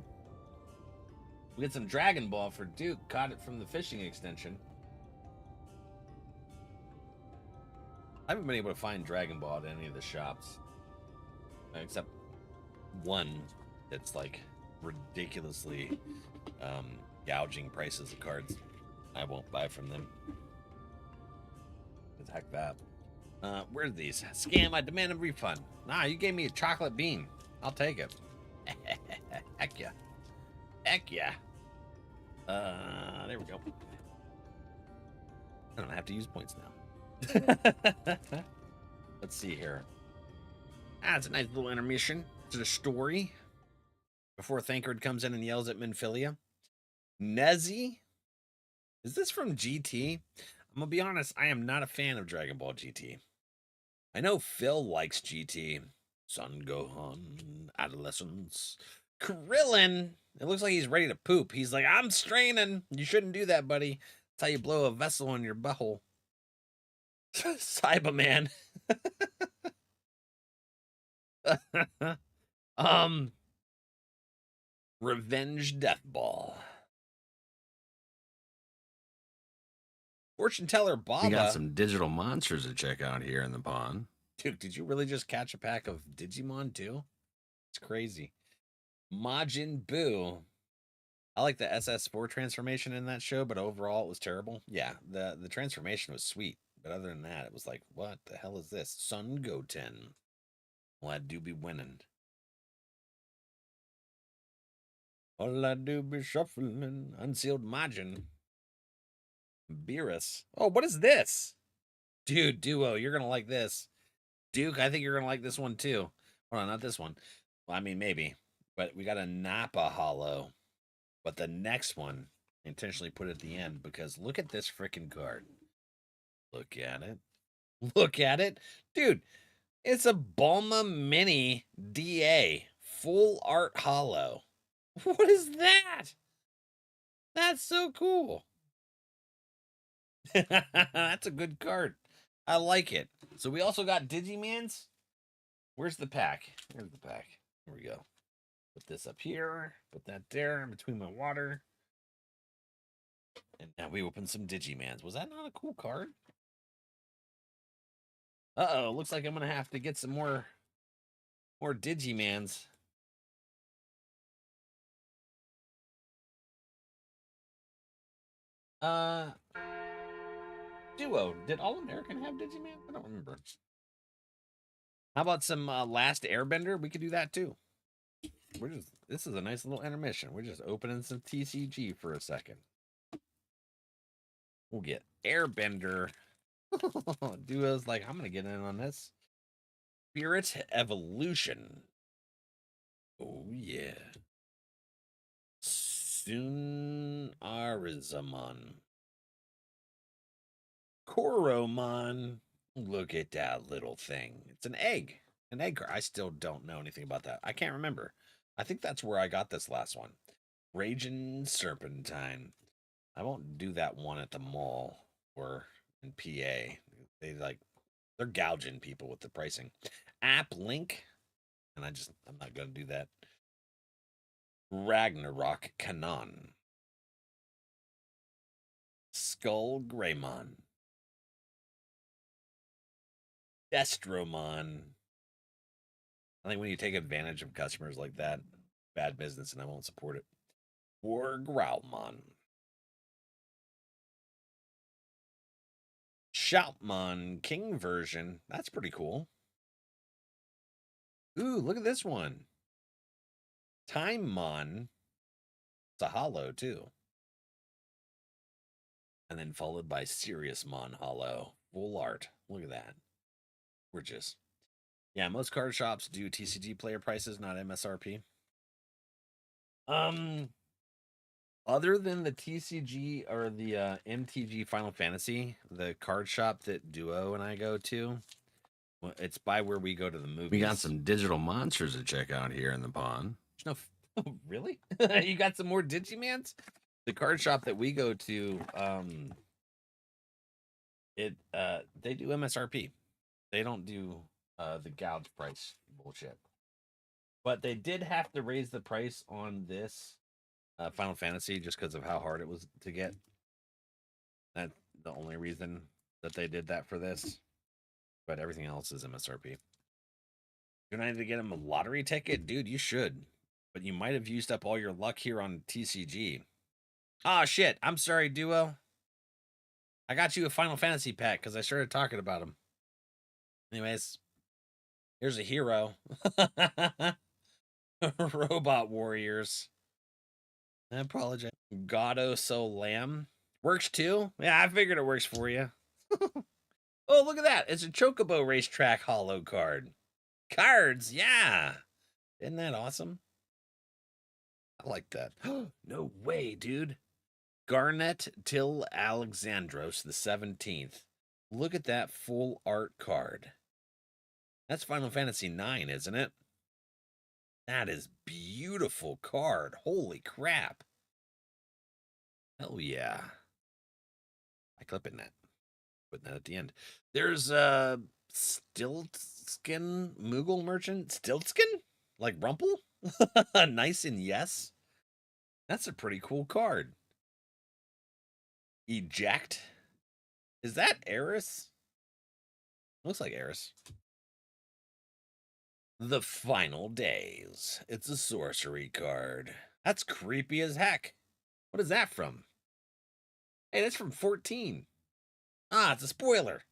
We get some Dragon Ball for Duke. Caught it from the fishing extension. I haven't been able to find Dragon Ball at any of the shops. Except one that's like ridiculously gouging prices of cards. I won't buy from them. Heck that. Where's these? Scam, I demand a refund. Nah, you gave me a chocolate bean. I'll take it. Heck yeah. Heck yeah. There we go. I don't have to use points now. Let's see here. Ah, it's a nice little intermission to the story. Before Thancred comes in and yells at Minfilia. Nezzy? Is this from GT? I'm gonna be honest, I am not a fan of Dragon Ball GT. I know Phil likes GT. Son Gohan, Adolescence. Krillin! It looks like he's ready to poop. He's like, I'm straining. You shouldn't do that, buddy. That's how you blow a vessel in your butthole. Cyberman. Revenge Death Ball. Fortune Teller Baba. We got some digital monsters to check out here in the pond. Dude, did you really just catch a pack of Digimon too? It's crazy. Majin Buu. I like the SS4 transformation in that show, but overall it was terrible. Yeah, the transformation was sweet, but other than that, it was like, what the hell is this? Sun Goten. Well, I do be winning. All I do be shuffling. Unsealed Majin. Beerus. Oh, what is this? Dude, Duo, you're going to like this. Duke, I think you're going to like this one too. Hold on, not this one. Well, I mean, maybe. But we got a Nappa Hollow. But the next one, I intentionally put at the end because look at this freaking card. Look at it. Look at it. Dude, it's a Bulma Mini DA. Full art hollow. What is that? That's so cool. That's a good card. I like it. So we also got Digimans. Where's the pack? Here's the pack. Here we go. Put this up here. Put that there in between my water. And now we open some Digimans. Was that not a cool card? Uh-oh. Looks like I'm going to have to get some more Digimans. Duo. Did All American have Digiman? I don't remember. How about some Last Airbender? We could do that too. This is a nice little intermission. We're just opening some TCG for a second. We'll get Airbender. Duo's like, I'm gonna get in on this. Spirit Evolution. Oh, yeah. Soon Arizamon. Koromon. Look at that little thing. It's an egg. An egg card. I still don't know anything about that. I can't remember. I think that's where I got this last one. Raging Serpentine. I won't do that one at the mall or in PA. They're gouging people with the pricing. App Link. And I'm not going to do that. Ragnarok Kanon. Skull Greymon. Destromon. I think when you take advantage of customers like that, bad business, and I won't support it. War Growlmon. Shoutmon King version. That's pretty cool. Ooh, look at this one. Timemon. It's a hollow, too. And then followed by Seriousmon hollow. Full art. Look at that. Gorgeous. Yeah, most card shops do TCG player prices, not MSRP. Other than the TCG or the MTG Final Fantasy, the card shop that Duo and I go to, it's by where we go to the movies. We got some digital monsters to check out here in the pond. No, oh, really? You got some more Digimans? The card shop that we go to, they do MSRP. They don't do the gouge price bullshit. But they did have to raise the price on this Final Fantasy just because of how hard it was to get. That's the only reason that they did that for this. But everything else is MSRP. Do I need to get him a lottery ticket? Dude, you should. But you might have used up all your luck here on TCG. Ah, shit. I'm sorry, Duo. I got you a Final Fantasy pack because I started talking about him. Anyways, here's a hero. Robot Warriors. I apologize. Goddo So Lamb. Works too? Yeah, I figured it works for you. Oh, look at that. It's a Chocobo Racetrack holo card. Cards, yeah. Isn't that awesome? I like that. No way, dude. Garnet Till Alexandros the 17th. Look at that full art card. That's Final Fantasy IX, isn't it? That is beautiful card. Holy crap. Hell yeah. I clipping that. Putting that at the end. There's Stiltskin Moogle Merchant. Stiltskin? Like Rumple? Nice and yes. That's a pretty cool card. Eject. Is that Eris? Looks like Eris. The Final Days. It's a sorcery card. That's creepy as heck. What is that from? Hey, that's from 14. Ah, it's a spoiler.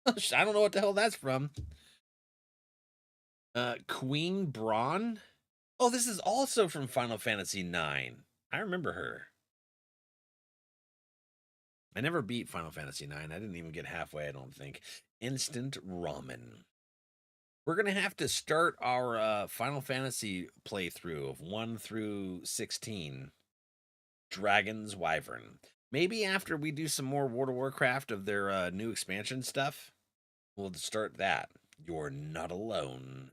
I don't know what the hell that's from. Queen Braun. Oh, this is also from Final Fantasy IX. I remember her. I never beat Final Fantasy IX. I didn't even get halfway, I don't think. Instant Ramen. We're going to have to start our Final Fantasy playthrough of 1 through 16. Dragon's Wyvern. Maybe after we do some more World of Warcraft of their new expansion stuff, we'll start that. You're not alone.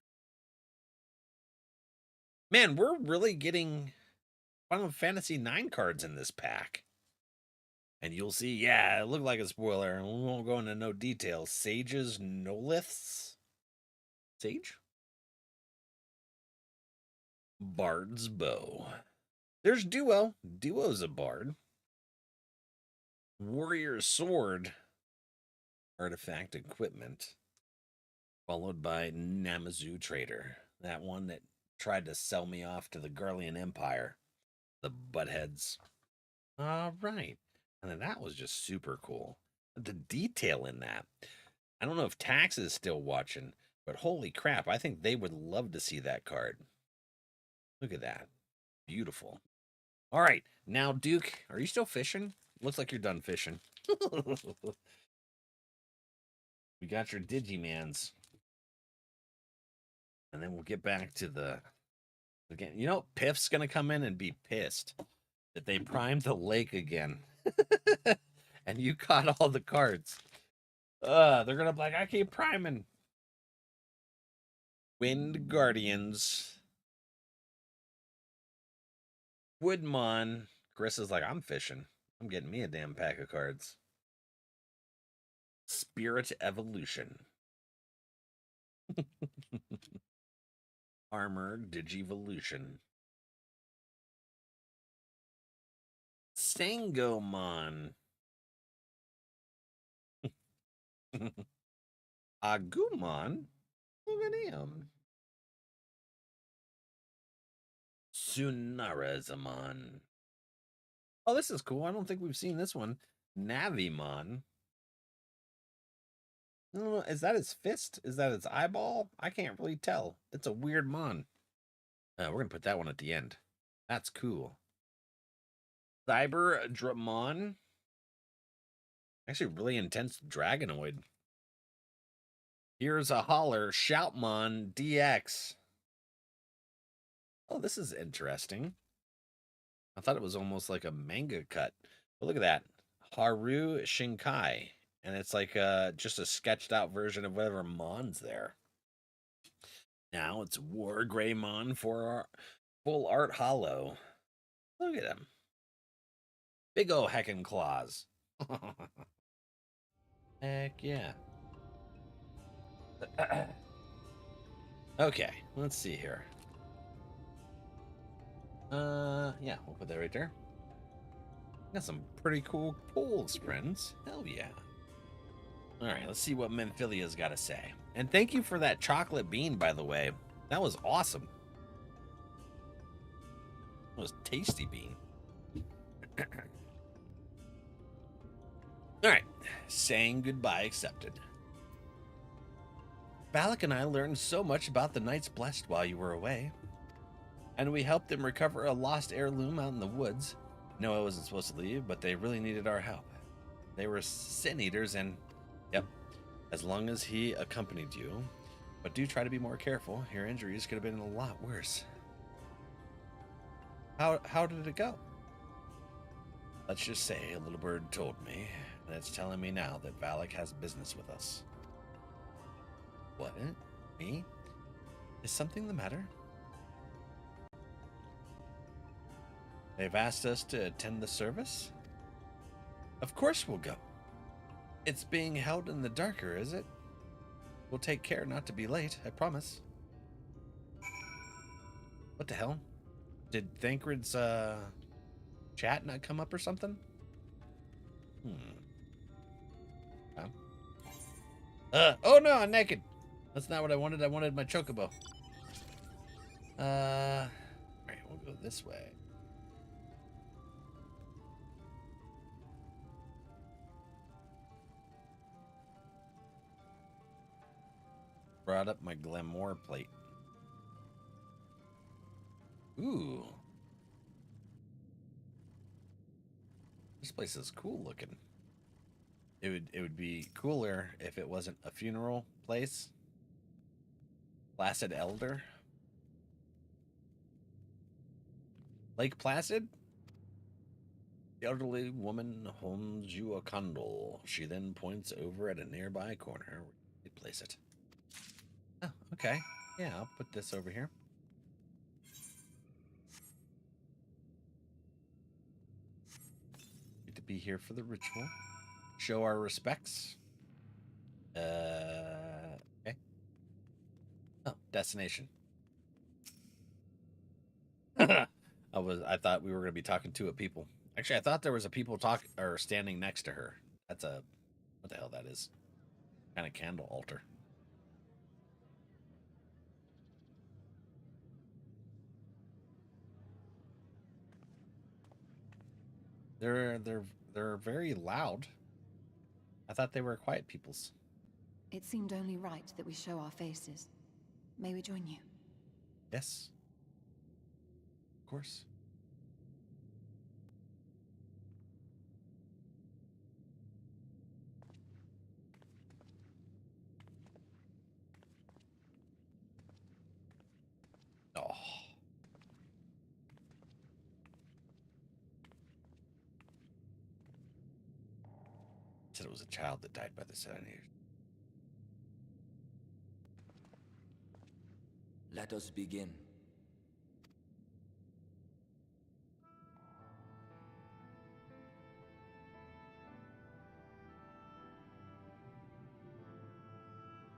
Man, we're really getting Final Fantasy IX cards in this pack. And you'll see, yeah, it looked like a spoiler, and we won't go into no details. Sage's Noliths. Sage? Bard's Bow. There's Duo. Duo's a bard. Warrior Sword. Artifact Equipment. Followed by Namazu Trader. That one that tried to sell me off to the Garlean Empire. The buttheads. All right. And then that was just super cool. The detail in that. I don't know if Tax is still watching, but holy crap, I think they would love to see that card. Look at that. Beautiful. All right. Now, Duke, are you still fishing? Looks like you're done fishing. We got your Digimans. And then we'll get back to the Again, you know, Piff's gonna come in and be pissed that they primed the lake again. And you caught all the cards. They're gonna be like, I keep priming. Wind Guardians. Woodmon. Chris is like, I'm fishing. I'm getting me a damn pack of cards. Spirit Evolution. Armor Digivolution. Sangomon. Agumon. Look at him. Sunarazamon. Oh, this is cool. I don't think we've seen this one. Navimon. Is that his fist? Is that his eyeball? I can't really tell. It's a weird mon. We're going to put that one at the end. That's cool. Cyber Dramon. Actually, really intense Dragonoid. Here's a holler. Shoutmon DX. Oh, this is interesting. I thought it was almost like a manga cut. But look at that. Haru Shinkai. And it's like just a sketched out version of whatever Mon's there. Now it's War Greymon for our full art hollow. Look at him. Big ol' heckin' claws. Heck yeah. Okay, let's see here. Yeah, we'll put that right there. Got some pretty cool pulls, friends. Hell yeah. All right, let's see what Memphilia's got to say. And thank you for that chocolate bean, by the way. That was awesome. It was tasty bean. All right, saying goodbye accepted. Valak and I learned so much about the Knights Blessed while you were away. And we helped them recover a lost heirloom out in the woods. No, I wasn't supposed to leave, but they really needed our help. They were sin eaters and... Yep, as long as he accompanied you. But do try to be more careful. Your injuries could have been a lot worse. How did it go? Let's just say a little bird told me, and it's telling me now that Valak has business with us. What? Me? Is something the matter? They've asked us to attend the service? Of course we'll go. It's being held in the darker, is it? We'll take care not to be late, I promise. What the hell? Did Thancred's chat not come up or something? Oh no, I'm naked. That's not what I wanted. I wanted my chocobo. Alright, we'll go this way. Brought up my glamour plate. Ooh. This place is cool looking. It would be cooler if it wasn't a funeral place. Placid Elder. Lake Placid? The elderly woman holds you a candle. She then points over at a nearby corner where you place it. Oh, okay. Yeah, I'll put this over here. Need to be here for the ritual. Show our respects. Okay. Oh, destination. I thought we were gonna be talking to a people. Actually, I thought there was a people standing next to her. That's a, what the hell that is? Kind of candle altar. They're very loud. I thought they were quiet peoples. It seemed only right that we show our faces. May we join you? Yes. Of course. Oh. said it was a child that died by the Senators. Let us begin.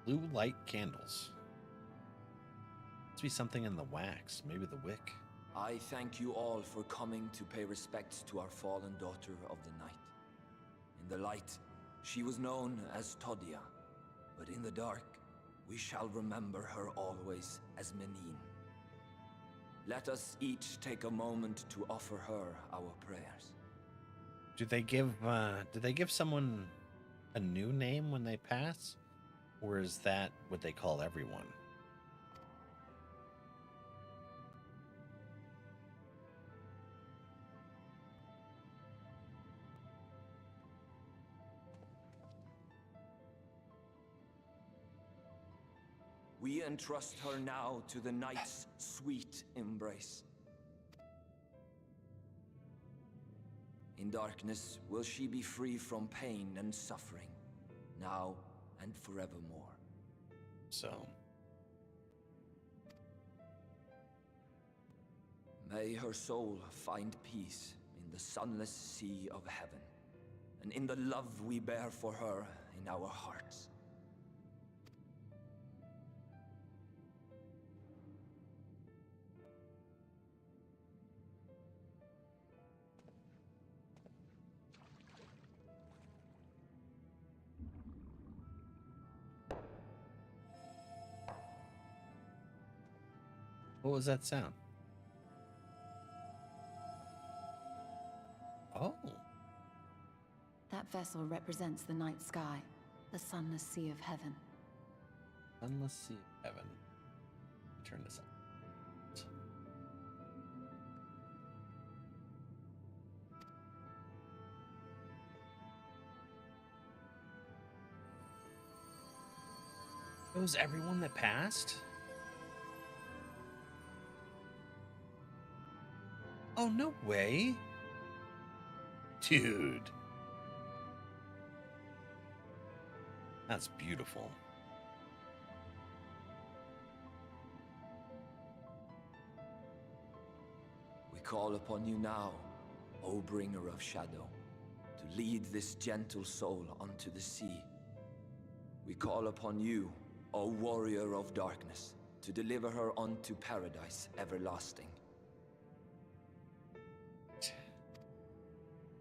Blue light candles. Must be something in the wax, maybe the wick. I thank you all for coming to pay respects to our fallen daughter of the night. In the light, she was known as Todia, but in the dark, we shall remember her always as Menine. Let us each take a moment to offer her our prayers. Do they give someone a new name when they pass? Or is that what they call everyone? We entrust her now to the night's sweet embrace. In darkness will she be free from pain and suffering, now and forevermore. So, may her soul find peace in the sunless sea of heaven, and in the love we bear for her in our hearts. what was that sound? Oh. That vessel represents the night sky, the sunless sea of heaven. Sunless sea of heaven. Turn this up. It was everyone that passed? Oh, no way. Dude. That's beautiful. We call upon you now, O bringer of shadow, to lead this gentle soul onto the sea. We call upon you, O warrior of darkness, to deliver her unto paradise everlasting.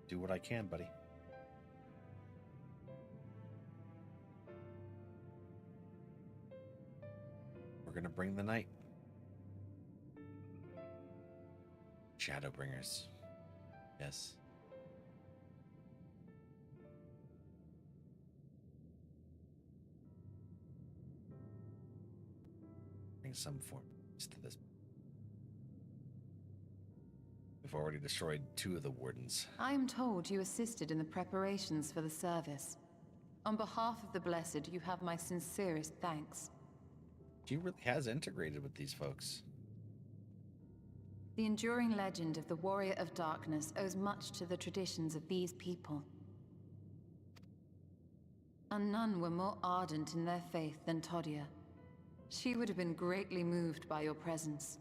Do what I can, buddy. We're gonna bring the night. Shadowbringers. Yes. Bring some form to this. We've already destroyed 2 of the wardens. I am told you assisted in the preparations for the service. On behalf of the Blessed, you have my sincerest thanks. She really has integrated with these folks. The enduring legend of the Warrior of Darkness owes much to the traditions of these people. And none were more ardent in their faith than Todia. She would have been greatly moved by your presence.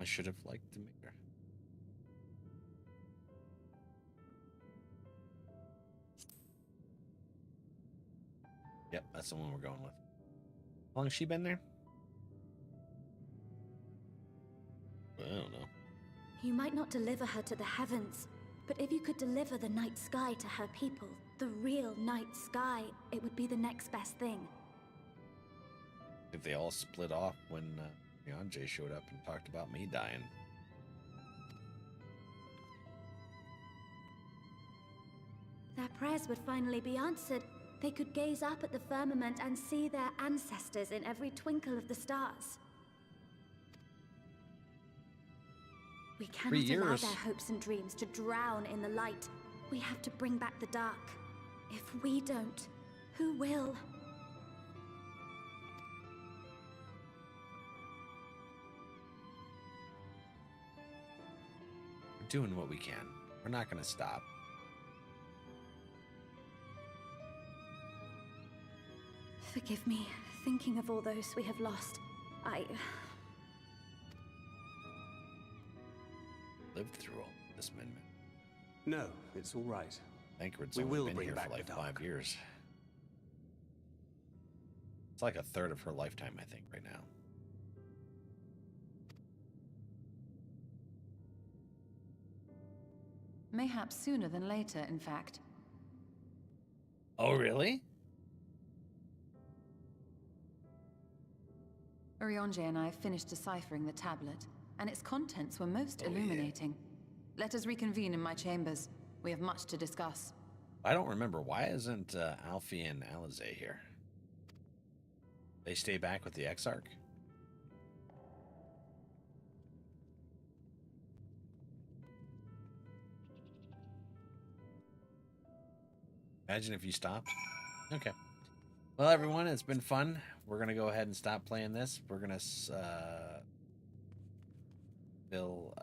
I should have liked to meet her. Yep, that's the one we're going with. How long has she been there? I don't know. You might not deliver her to the heavens, but if you could deliver the night sky to her people, the real night sky, it would be the next best thing. If they all split off when Yonjay showed up and talked about me dying. Their prayers would finally be answered. They could gaze up at the firmament and see their ancestors in every twinkle of the stars. We cannot allow their hopes and dreams to drown in the light. We have to bring back the dark. If we don't, who will? doing what we can. We're not going to stop. Forgive me, thinking of all those we have lost. I lived through all this, Min. No, it's all right. Thankred's We only will been bring here back for like the 5 years. It's like a third of her lifetime, I think, right now. Mayhaps sooner than later, in fact. Oh, really? Orionje and I finished deciphering the tablet, and its contents were most illuminating. Let us reconvene in my chambers. We have much to discuss. I don't remember. Why isn't Alfie and Alize here? They stay back with the Exarch? Imagine if you stopped. Okay. Well, everyone, it's been fun. We're going to go ahead and stop playing this. We're going to fill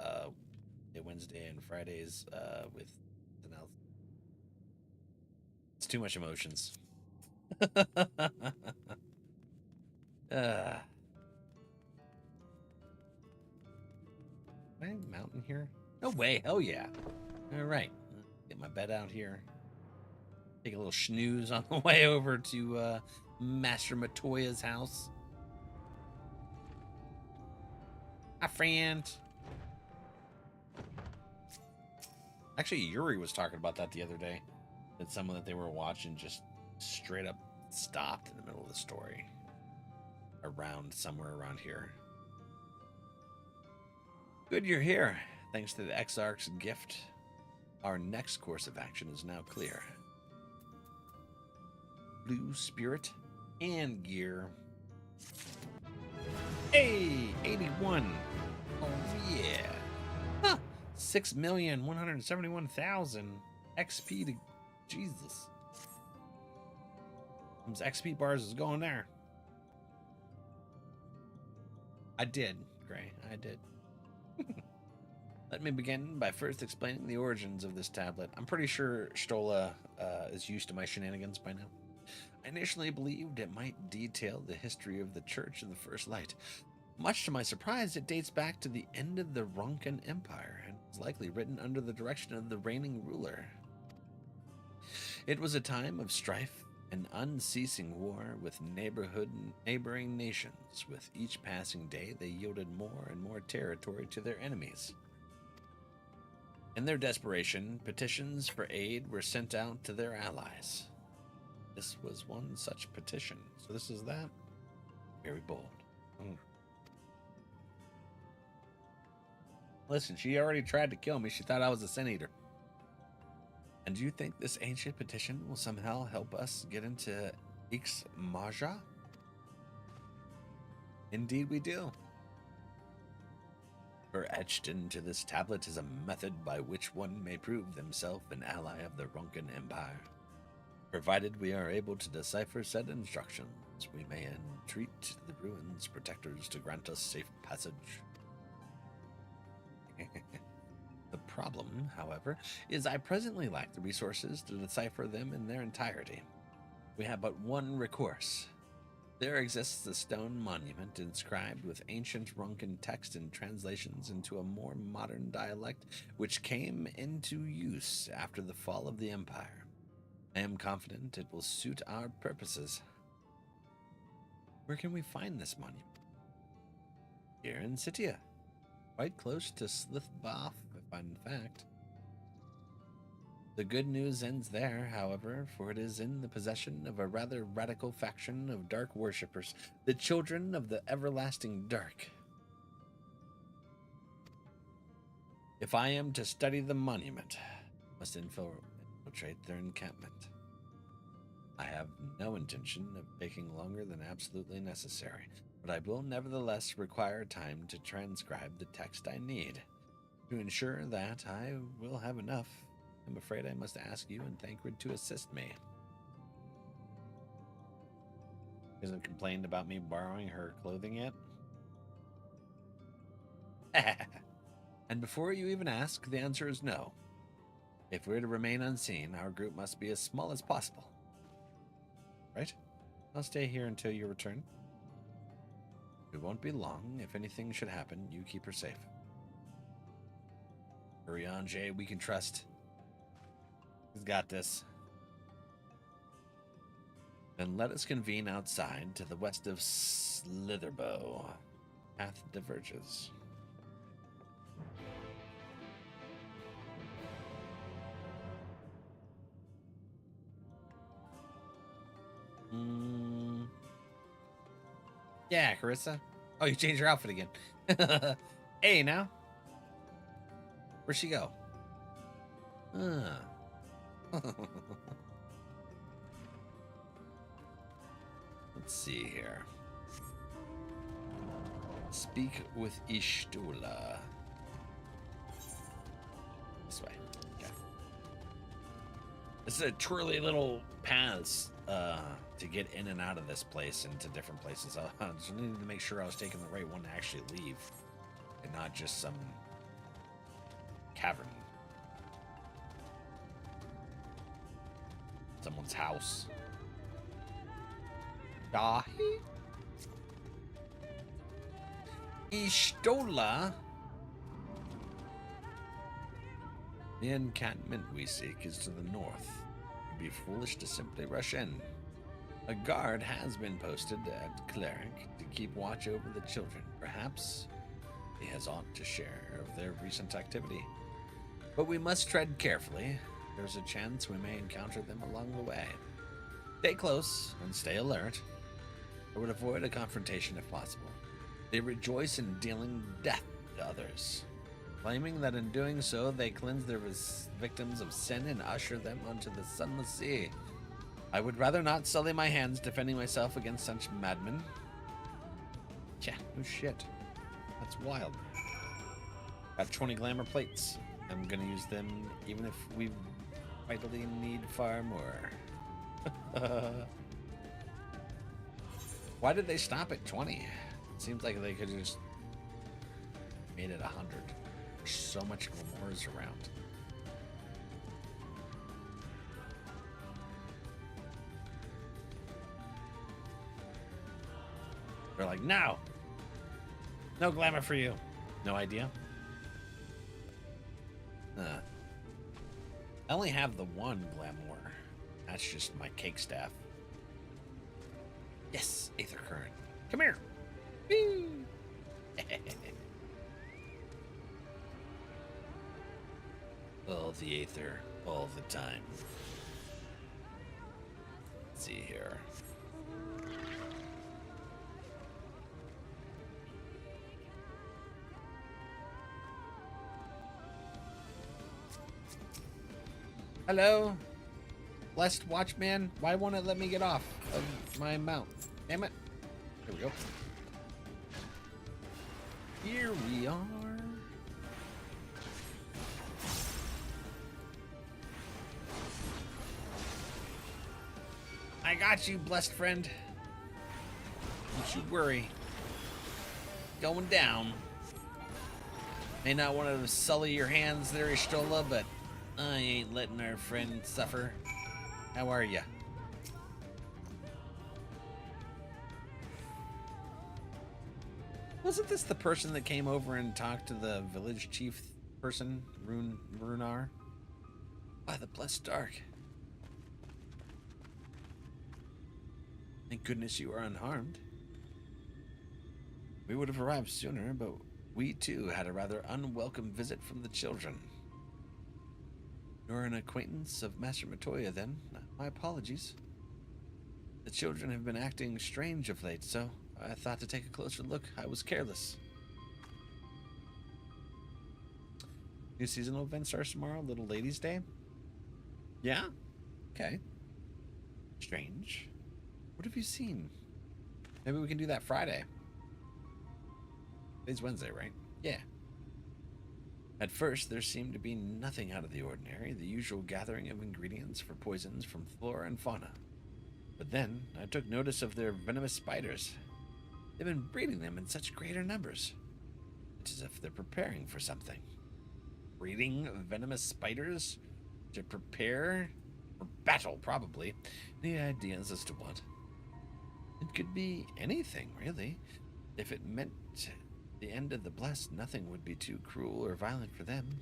Wednesday and Fridays with something else. It's too much emotions. Can I mountain here? No way. Hell yeah. All right. Get my bed out here. Take a little snooze on the way over to Master Matoya's house. Hi, friend. Actually, Yuri was talking about that the other day. That someone that they were watching just straight up stopped in the middle of the story. Somewhere around here. Good you're here. Thanks to the Exarch's gift, our next course of action is now clear. Blue spirit and gear. Hey, 81. Oh yeah. Huh. 6,171,000 XP to Jesus. Those XP bars is going there. I did, Gray. I did. Let me begin by first explaining the origins of this tablet. I'm pretty sure Stola is used to my shenanigans by now. I initially believed it might detail the history of the Church in the First Light. Much to my surprise, it dates back to the end of the Ronkan Empire and was likely written under the direction of the reigning ruler. It was a time of strife and unceasing war with neighboring nations. With each passing day, they yielded more and more territory to their enemies. In their desperation, petitions for aid were sent out to their allies. This was one such petition. So this is that? Very bold. Listen, she already tried to kill me. She thought I was a sin eater. And do you think this ancient petition will somehow help us get into XIV? Indeed we do. For etched into this tablet is a method by which one may prove themselves an ally of the Ronkan Empire. Provided we are able to decipher said instructions, we may entreat the ruins protectors to grant us safe passage. The problem, however, is I presently lack the resources to decipher them in their entirety. We have but one recourse. There exists a stone monument inscribed with ancient Ronkan text and translations into a more modern dialect which came into use after the fall of the Empire. I am confident it will suit our purposes. Where can we find this monument? Here in Sitia, quite close to Slithbath, if I'm in fact. The good news ends there, however, for it is in the possession of a rather radical faction of dark worshippers, the children of the everlasting dark. If I am to study the monument, I must infiltrate their encampment. I have no intention of taking longer than absolutely necessary, but I will nevertheless require time to transcribe the text I need. To ensure that I will have enough, I'm afraid I must ask you and Thancred to assist me. She hasn't complained about me borrowing her clothing yet? And before you even ask, the answer is no. If we're to remain unseen, our group must be as small as possible. Right? I'll stay here until you return. It won't be long. If anything should happen, you keep her safe. Hurry on, Jay. We can trust. He's got this. Then let us convene outside to the west of Slitherbow. Path diverges. Yeah, Carissa. Oh, you changed your outfit again. Hey, now. Where'd she go? Let's see here. Speak with Ishtula. This way. Okay. This is a twirly little paths to get in and out of this place and to different places. I just needed to make sure I was taking the right one to actually leave and not just some cavern. Someone's house. Dahi? Ishtola? The encampment we seek is to the north. It'd be foolish to simply rush in. A guard has been posted at Cleric to keep watch over the children. Perhaps he has aught to share of their recent activity. But we must tread carefully. There's a chance we may encounter them along the way. Stay close and stay alert. I would avoid a confrontation if possible. They rejoice in dealing death to others, claiming that in doing so they cleanse their victims of sin and usher them onto the sunless sea. I would rather not sully my hands defending myself against such madmen. Yeah, no shit. That's wild. Got 20 glamour plates. I'm gonna use them even if we vitally need far more. Why did they stop at 20? It seems like they could have just made it 100. There's so much glamours around. They're like, no! No glamour for you. No idea? I only have the one glamour. That's just my cake staff. Yes, Aether Current. Come here. Woo! All the Aether, all the time. Let's see here. Hello? Blessed Watchman? Why won't it let me get off of my mount? Damn it. Here we go. Here we are. I got you, blessed friend. Don't you worry. Going down. May not want to sully your hands there, Ishtola, but I ain't letting our friend suffer. How are ya? Wasn't this the person that came over and talked to the village chief person, Runar? By the blessed dark. Thank goodness you are unharmed. We would have arrived sooner, but we too had a rather unwelcome visit from the children. You're an acquaintance of Master Matoya, then? My apologies. The children have been acting strange of late, so I thought to take a closer look. I was careless. New seasonal event starts tomorrow, Little Ladies' Day? Yeah? Okay. Strange. What have you seen? Maybe we can do that Friday. Today's Wednesday, right? Yeah. At first, there seemed to be nothing out of the ordinary, the usual gathering of ingredients for poisons from flora and fauna. But then, I took notice of their venomous spiders. They've been breeding them in such greater numbers. It's as if they're preparing for something. breeding venomous spiders to prepare for battle, probably. Any ideas as to what? It could be anything, really. If it meant the end of the blessed, nothing would be too cruel or violent for them.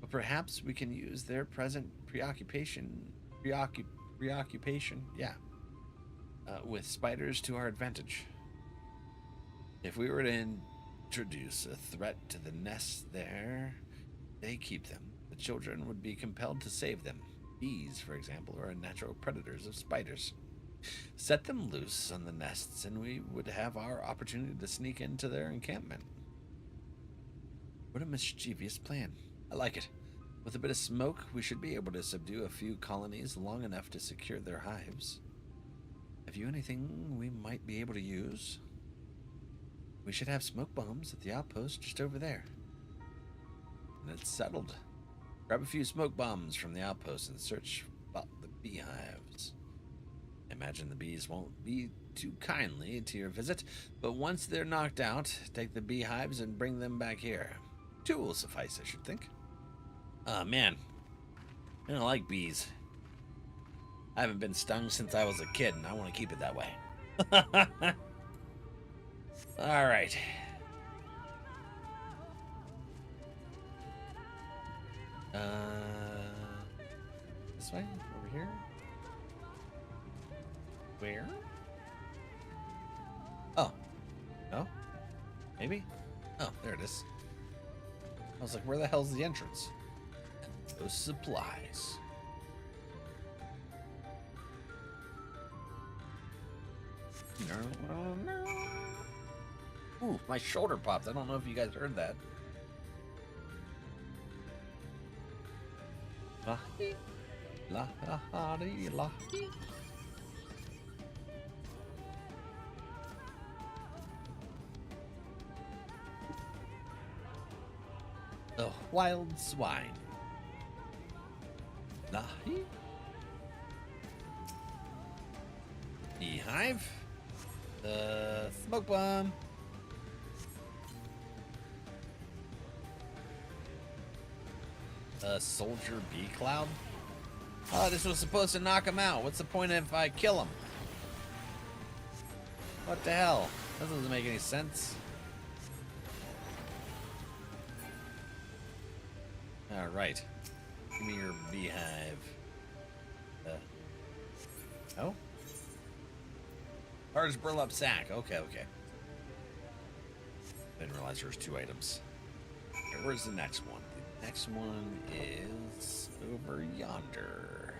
But perhaps we can use their present preoccupation, with spiders to our advantage. If we were to introduce a threat to the nests there, they keep them. The children would be compelled to save them. Bees, for example, are natural predators of spiders. Set them loose on the nests, and we would have our opportunity to sneak into their encampment. What a mischievous plan. I like it. With a bit of smoke, we should be able to subdue a few colonies long enough to secure their hives. Have you anything we might be able to use? We should have smoke bombs at the outpost just over there. And it's settled. Grab a few smoke bombs from the outpost and search about the beehives. I imagine the bees won't be too kindly to your visit, but once they're knocked out, take the beehives and bring them back here. 2 will suffice, I should think. Oh, man. I don't like bees. I haven't been stung since I was a kid, and I want to keep it that way. All right. This way? Over here? Where? Oh. No? Maybe? Oh, there it is. I was like, where the hell's the entrance? Those supplies. Ooh, my shoulder popped. I don't know if you guys heard that. The wild swine. Beehive. Smoke bomb. Soldier bee cloud. Oh, this was supposed to knock him out. What's the point if I kill him? What the hell? That doesn't make any sense. All right. Give me your beehive. Oh? Large burlap sack. Okay. Didn't realize there was 2 items. Okay, where's the next one? The next one is over yonder.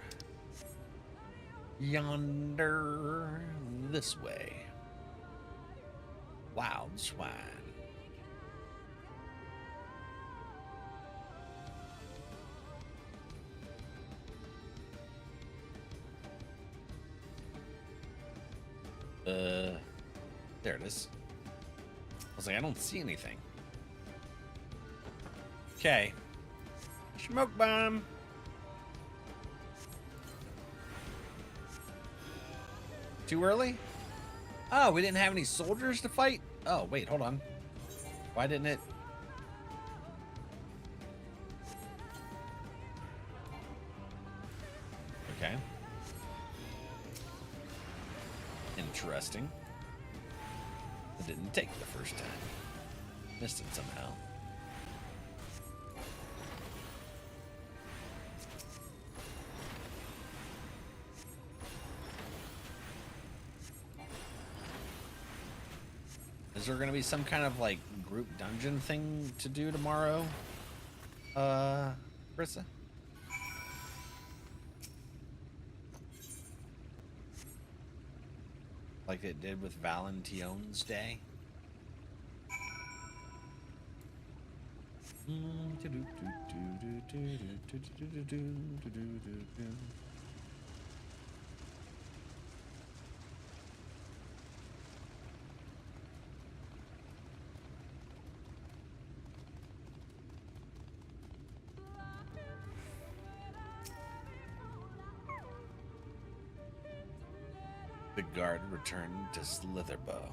Yonder. This way. Wild swine. There it is. I was like, I don't see anything. Okay. Smoke bomb. Too early? Oh, we didn't have any soldiers to fight? Oh, wait, hold on. Why didn't it? Okay. Interesting. It didn't take the first time. Missed it somehow. Is there gonna be some kind of like group dungeon thing to do tomorrow? Brissa? Like it did with Valentine's Day? The guard returned to Slitherbow,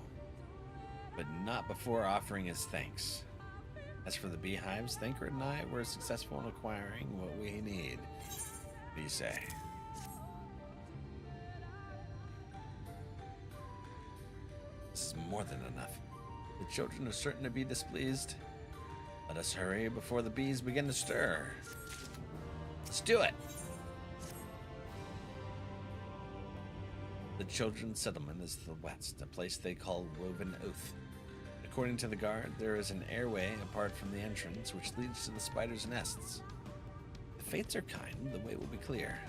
but not before offering his thanks. As for the beehives, Thancred and I were successful in acquiring what we need. What do you say? This is more than enough. The children are certain to be displeased. Let us hurry before the bees begin to stir. Let's do it! The children's settlement is to the west, a place they call Woven Oath. According to the guard, there is an airway apart from the entrance which leads to the spiders' nests. If the fates are kind, the way will be clear.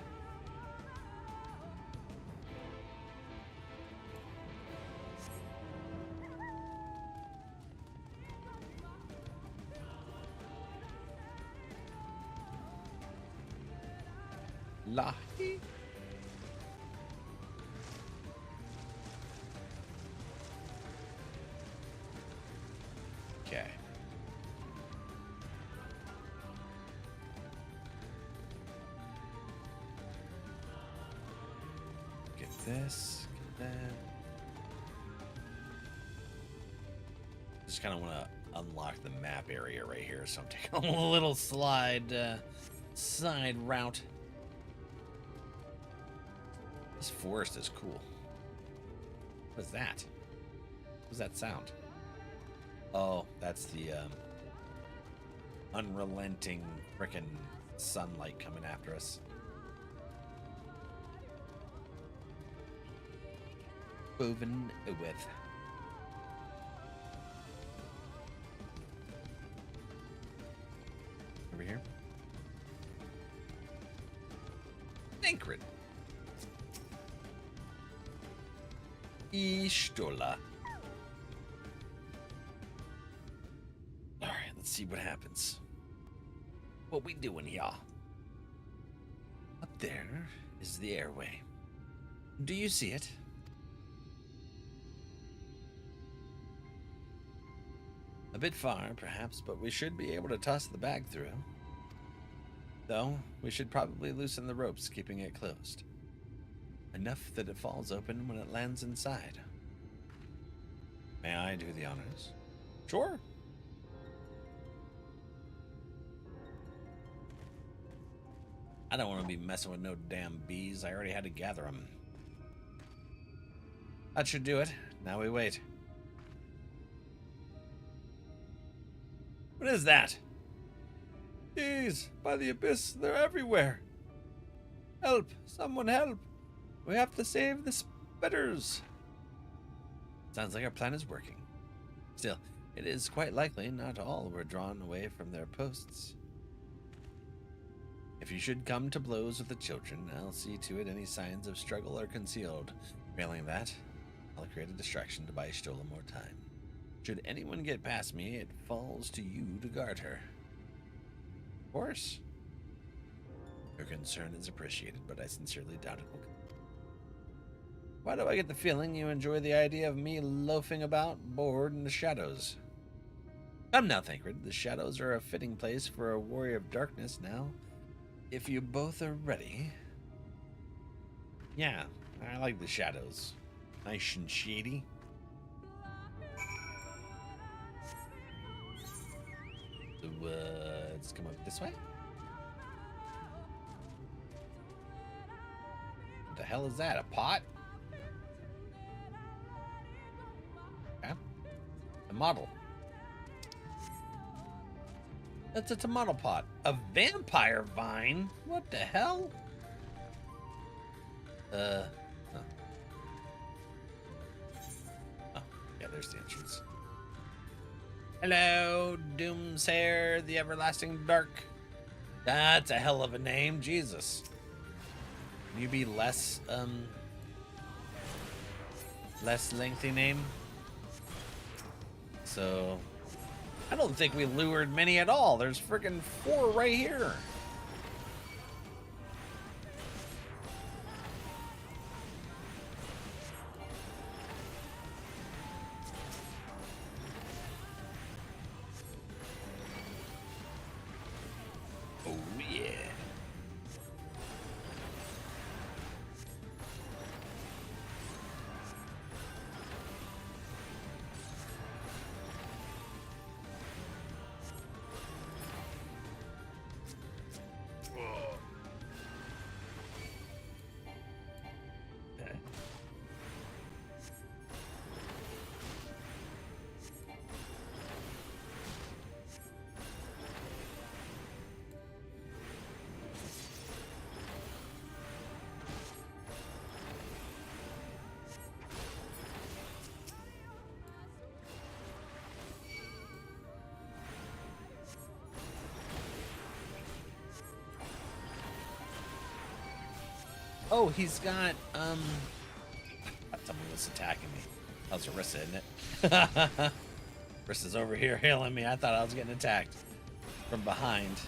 Lahi. Okay. Get this, get that. Just kind of want to unlock the map area right here, so I'm taking a little side route. This forest is cool. What is that? What was that sound? Oh, that's the unrelenting frickin' sunlight coming after us. Woven with. Over here. Thancred. Ishtola. Alright, let's see what happens. What we doing here? Up there is the airway. Do you see it? A bit far, perhaps, but we should be able to toss the bag through. Though, we should probably loosen the ropes, keeping it closed. Enough that it falls open when it lands inside. May I do the honors? Sure. I don't want to be messing with no damn bees. I already had to gather them. That should do it. Now we wait. What is that? Bees! By the abyss, they're everywhere! Help! Someone help! We have to save the spitters! Sounds like our plan is working. Still, it is quite likely not all were drawn away from their posts. If you should come to blows with the children, I'll see to it any signs of struggle are concealed. Failing that, I'll create a distraction to buy Stola more time. Should anyone get past me, it falls to you to guard her. Of course. Your concern is appreciated, but I sincerely doubt it will come. Why do I get the feeling you enjoy the idea of me loafing about, bored in the shadows? Come now, Thancred. The shadows are a fitting place for a warrior of darkness now. If you both are ready. Yeah, I like the shadows. Nice and shady. So, let's come up this way. What the hell is that? A pot? Okay. A model. That's a tomato pot. A vampire vine? What the hell? Huh. Oh, yeah, there's the entrance. Hello, Doomsayer, the Everlasting Dark. That's a hell of a name, Jesus. Can you be less lengthy name? So, I don't think we lured many at all. There's freaking 4 right here. Oh, yeah. Oh, he's got, I thought someone was attacking me. That was Arissa, isn't it? Arissa's over here hailing me. I thought I was getting attacked from behind.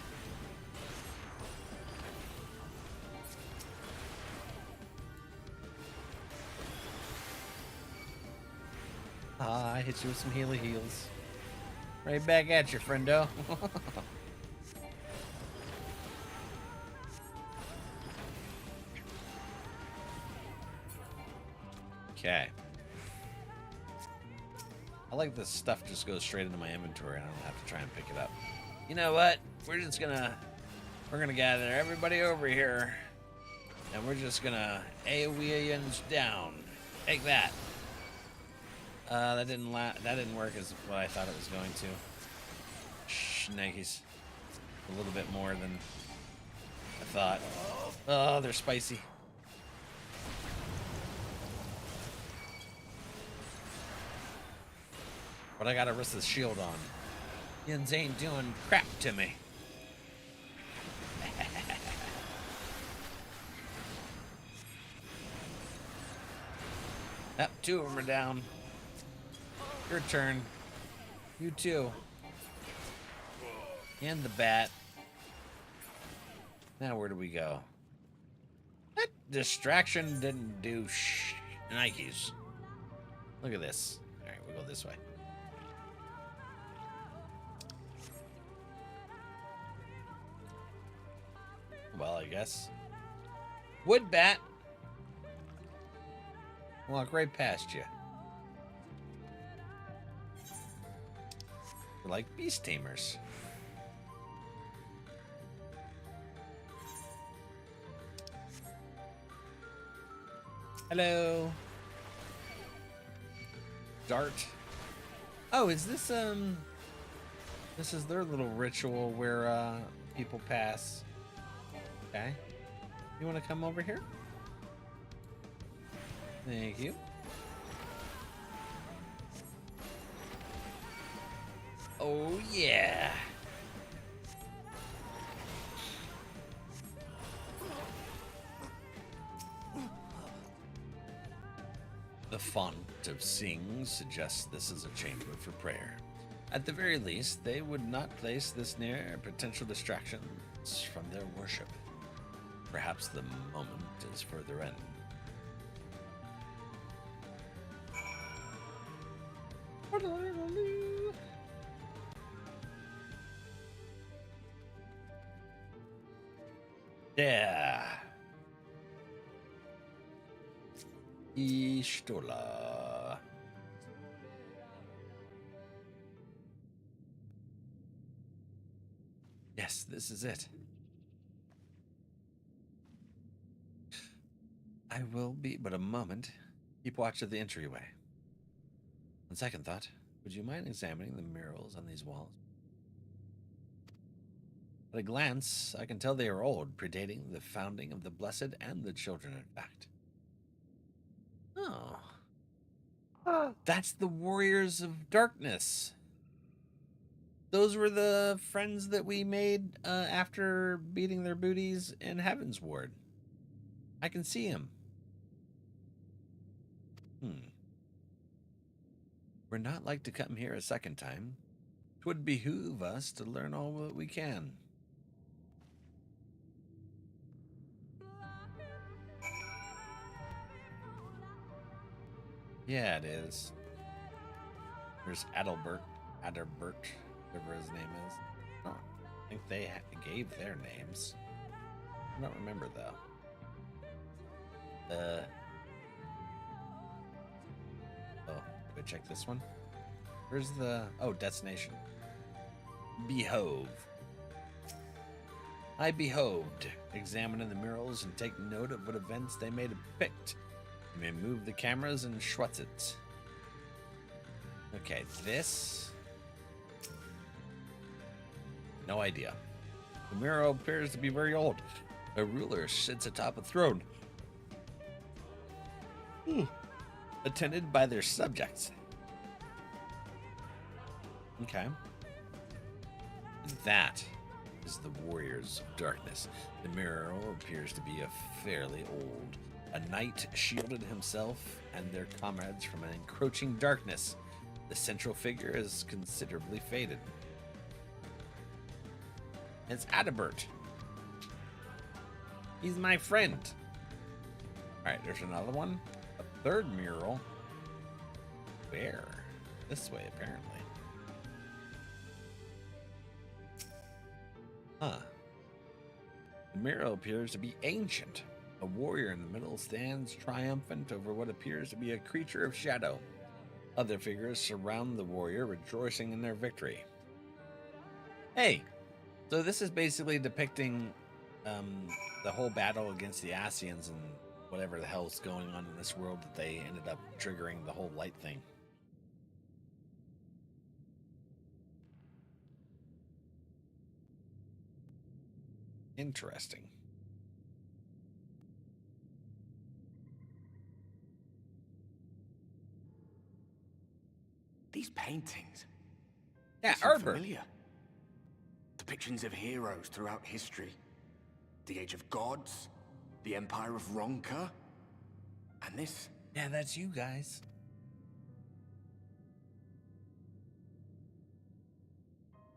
I hit you with some healy heals. Right back at you, friendo. Okay. I like this stuff just goes straight into my inventory. I don't have to try and pick it up. You know what? We're gonna gather everybody over here, and we're just gonna AOEians down. Take that. That didn't work as what I thought it was going to. Schnegies. A little bit more than I thought. Oh, they're spicy. But I got Arissa's shield on. Yins ain't doing crap to me. Yep, 2 of them are down. Your turn. You too. And the bat. Now where do we go? That distraction didn't do Nikes. Look at this. Alright, we'll go this way. Well, I guess. Wood bat. Walk right past you. We're like beast tamers. Hello. Dart. Oh, is this this is their little ritual where people pass. Okay. You want to come over here? Thank you. Oh, yeah. The font of Sing suggests this is a chamber for prayer. At the very least, they would not place this near potential distractions from their worship. Perhaps the moment is further in. Yeah. Ishtola. Yes, this is it. I will be but a moment. Keep watch of the entryway. On second thought, would you mind examining the murals on these walls? At a glance, I can tell they are old, predating the founding of the Blessed and the Children, in fact. Oh. That's the Warriors of Darkness. Those were the friends that we made after beating their booties in Heaven's Ward. I can see him. We're not like to come here a second time. 'Twould behoove us to learn all that we can. Yeah, it is. There's Adalbert, whatever his name is. I don't think they gave their names. I don't remember, though. Oh, did I check this one? Where's the... Oh, destination. Behove. I behoved. Examining the murals and take note of what events they may depict. You may move the cameras and schwatz it. Okay, this... No idea. The mural appears to be very old. A ruler sits atop a throne. Attended by their subjects. Okay. That is the Warriors of Darkness. The mural appears to be fairly old. A knight shielded himself and their comrades from an encroaching darkness. The central figure is considerably faded. It's Adalbert. He's my friend. Alright, there's another one. A third mural. Where? This way, apparently. Huh. The mural appears to be ancient. A warrior in the middle stands triumphant over what appears to be a creature of shadow. Other figures surround the warrior, rejoicing in their victory. Hey, so this is basically depicting the whole battle against the Ascians and whatever the hell's going on in this world that they ended up triggering the whole light thing. Interesting. These paintings. Yeah, so familiar. Depictions of heroes throughout history. The Age of Gods, the Empire of Ronka, and this. Yeah, that's you guys.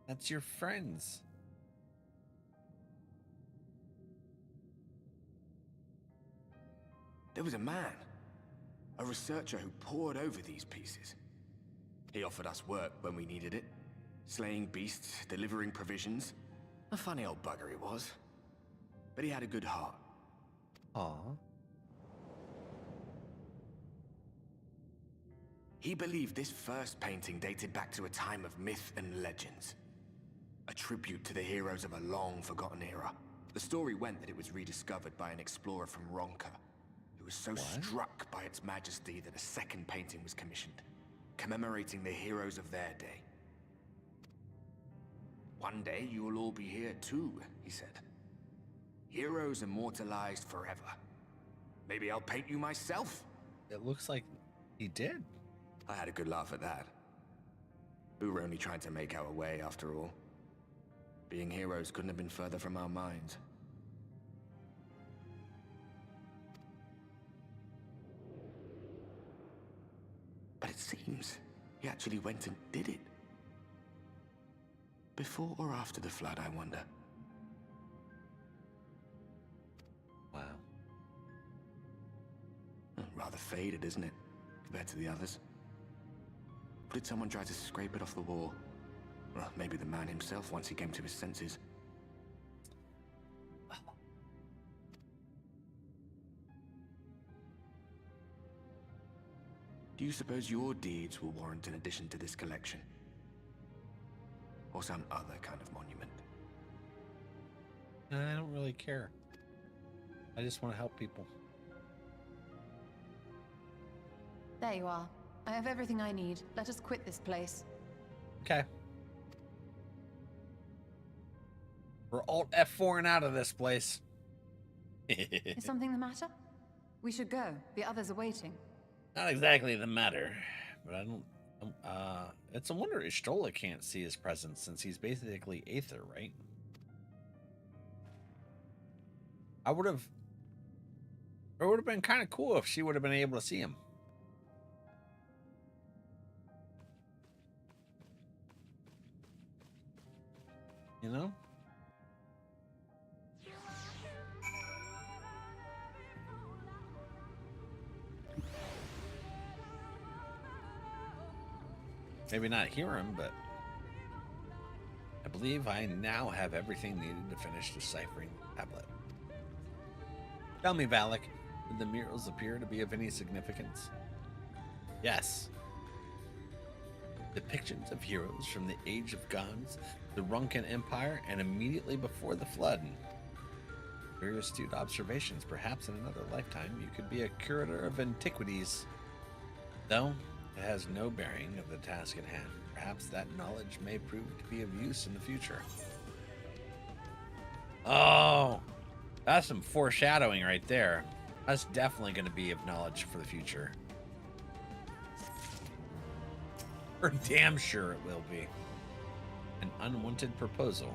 That's your friends. There was a man, a researcher who pored over these pieces. He offered us work when we needed it, slaying beasts, delivering provisions. A funny old bugger he was, but he had a good heart. Aww. He believed this first painting dated back to a time of myth and legends. A tribute to the heroes of a long-forgotten era. The story went that it was rediscovered by an explorer from Ronka, who was so struck by its majesty that a second painting was commissioned, commemorating the heroes of their day. One day you will all be here too, he said. Heroes immortalized forever. Maybe I'll paint you myself. It looks like he did. I had a good laugh at that. We were only trying to make our way after all. Being heroes couldn't have been further from our minds. But it seems he actually went and did it. Before or after the flood, I wonder. Wow. Rather faded, isn't it, compared to the others? Or did someone try to scrape it off the wall? Well, maybe the man himself once he came to his senses. Do you suppose your deeds will warrant an addition to this collection? Or some other kind of monument? I don't really care. I just want to help people. There you are. I have everything I need. Let us quit this place. Okay. We're Alt F4 and out of this place. Is something the matter? We should go. The others are waiting. Not exactly the matter, but I don't. It's a wonder Ishtola can't see his presence since he's basically Aether, right? It would have been kind of cool if she would have been able to see him. You know? Maybe not hear him, but I believe I now have everything needed to finish deciphering the tablet. Tell me, Valak, did the murals appear to be of any significance? Yes. Depictions of heroes from the Age of Gods, the Ronkan Empire, and immediately before the Flood. Very astute observations. Perhaps in another lifetime you could be a curator of antiquities. Though it has no bearing of the task at hand. Perhaps that knowledge may prove to be of use in the future. Oh, that's some foreshadowing right there. That's definitely going to be of knowledge for the future. For damn sure it will be. An unwanted proposal.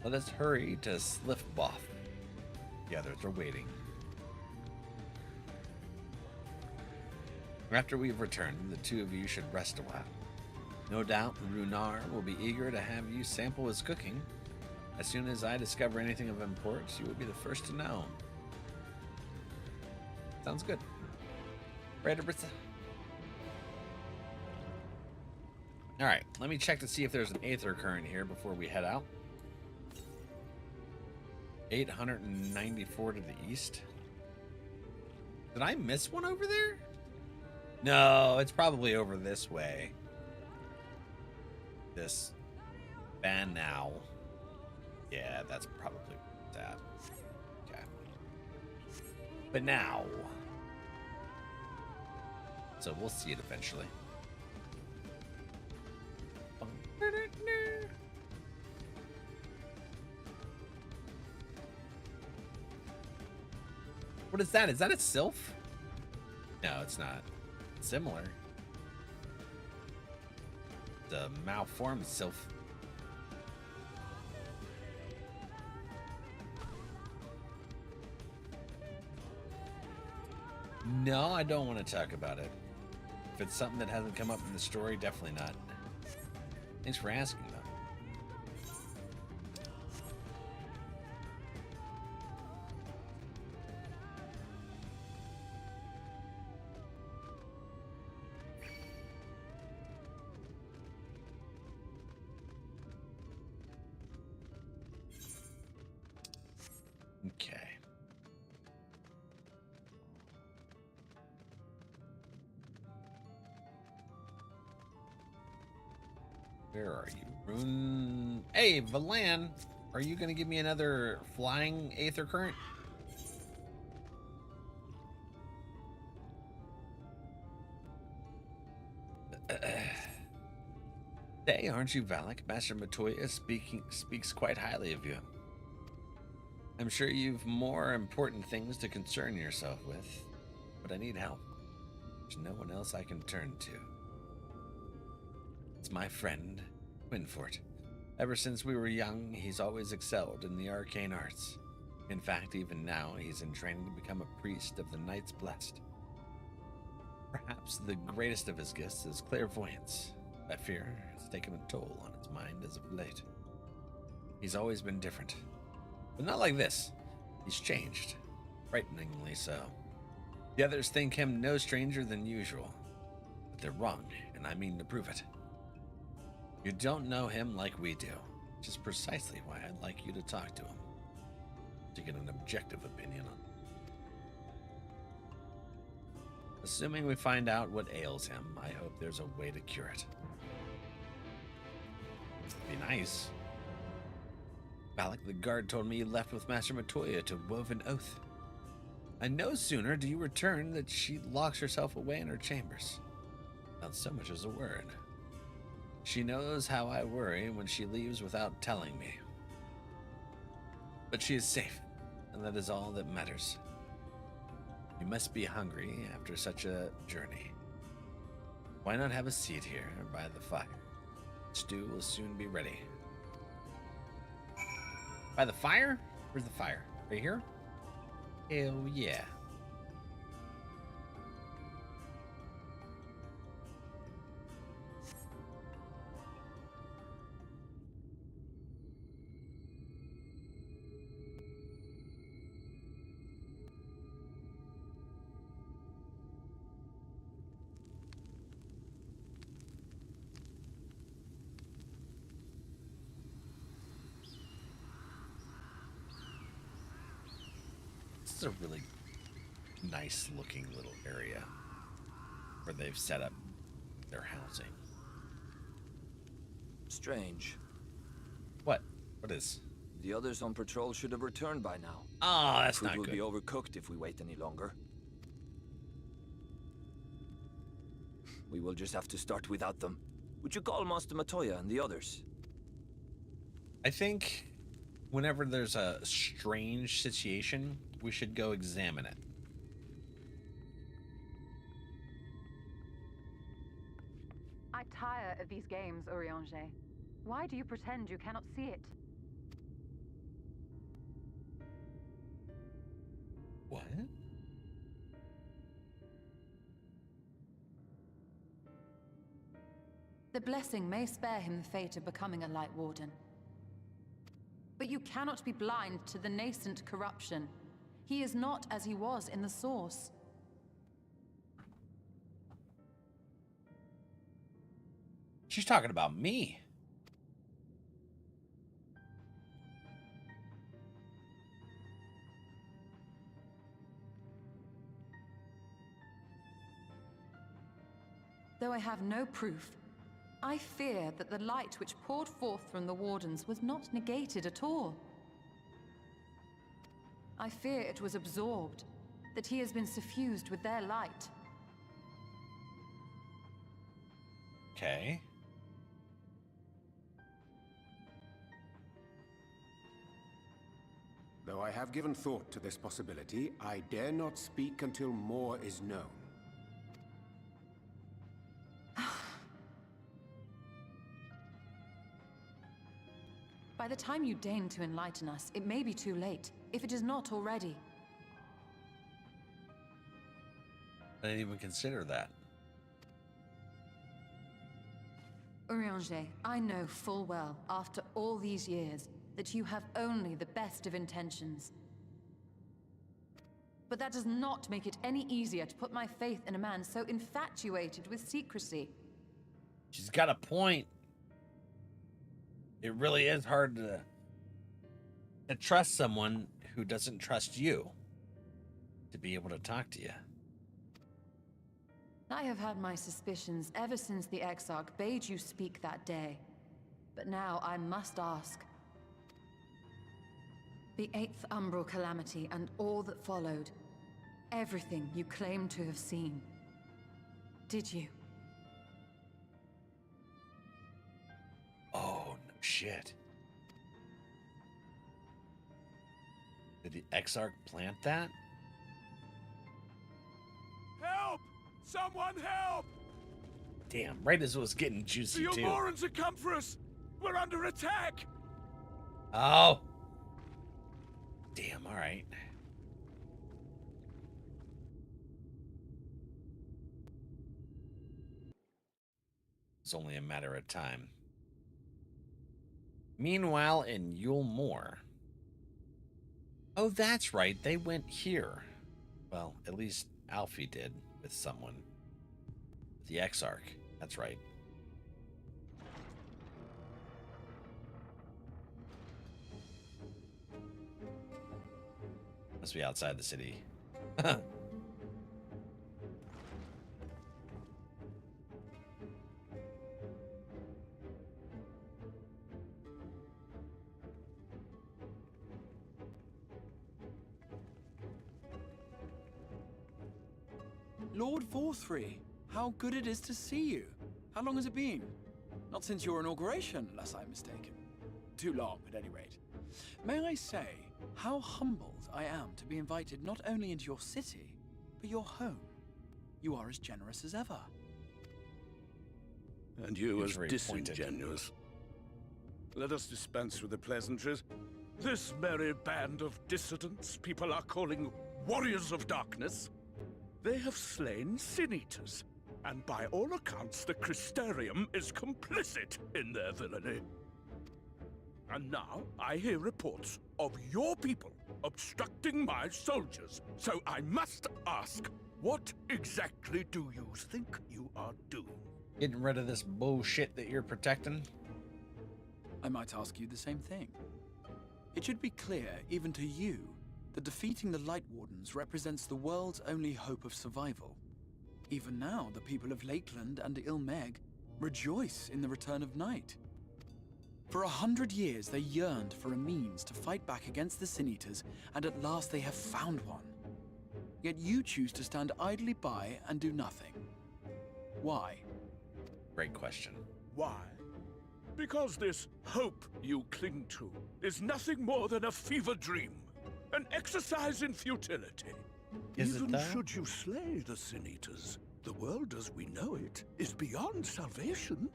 Let us hurry to Sliffboff. The others are waiting. After we've returned, the two of you should rest a while. No doubt Runar will be eager to have you sample his cooking. As soon as I discover anything of importance, you will be the first to know. Sounds good. Right, Abrissa? Alright, let me check to see if there's an Aether current here before we head out. 894 to the east. Did I miss one over there? No, it's probably over this way. This Banau. Yeah, that's probably that. Okay. But now. So we'll see it eventually. What is that? Is that a sylph? No, it's not. It's similar. The malformed sylph. No, I don't want to talk about it. If it's something that hasn't come up in the story, definitely not. Thanks for asking, though. Okay. Where are you? Rune. Hey, Valan, are you going to give me another flying Aether current? Hey, aren't you Valak? Master Matoya speaks quite highly of you. I'm sure you've more important things to concern yourself with, but I need help. There's no one else I can turn to. It's my friend, Winfort. Ever since we were young, he's always excelled in the arcane arts. In fact, even now, he's in training to become a priest of the Knights Blessed. Perhaps the greatest of his gifts is clairvoyance. I fear it's taken a toll on his mind as of late. He's always been different. But not like this. He's changed. Frighteningly so. The others think him no stranger than usual. But they're wrong, and I mean to prove it. You don't know him like we do, which is precisely why I'd like you to talk to him. To get an objective opinion on him. Assuming we find out what ails him, I hope there's a way to cure it. Be nice. Valak the guard told me you left with Master Matoya to wove an oath. And no sooner do you return that she locks herself away in her chambers. Not so much as a word. She knows how I worry when she leaves without telling me. But she is safe, and that is all that matters. You must be hungry after such a journey. Why not have a seat here by the fire? Stew will soon be ready. By the fire? Where's the fire? Right here? Hell yeah. This is a really nice looking little area where they've set up their housing. Strange. What? What is? The others on patrol should have returned by now. Oh, that's Food not will good. be overcooked if we wait any longer. We will just have to start without them. Would you call Master Matoya and the others? I think whenever there's a strange situation, we should go examine it. I tire of these games, Urianger. Why do you pretend you cannot see it? What? The blessing may spare him the fate of becoming a Light Warden. But you cannot be blind to the nascent corruption. He is not as he was in the Source. She's talking about me. Though I have no proof, I fear that the light which poured forth from the Wardens was not negated at all. I fear it was absorbed, that he has been suffused with their light. Okay. Though I have given thought to this possibility, I dare not speak until more is known. By the time you deign to enlighten us, it may be too late, if it is not already. I didn't even consider that. Urianger, I know full well, after all these years, that you have only the best of intentions. But that does not make it any easier to put my faith in a man so infatuated with secrecy. She's got a point. It really is hard to trust someone who doesn't trust you to be able to talk to you. I have had my suspicions ever since the Exarch bade you speak that day. But now I must ask. The 8th Umbral Calamity and all that followed. Everything you claim to have seen. Did you? Oh, no shit. Did the Exarch plant that? Help! Someone help! Damn, right as it was getting juicy, The too. Almorans have come for us! We're under attack! Oh! Damn, alright. It's only a matter of time. Meanwhile, in Yule Moor. Oh, that's right. They went here. Well, at least Alfie did with someone. The Exarch. That's right. Must be outside the city. Lord Forthry, how good it is to see you. How long has it been? Not since your inauguration, unless I'm mistaken. Too long, at any rate. May I say, how humbled I am to be invited not only into your city, but your home. You are as generous as ever. And you It's as very disingenuous. Let us dispense with the pleasantries. This merry band of dissidents people are calling warriors of darkness. They have slain Sin-Eaters, and by all accounts the Crystarium is complicit in their villainy. And now I hear reports of your people obstructing my soldiers, so I must ask, what exactly do you think you are doing? Getting rid of this bullshit that you're protecting? I might ask you the same thing. It should be clear, even to you, that defeating the Light Wardens represents the world's only hope of survival. Even now, the people of Lakeland and Ilmeg rejoice in the return of night. For 100 years, they yearned for a means to fight back against the Sin-Eaters, and at last they have found one. Yet you choose to stand idly by and do nothing. Why? Great question. Why? Because this hope you cling to is nothing more than a fever dream. An exercise in futility. Is it Even that? should you slay the Sin-Eaters, the world as we know it is beyond salvation.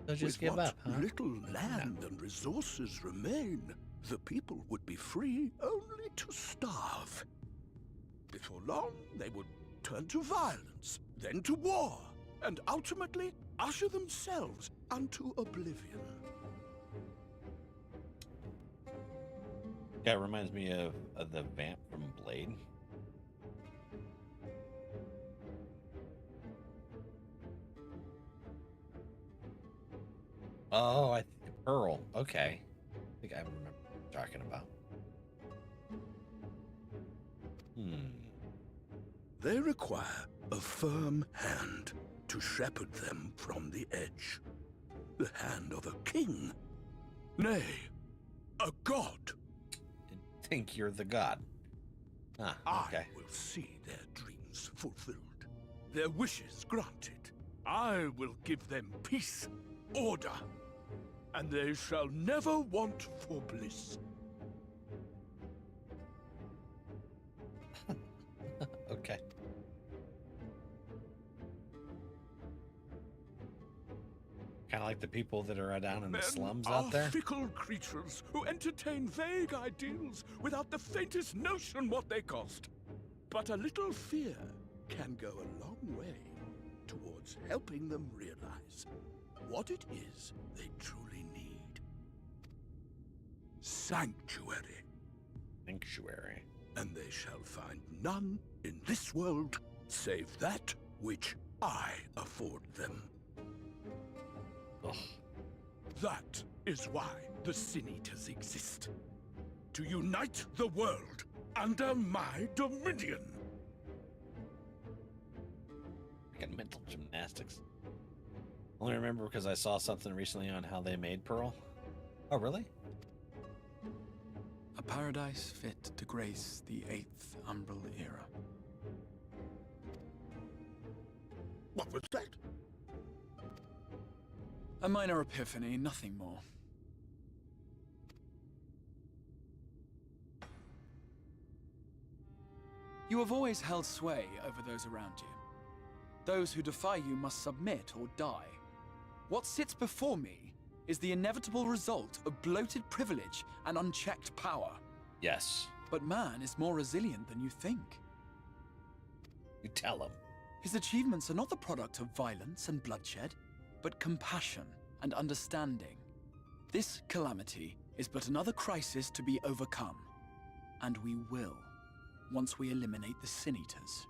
So just With give what up, huh? little land and resources remain, the people would be free only to starve. Before long, they would turn to violence, then to war, and ultimately usher themselves unto oblivion. That reminds me of the vamp from Blade. Oh, Pearl. Okay. I think I remember what you're talking about. They require a firm hand to shepherd them from the edge. The hand of a king. Nay, a god. Didn't think you're the god. Ah, okay. I will see their dreams fulfilled, their wishes granted. I will give them peace, order, and they shall never want for bliss. Okay. Kind of like the people that are down in the slums out there. Fickle creatures who entertain vague ideals without the faintest notion what they cost. But a little fear can go a long way towards helping them realize what it is they truly need. Sanctuary. Sanctuary. And they shall find none in this world save that which I afford them. Ugh. That is why the Sin Eaters exist. To unite the world under my dominion. Freaking mental gymnastics. Only remember because I saw something recently on how they made Pearl. Oh, really? A paradise fit to grace the 8th Umbral era. What was that? A minor epiphany, nothing more. You have always held sway over those around you. Those who defy you must submit or die. What sits before me is the inevitable result of bloated privilege and unchecked power. Yes. But man is more resilient than you think. You tell him. His achievements are not the product of violence and bloodshed, but compassion and understanding. This calamity is but another crisis to be overcome. And we will, once we eliminate the Sin Eaters.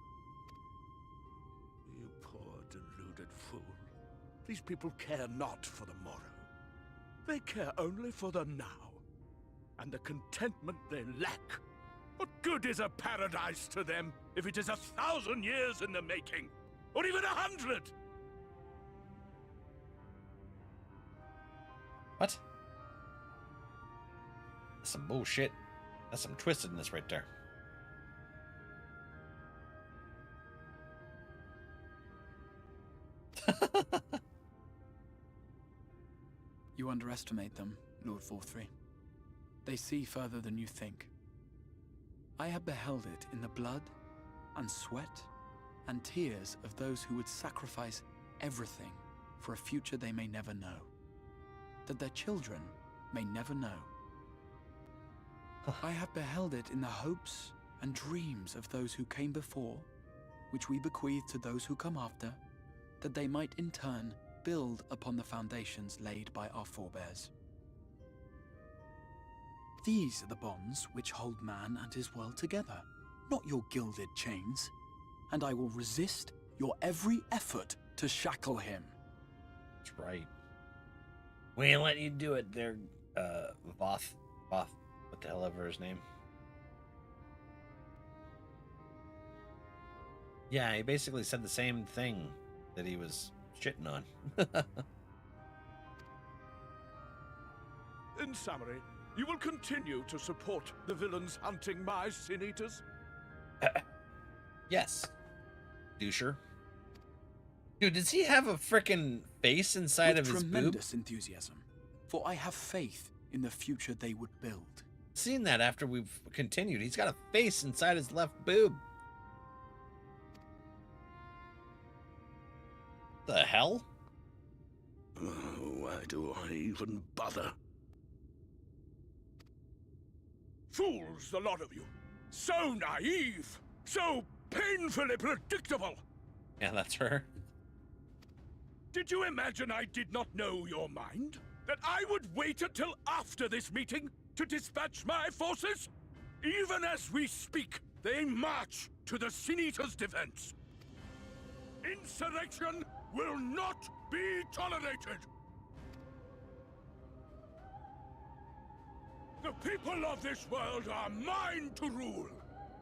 You poor deluded fool. These people care not for the morrow. They care only for the now, and the contentment they lack. What good is a paradise to them if it is 1,000 years in the making, or even 100? What? That's some bullshit. That's some twistedness right there. You underestimate them, Lord Forthry. They see further than you think. I have beheld it in the blood and sweat and tears of those who would sacrifice everything for a future they may never know, that their children may never know. I have beheld it in the hopes and dreams of those who came before, which we bequeath to those who come after, that they might in turn build upon the foundations laid by our forebears. These are the bonds which hold man and his world together, not your gilded chains, and I will resist your every effort to shackle him. That's right. We ain't letting you do it there, Voth, what the hell ever his name. Yeah, he basically said the same thing that he was shitting on. In summary, you will continue to support the villains hunting my Sin Eaters? Yes. Doucher. Dude, does he have a frickin' face inside of his boob? Tremendous enthusiasm, for I have faith in the future they would build. Seen that after we've continued. He's got a face inside his left boob. The hell? Why do I even bother? Fools, the lot of you. So naive. So painfully predictable. Yeah, that's her. Did you imagine I did not know your mind? That I would wait until after this meeting to dispatch my forces? Even as we speak, they march to the Sin Eater's defense. Insurrection will not be tolerated. The people of this world are mine to rule,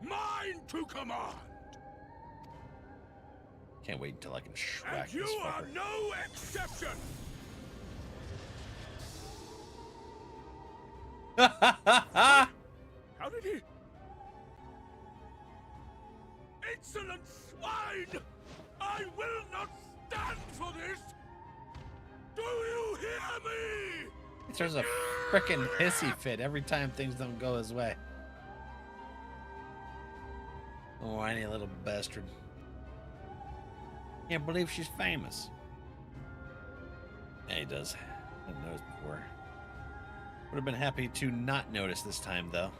mine to command. Can't wait until I can shrek And you this are fucker. no exception. How did he? Insolent swine! I will not stand for this! Do you hear me? He throws a frickin' hissy fit every time things don't go his way. Whiny little bastard. Can't believe she's famous. Yeah, he does. I didn't notice before. Would have been happy to not notice this time, though.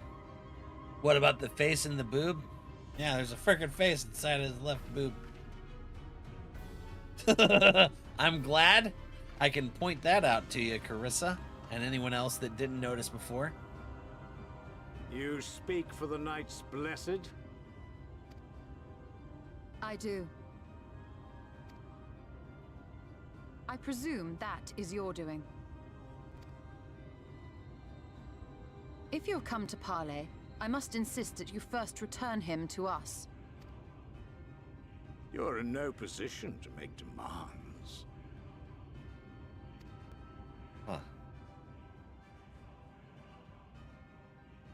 What about the face and the boob? Yeah, there's a frickin' face inside his left boob. I'm glad I can point that out to you, Carissa, and anyone else that didn't notice before. You speak for the Knights Blessed? I do. I presume that is your doing. If you've come to parley, I must insist that you first return him to us. You're in no position to make demands. Huh.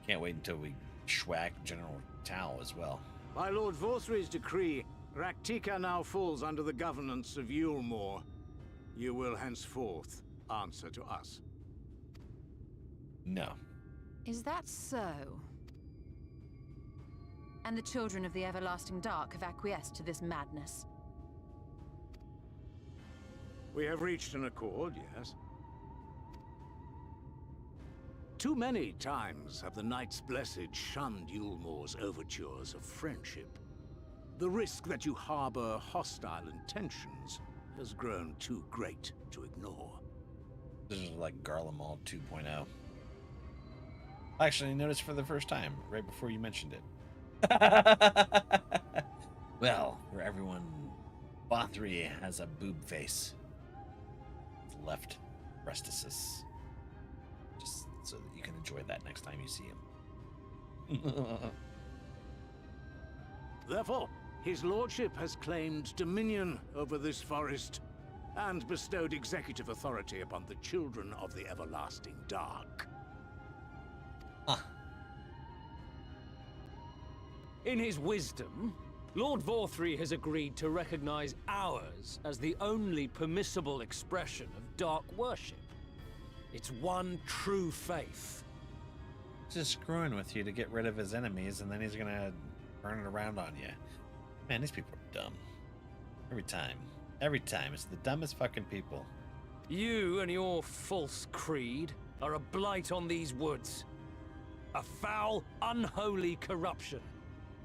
Can't wait until we schwack General Tao as well. By Lord Vorthry's decree, Raktika now falls under the governance of Yulmore. You will henceforth answer to us. No. Is that so? And the children of the Everlasting Dark have acquiesced to this madness? We have reached an accord, yes. Too many times have the Knights Blessed shunned Yulmore's overtures of friendship. The risk that you harbor hostile intentions has grown too great to ignore. This is like Garlemald 2.0. Actually, I noticed for the first time, right before you mentioned it. Well, for everyone, Vothry has a boob face. Left breastises. Just so that you can enjoy that next time you see him. Therefore, his lordship has claimed dominion over this forest and bestowed executive authority upon the children of the Everlasting Dark. In his wisdom, Lord Vorthry has agreed to recognize ours as the only permissible expression of dark worship. It's one true faith. Just screwing with you to get rid of his enemies, and then he's gonna turn it around on you. Man, these people are dumb. Every time. Every time. It's the dumbest fucking people. You and your false creed are a blight on these woods. A foul, unholy corruption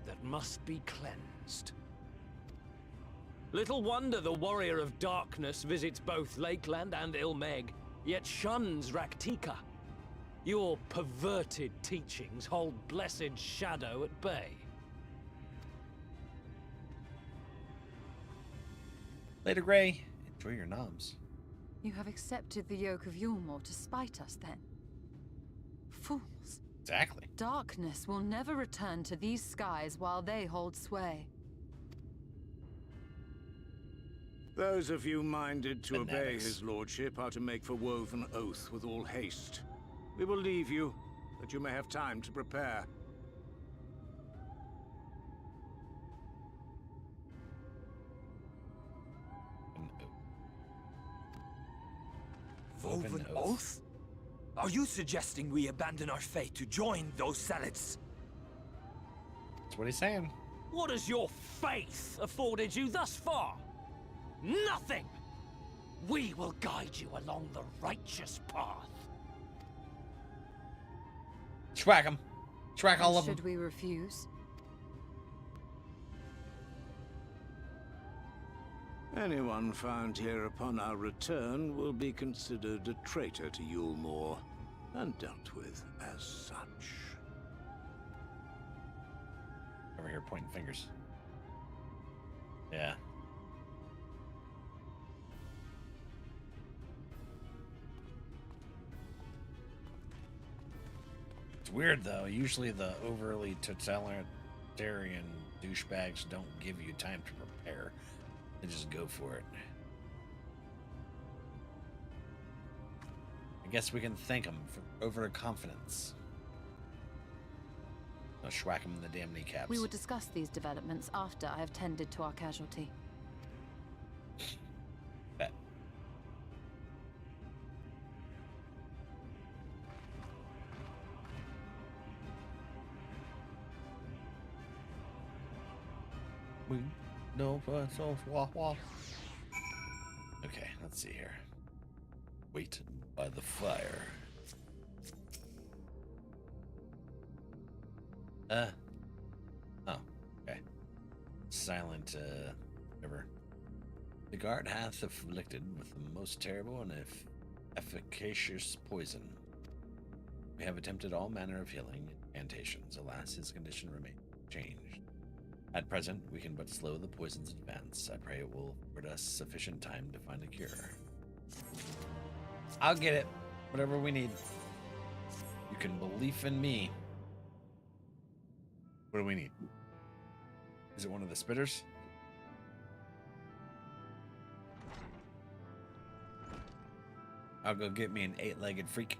that must be cleansed. Little wonder the Warrior of Darkness visits both Lakeland and Ilmeg, yet shuns Raktika. Your perverted teachings hold blessed Shadow at bay. Later, Gray. Enjoy your noms. You have accepted the yoke of Yulmore to spite us, then? Fools. Exactly. Darkness will never return to these skies while they hold sway. Those of you minded to obey Fanatics. his lordship are to make for woven oath with all haste. We will leave you, that you may have time to prepare. Woven oath? Are you suggesting we abandon our fate to join those zealots? That's what he's saying. What has your faith afforded you thus far? Nothing! We will guide you along the righteous path. Schwack him. Track all of them. Should we refuse? Anyone found here upon our return will be considered a traitor to Yulmore and dealt with as such. Over here pointing fingers. Yeah. It's weird though. Usually the overly totalitarian douchebags don't give you time to prepare. They just go for it. I guess we can thank them for overconfidence. I'll schwack them in the damn kneecaps. We will discuss these developments after I have tended to our casualty. Bet. We know what's off. Okay, let's see here. Wait by the fire. Oh, okay. Silent, whatever. The guard hath afflicted with the most terrible and efficacious poison. We have attempted all manner of healing incantations. Alas, his condition remains changed. At present, we can but slow the poison's advance. I pray it will afford us sufficient time to find a cure. I'll get it. Whatever we need. You can believe in me. What do we need? Is it one of the spitters? I'll go get me an 8-legged freak.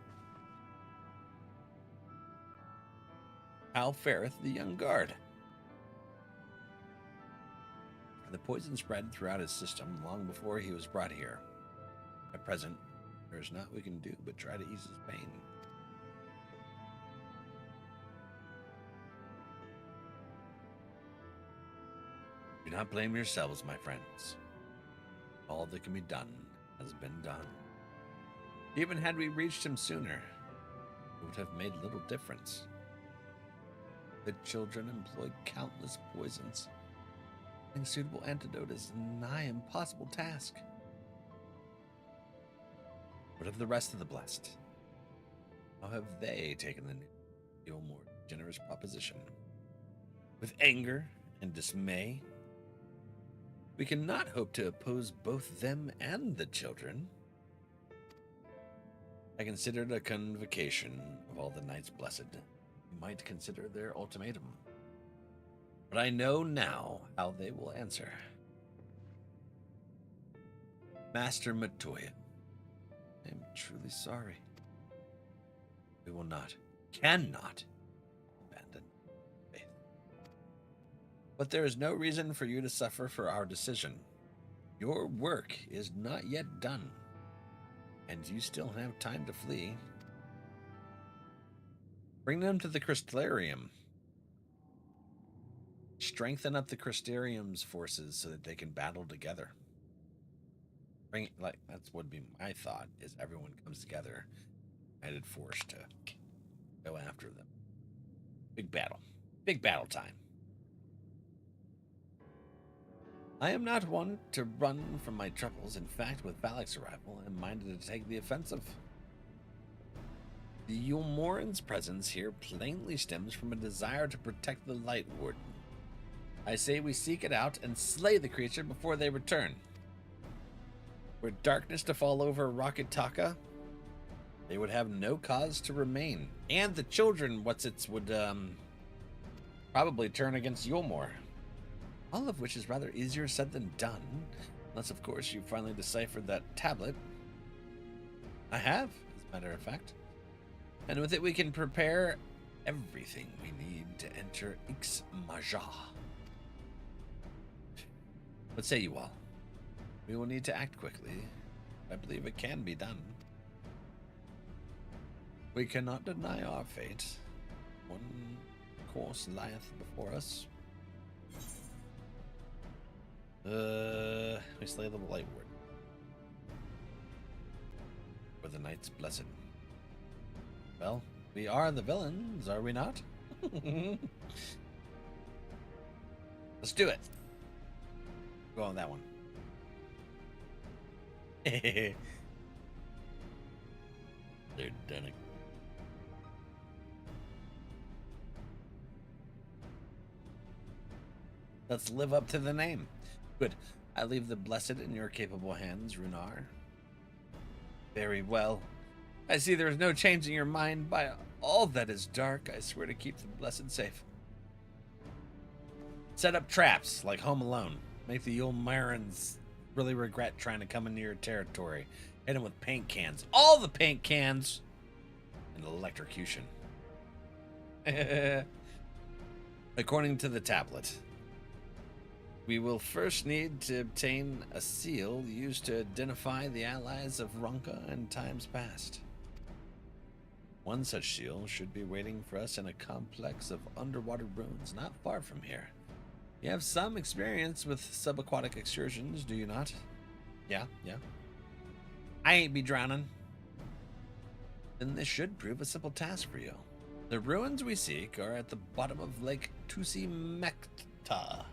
How fareth the young guard? The poison spread throughout his system long before he was brought here. At present, there is naught we can do but try to ease his pain. Do not blame yourselves, my friends. All that can be done has been done. Even had we reached him sooner, it would have made little difference. The children employed countless poisons. Finding suitable antidote is a nigh impossible task. What of the rest of the blessed? How have they taken the more generous proposition? With anger and dismay? We cannot hope to oppose both them and the children. I considered a convocation of all the knights blessed. You might consider their ultimatum. But I know now how they will answer. Master Matoya, I am truly sorry. We will not, cannot, abandon faith. But there is no reason for you to suffer for our decision. Your work is not yet done, and you still have time to flee. Bring them to the Crystarium. Strengthen up the Crystarium's forces so that they can battle together. That's would be my thought, is everyone comes together, united force to go after them. Big battle time. I am not one to run from my troubles. In fact, with Valak's arrival, I am minded to take the offensive. The Yulmoran's presence here plainly stems from a desire to protect the Light Warden. I say we seek it out and slay the creature before they return. Were darkness to fall over Rakataka, they would have no cause to remain. And the children, would probably turn against Yulmore. All of which is rather easier said than done. Unless, of course, you finally deciphered that tablet. I have, as a matter of fact. And with it we can prepare everything we need to enter XIV. What say you all? We will need to act quickly. I believe it can be done. We cannot deny our fate. One course lieth before us. We slay the Light Warden. For the Knights Blessed. Well, we are the villains, are we not? Let's do it. Go on that one. They're done it. Let's live up to the name. Good. I leave the blessed in your capable hands, Runar. Very well. I see there is no changing your mind. By all that is dark, I swear to keep the blessed safe. Set up traps like Home Alone. Make the Yulmarans really regret trying to come into your territory. Hit them with paint cans. All the paint cans! And electrocution. According to the tablet, we will first need to obtain a seal used to identify the allies of Ronka in times past. One such seal should be waiting for us in a complex of underwater ruins not far from here. You have some experience with subaquatic excursions, do you not? Yeah. I ain't be drowning. Then this should prove a simple task for you. The ruins we seek are at the bottom of Lake Tusimekta.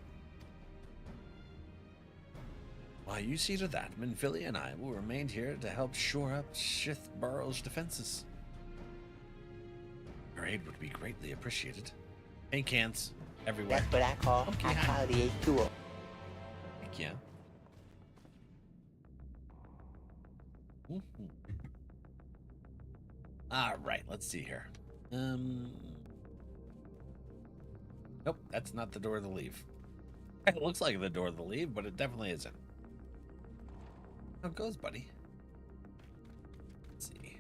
While you see to that, Minfili and I will remain here to help shore up Shithburrow's defenses. Your aid would be greatly appreciated. Paint cans everywhere. That's what I call high quality tool. Heck yeah. All right, let's see here. Nope, that's not the door to leave. It looks like the door to leave, but it definitely isn't. How it goes, buddy? Let's see.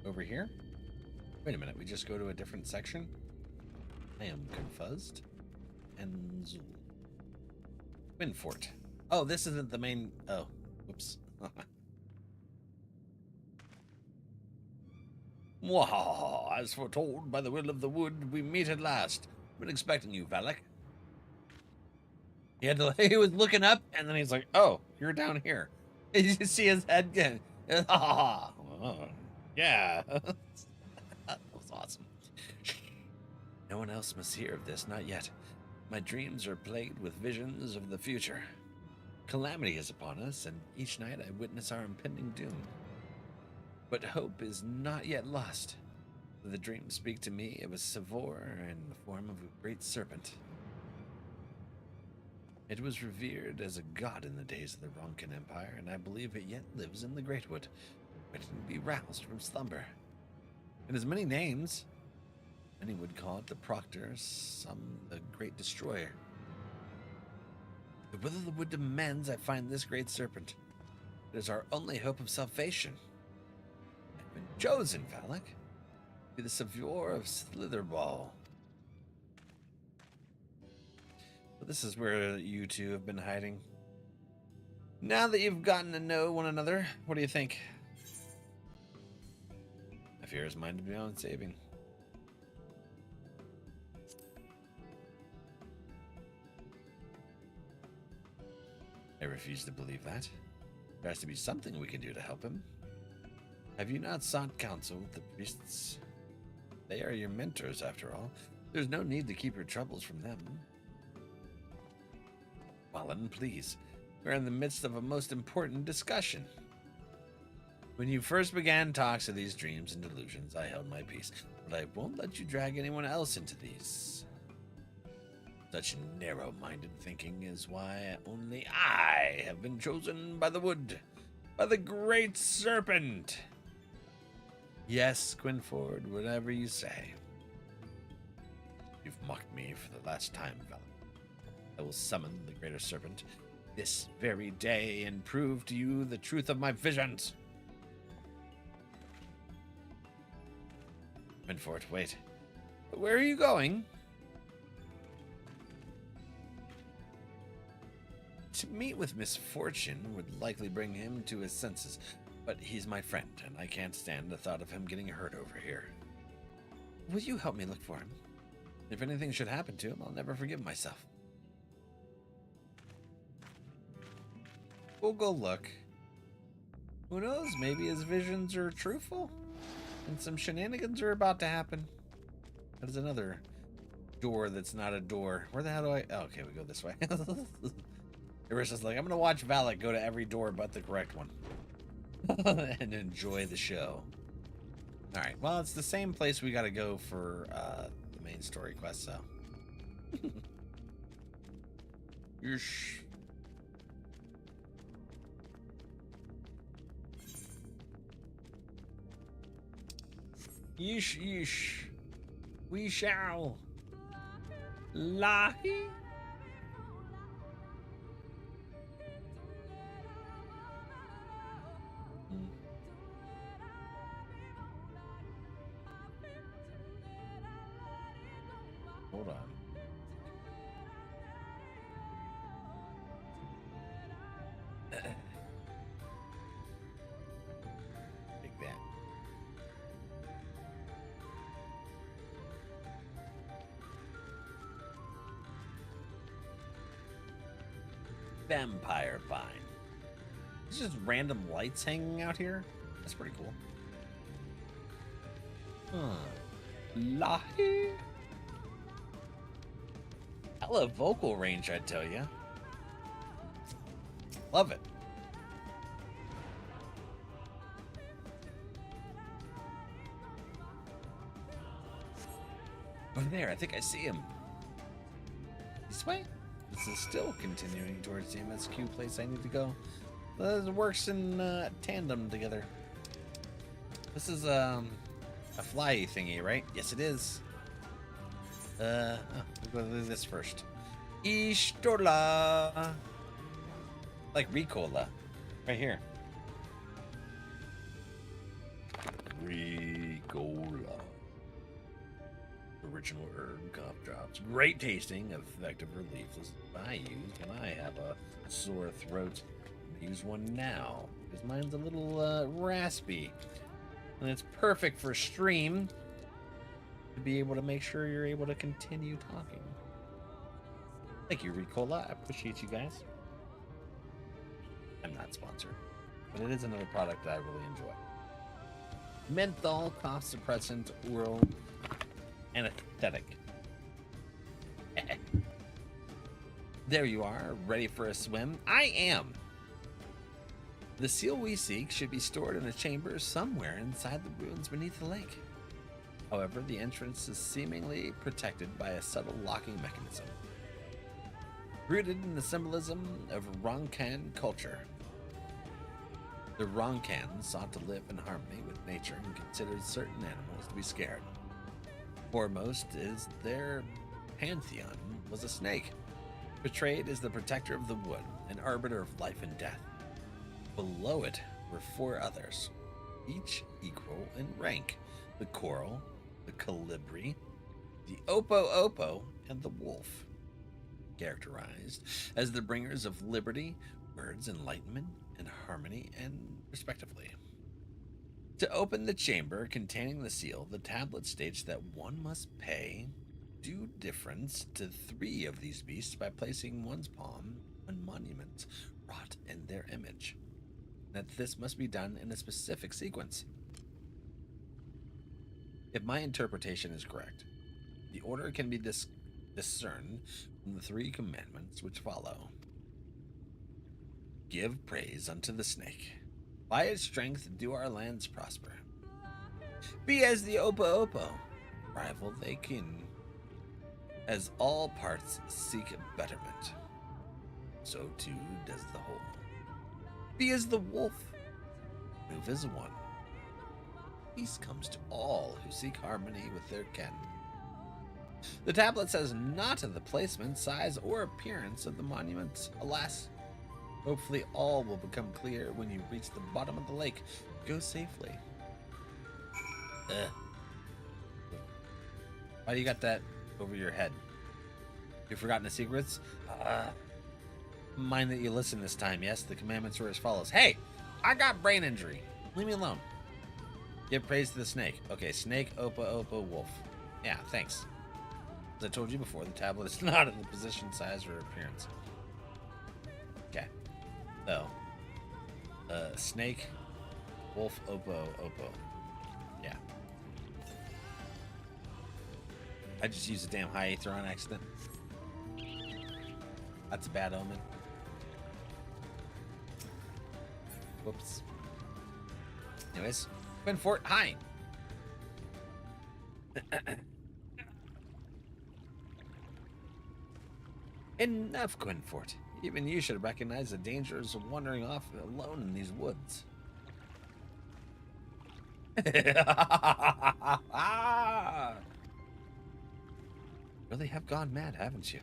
Over here? Wait a minute, we just go to a different section? I am confused. And Winfort. Oh, this isn't the main. Oh, whoops. Wow, as foretold by the will of the wood, we meet at last. Been expecting you, Valek. He was looking up, and then he's like, "Oh, you're down here." Did you see his head again? Yeah. That was awesome. No one else must hear of this, not yet. My dreams are plagued with visions of the future. Calamity is upon us, and each night I witness our impending doom. But hope is not yet lost. The dreams speak to me of a Savor in the form of a great serpent. It was revered as a god in the days of the Ronkan Empire, and I believe it yet lives in the Greatwood, waiting to be roused from slumber. It has many names. Many would call it the Proctor, some the Great Destroyer. The will of the wood demands I find this great serpent. It is our only hope of salvation. I've been chosen, Valek, to be the Savior of Slitherball. But this is where you two have been hiding. Now that you've gotten to know one another, what do you think? I fear is mine to be on saving. I refuse to believe that. There has to be something we can do to help him. Have you not sought counsel with the priests? They are your mentors, after all. There's no need to keep your troubles from them. Wallen, please. We're in the midst of a most important discussion. When you first began talks of these dreams and delusions, I held my peace, but I won't let you drag anyone else into these. Such narrow-minded thinking is why only I have been chosen by the wood, by the great serpent. Yes, Quinford, whatever you say. You've mocked me for the last time, Valak. I will summon the greater serpent this very day and prove to you the truth of my visions. Quinford, wait. Where are you going? To meet with misfortune would likely bring him to his senses, but he's my friend, and I can't stand the thought of him getting hurt over here. Will you help me look for him? If anything should happen to him, I'll never forgive myself. We'll go look. Who knows, maybe his visions are truthful, and some shenanigans are about to happen. There's another door that's not a door. Where the hell do I... Oh, okay, we go this way. Arissa's like, I'm gonna watch Valak go to every door but the correct one. And enjoy the show. Alright, well, it's the same place we gotta go for the main story quest, so. Yeesh. Yeesh, yeesh. We shall. Lyse. Hold on. Take that. Vampire vine. It's just random lights hanging out here. That's pretty cool. Huh. Lyse. Hella vocal range, I tell ya. Love it. Over there, I think I see him. This way? This is still continuing towards the MSQ place I need to go. It works in tandem together. This is a fly thingy, right? Yes, it is. We'll go do this first. Ishtola. Like Ricola. Right here. Ricola. Original herb cough drops. Great tasting, effective relief. This is what I use when I have a sore throat. Use one now because mine's a little raspy, and it's perfect for stream to be able to make sure you're able to continue talking. Thank you, Ricola. I appreciate you guys. I'm not sponsored, but it is another product that I really enjoy. Menthol, cough suppressant, oral anesthetic. There you are, ready for a swim. I am. The seal we seek should be stored in a chamber somewhere inside the ruins beneath the lake. However, the entrance is seemingly protected by a subtle locking mechanism. Rooted in the symbolism of Ronkan culture. The Ronkan sought to live in harmony with nature and considered certain animals to be scared. Foremost is their pantheon was a snake, portrayed as the protector of the wood, an arbiter of life and death. Below it were 4 others, each equal in rank: the coral, the colibri, the opo, and the wolf, characterized as the bringers of liberty, words, enlightenment, and harmony, and respectively. To open the chamber containing the seal, the tablet states that one must pay due difference to 3 of these beasts by placing one's palm on monuments wrought in their image. That this must be done in a specific sequence. If my interpretation is correct, the order can be discerned from the 3 commandments which follow. Give praise unto the snake. By its strength do our lands prosper. Be as the opo, rival they kin, as all parts seek betterment. So too does the whole. Be as the wolf, move as one. Peace comes to all who seek harmony with their kin. The tablet says not of the placement, size, or appearance of the monuments. Alas, hopefully all will become clear when you reach the bottom of the lake. Go safely. Why do you got that over your head? You've forgotten the secrets? Mind that you listen this time, yes? The commandments are as follows. Hey, I got brain injury. Leave me alone. Give praise to the snake. Okay, snake, Opa, wolf. Yeah, thanks. As I told you before, the tablet is not in the position, size, or appearance. Okay. So, snake, wolf, Opo. Yeah. I just used a damn high aether on accident. That's a bad omen. Whoops. Anyways, Quinfort, hi. Enough, Quinfort. Even you should recognize the dangers of wandering off alone in these woods. Really have gone mad, haven't you?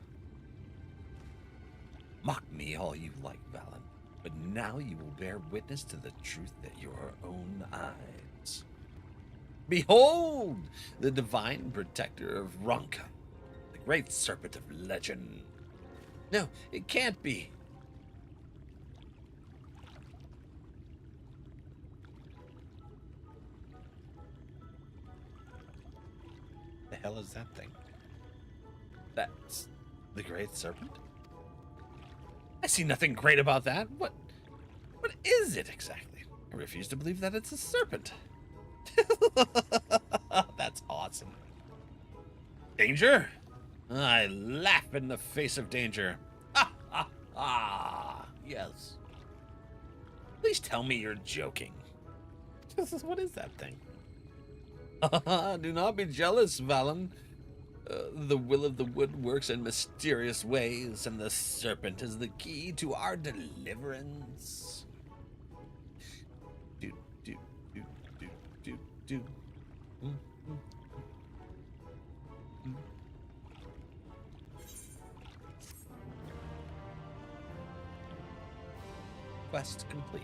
Mock me all you like, Valen, but now you will bear witness to the truth at your own eyes. Behold, the divine protector of Ronka, the great serpent of legend. No, it can't be. The hell is that thing? That's the great serpent? I see nothing great about that. What is it exactly? I refuse to believe that it's a serpent. That's awesome. Danger? I laugh in the face of danger. Yes. Please tell me you're joking. What is that thing? Do not be jealous, Valen. The will of the wood works in mysterious ways, and the serpent is the key to our deliverance. Do. Quest complete.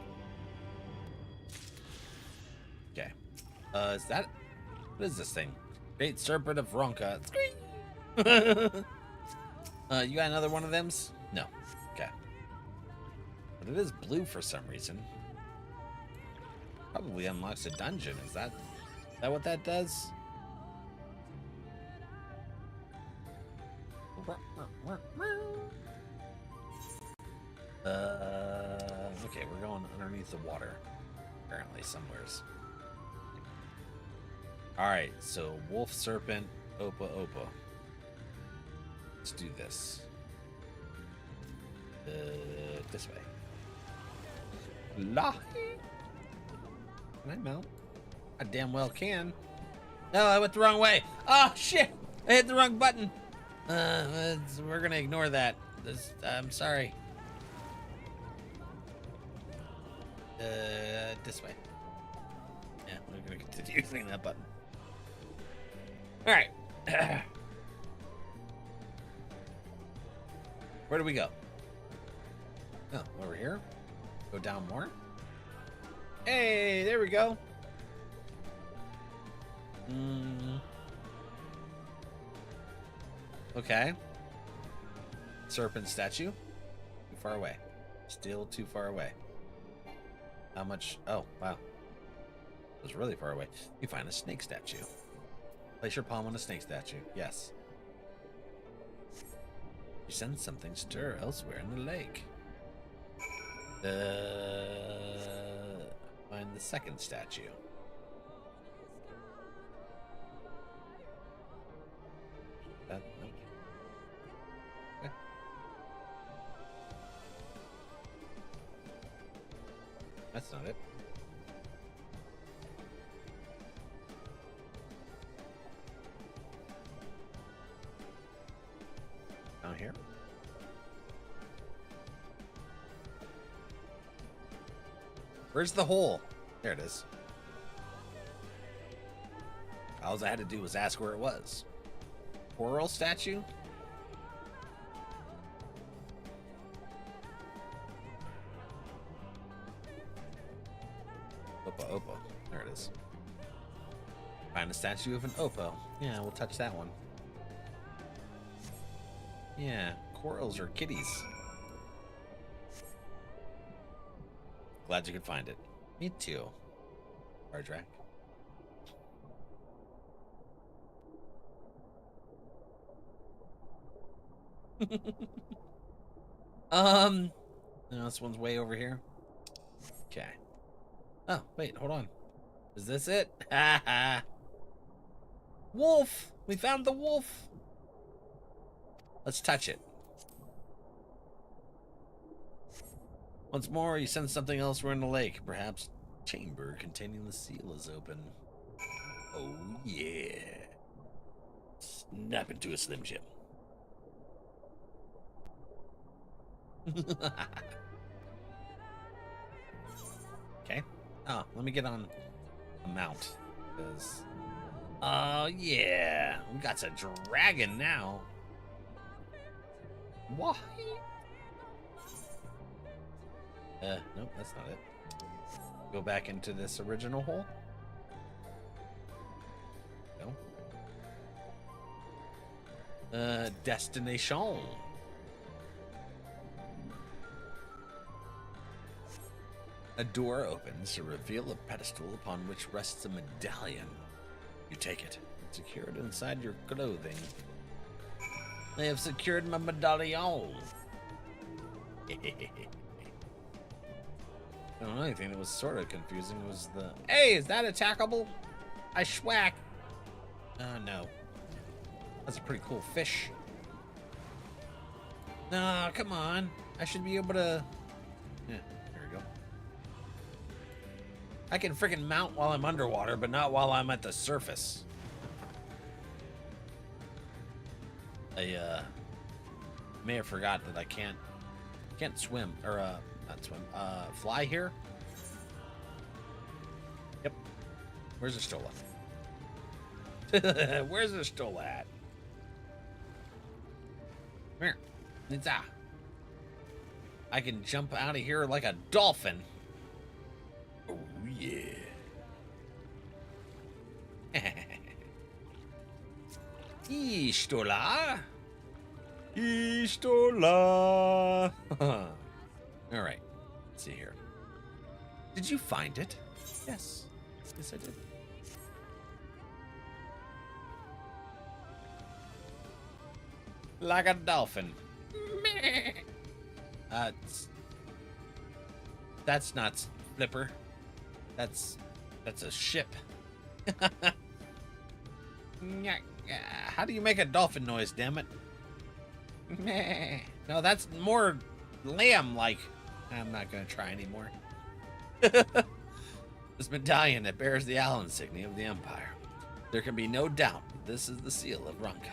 Okay. Is that... What is this thing? Great Serpent of Ronka. You got another one of them? No. Okay. But it is blue for some reason. Probably unlocks a dungeon. Is that what that does? Okay, we're going underneath the water. Apparently, somewheres. Alright, so wolf, serpent, Opa. Let's do this. This way. Lyse. Can I mount? I damn well can. No, I went the wrong way. Oh, shit. I hit the wrong button. We're gonna ignore that. I'm sorry. This way. Yeah, we're gonna continue using that button. All right. Where do we go? Oh, over here. Go down more. Hey, there we go. Okay. Serpent statue. Too far away. Still too far away. How much? Oh, wow. It was really far away. You find a snake statue. Place your palm on a snake statue. Yes. You sense something stir elsewhere in the lake. Find the second statue. That, nope. Okay. That's not it. Down here. Where's the hole? There it is. All I had to do was ask where it was. Coral statue? Opa. There it is. Find a statue of an Opo. Yeah, we'll touch that one. Yeah, corals are kitties. Glad you could find it. Me too. Bardrak. No, this one's way over here. Okay. Oh, wait, hold on. Is this it? Ha ha. Wolf! We found the wolf! Let's touch it. Once more, you sense something elsewhere in the lake. Perhaps chamber containing the seal is open. Oh, yeah. Snap into a Slim Jim. Okay. Oh, let me get on a mount. Because... oh, yeah. We got a dragon now. Why? Nope, that's not it. Go back into this original hole. No. Destination. A door opens to reveal a pedestal upon which rests a medallion. You take it, secured inside your clothing. I have secured my medallion. The only thing that was sort of confusing was the... hey, is that attackable? I schwack. No. That's a pretty cool fish. No, come on. I should be able to... yeah, there we go. I can freaking mount while I'm underwater, but not while I'm at the surface. I may have forgot that I can't swim, or not swim, fly here. Yep. Where's the Stola? Where's the Stola at? Come here. Nizza. I can jump out of here like a dolphin. Oh yeah. Stola. Stola. All right. Let's see here. Did you find it? Yes. Yes, I did. Like a dolphin. That's not Flipper. That's a ship. How do you make a dolphin noise, damn it? No, that's more lamb-like. I'm not going to try anymore. This medallion that bears the Ala insignia of the Empire. There can be no doubt this is the seal of Ranka.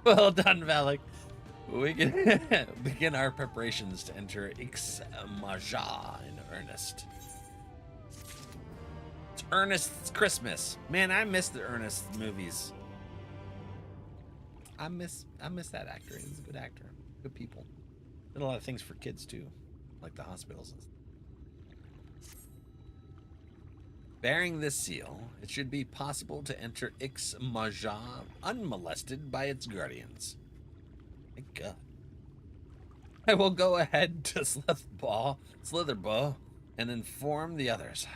Well done, Valak. We can begin our preparations to enter XIV in earnest. It's Ernest's Christmas. Man, I miss the Ernest movies. I miss that actor. He's a good actor. Good people. Did a lot of things for kids too, like the hospitals. Bearing this seal, it should be possible to enter XIV unmolested by its guardians. Thank God. I will go ahead to Slitherbaugh and inform the others.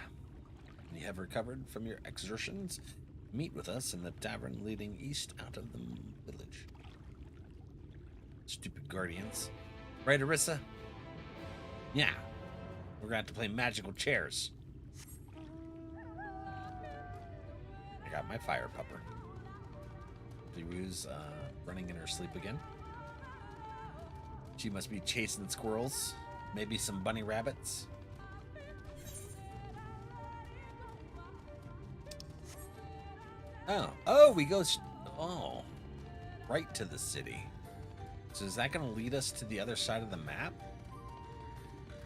When you have recovered from your exertions, meet with us in the tavern leading east out of the village. Stupid guardians. Right, Arissa? Yeah. We're gonna have to play magical chairs. I got my fire pupper. Liru's running in her sleep again. She must be chasing squirrels. Maybe some bunny rabbits. Oh, we go, right to the city. So is that going to lead us to the other side of the map?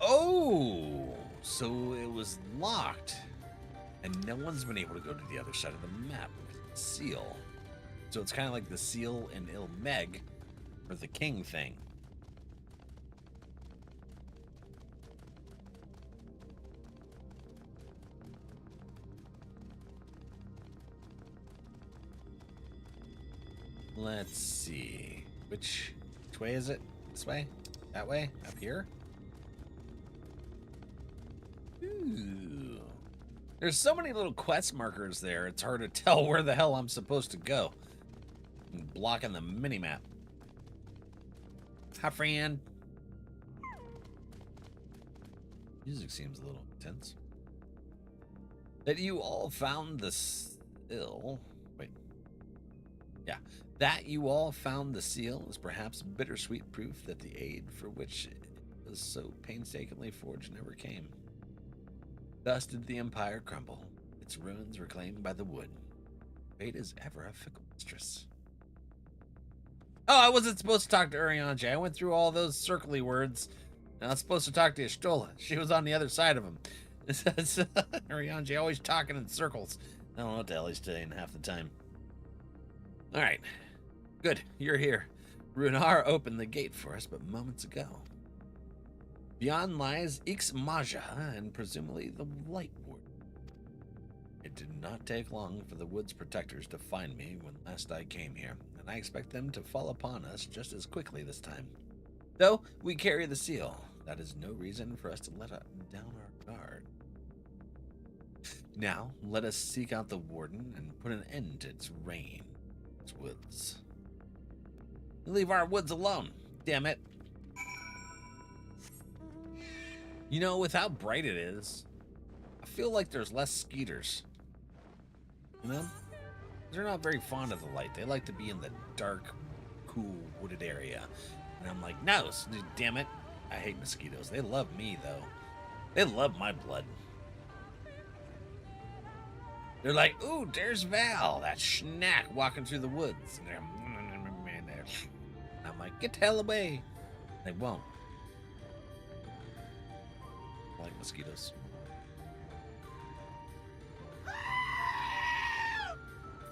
Oh, so it was locked. And no one's been able to go to the other side of the map because of the seal. So it's kind of like the seal in Ilmeg for the king thing. Let's see. Which Which way is it? This way? That way? Up here? Ooh. There's so many little quest markers there, it's hard to tell where the hell I'm supposed to go. I'm blocking the mini-map. Hi, friend. Music seems a little intense. That you all found the seal. Wait. Yeah. That you all found the seal is perhaps bittersweet proof that the aid for which it was so painstakingly forged never came. Thus did the Empire crumble, its ruins reclaimed by the wood. Fate is ever a fickle mistress. Oh, I wasn't supposed to talk to Urianger. I went through all those circly words. And I was supposed to talk to Y'shtola. She was on the other side of him. Urianger always talking in circles. I don't know what the hell he's saying half the time. All right. Good, you're here. Runar opened the gate for us but moments ago. Beyond lies Ixmaja and presumably the Light Ward. It did not take long for the Wood's protectors to find me when last I came here, and I expect them to fall upon us just as quickly this time. Though we carry the seal, that is no reason for us to let down our guard. Now, let us seek out the Warden and put an end to its reign. Its woods. Leave our woods alone, damn it. You know, with how bright it is, I feel like there's less skeeters. You know? They're not very fond of the light. They like to be in the dark, cool, wooded area. And I'm like, no, damn it. I hate mosquitoes. They love me, though. They love my blood. They're like, ooh, there's Val, that schnack walking through the woods. And I'm like, get the hell away. They won't. I like mosquitoes.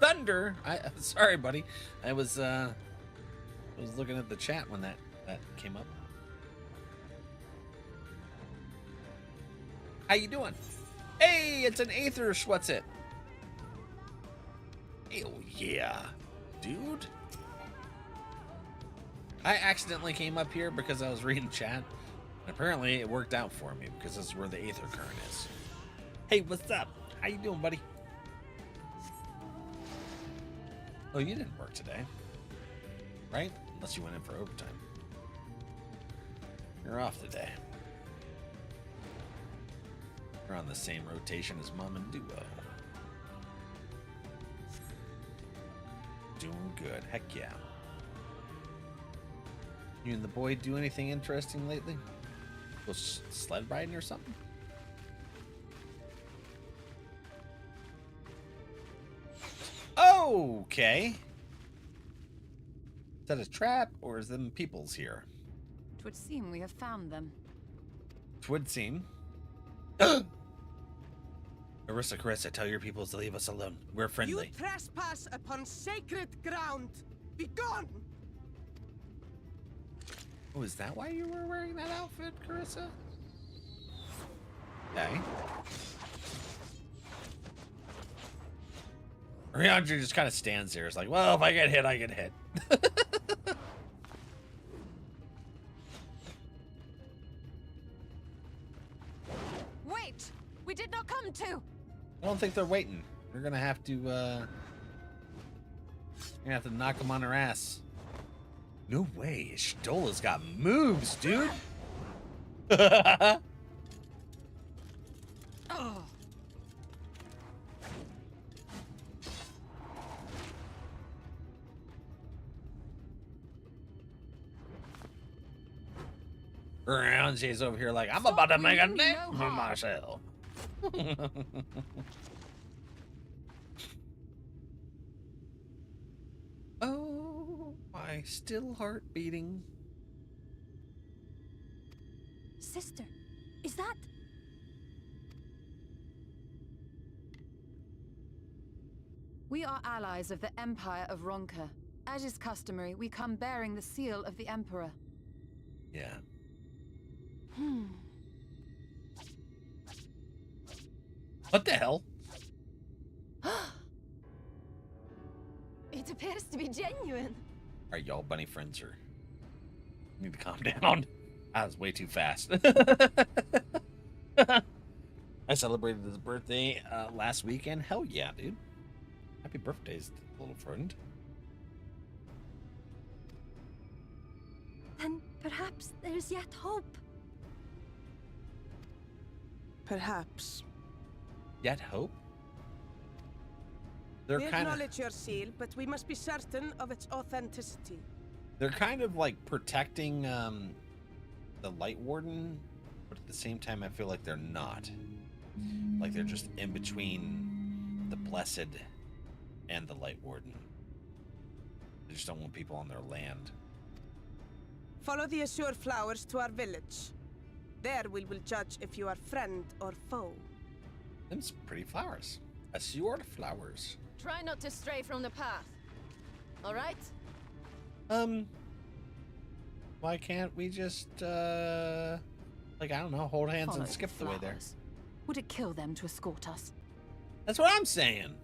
Thunder! Sorry, buddy. I was looking at the chat when that came up. How you doing? Hey, it's an Aether Schwutzit. Oh yeah, dude. I accidentally came up here because I was reading chat. And apparently it worked out for me because this is where the Aether current is. Hey, what's up? How you doing, buddy? Oh, you didn't work today, right? Unless you went in for overtime. You're off today. We're on the same rotation as Mom and Duo. Doing good. Heck yeah. You and the boy do anything interesting lately? Go sled riding or something? Okay. Is that a trap or is them peoples here? Twould seem we have found them. Twould seem. Carissa, tell your peoples to leave us alone. We're friendly. You trespass upon sacred ground. Be gone! Oh, is that why you were wearing that outfit, Carissa? Okay. Urianger just kind of stands there. It's like, well, if I get hit, I get hit. Wait! We did not come to! I don't think they're waiting. We're gonna have to, you're gonna have to knock them on their ass. No way, Y'shtola's got moves, dude! Oh. Urianger's over here like, I'm about to make a name for myself. Oh, my still heart beating. Sister, is that... We are allies of the Empire of Ronka. As is customary, we come bearing the seal of the Emperor. Yeah. What the hell? It appears to be genuine. Are y'all bunny friends or? need to calm down. I was way too fast. I celebrated his birthday last weekend. Hell yeah, dude. Happy birthdays, little friend. Then perhaps there's yet hope. Perhaps. Yet hope? They're We kind of acknowledge your seal, but we must be certain of its authenticity. they're kind of like protecting the Light Warden, but at the same time I feel like they're not. Like they're just in between the Blessed and the Light Warden. They just don't want people on their land. Follow the azure flowers to our village. There we will judge if you are friend or foe. Them's pretty flowers. Azure flowers. Try not to stray from the path. All right? Why can't we just like, I don't know, hold hands Follow and skip the way there? flowers. Would it kill them to escort us? That's what I'm saying.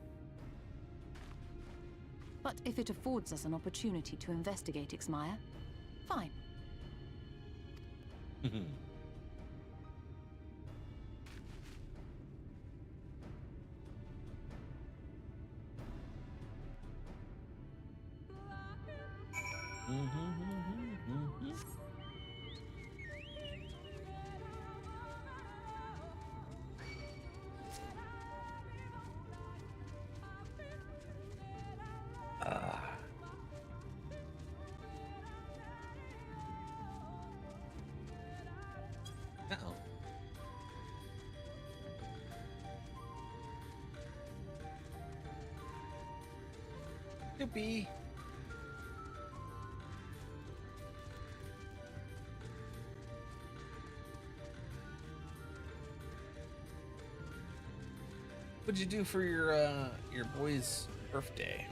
But if it affords us an opportunity to investigate Ixmaya, fine. Uh-oh. Yippee. What'd you do for your boy's birthday?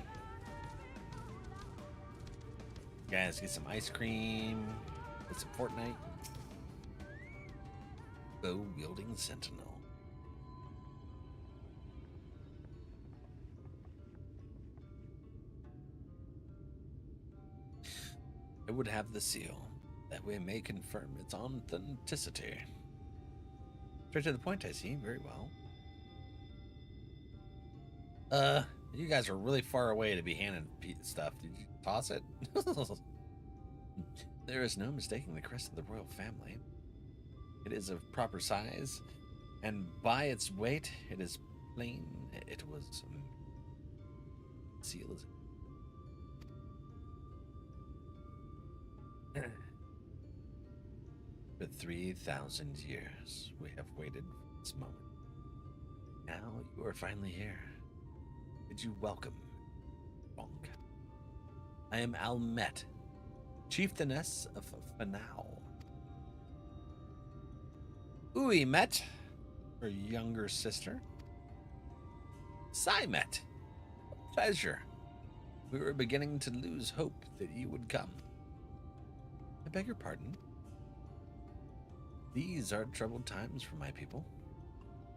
Guys, get some ice cream, get some Fortnite. Bow wielding sentinel. I would have the seal. That way I may confirm its authenticity. Straight to the point, I see. Very well. You guys are really far away to be handing stuff. Did you toss it? There is no mistaking the crest of the royal family. It is of proper size, and by its weight, it is plain it was seal is. For 3,000 years, we have waited for this moment. Now you are finally here. Did you welcome, Bonk? I am Almet, chieftainess of Fanau. Ui met, her younger sister. Simet, a pleasure. We were beginning to lose hope that you would come. I beg your pardon. These are troubled times for my people.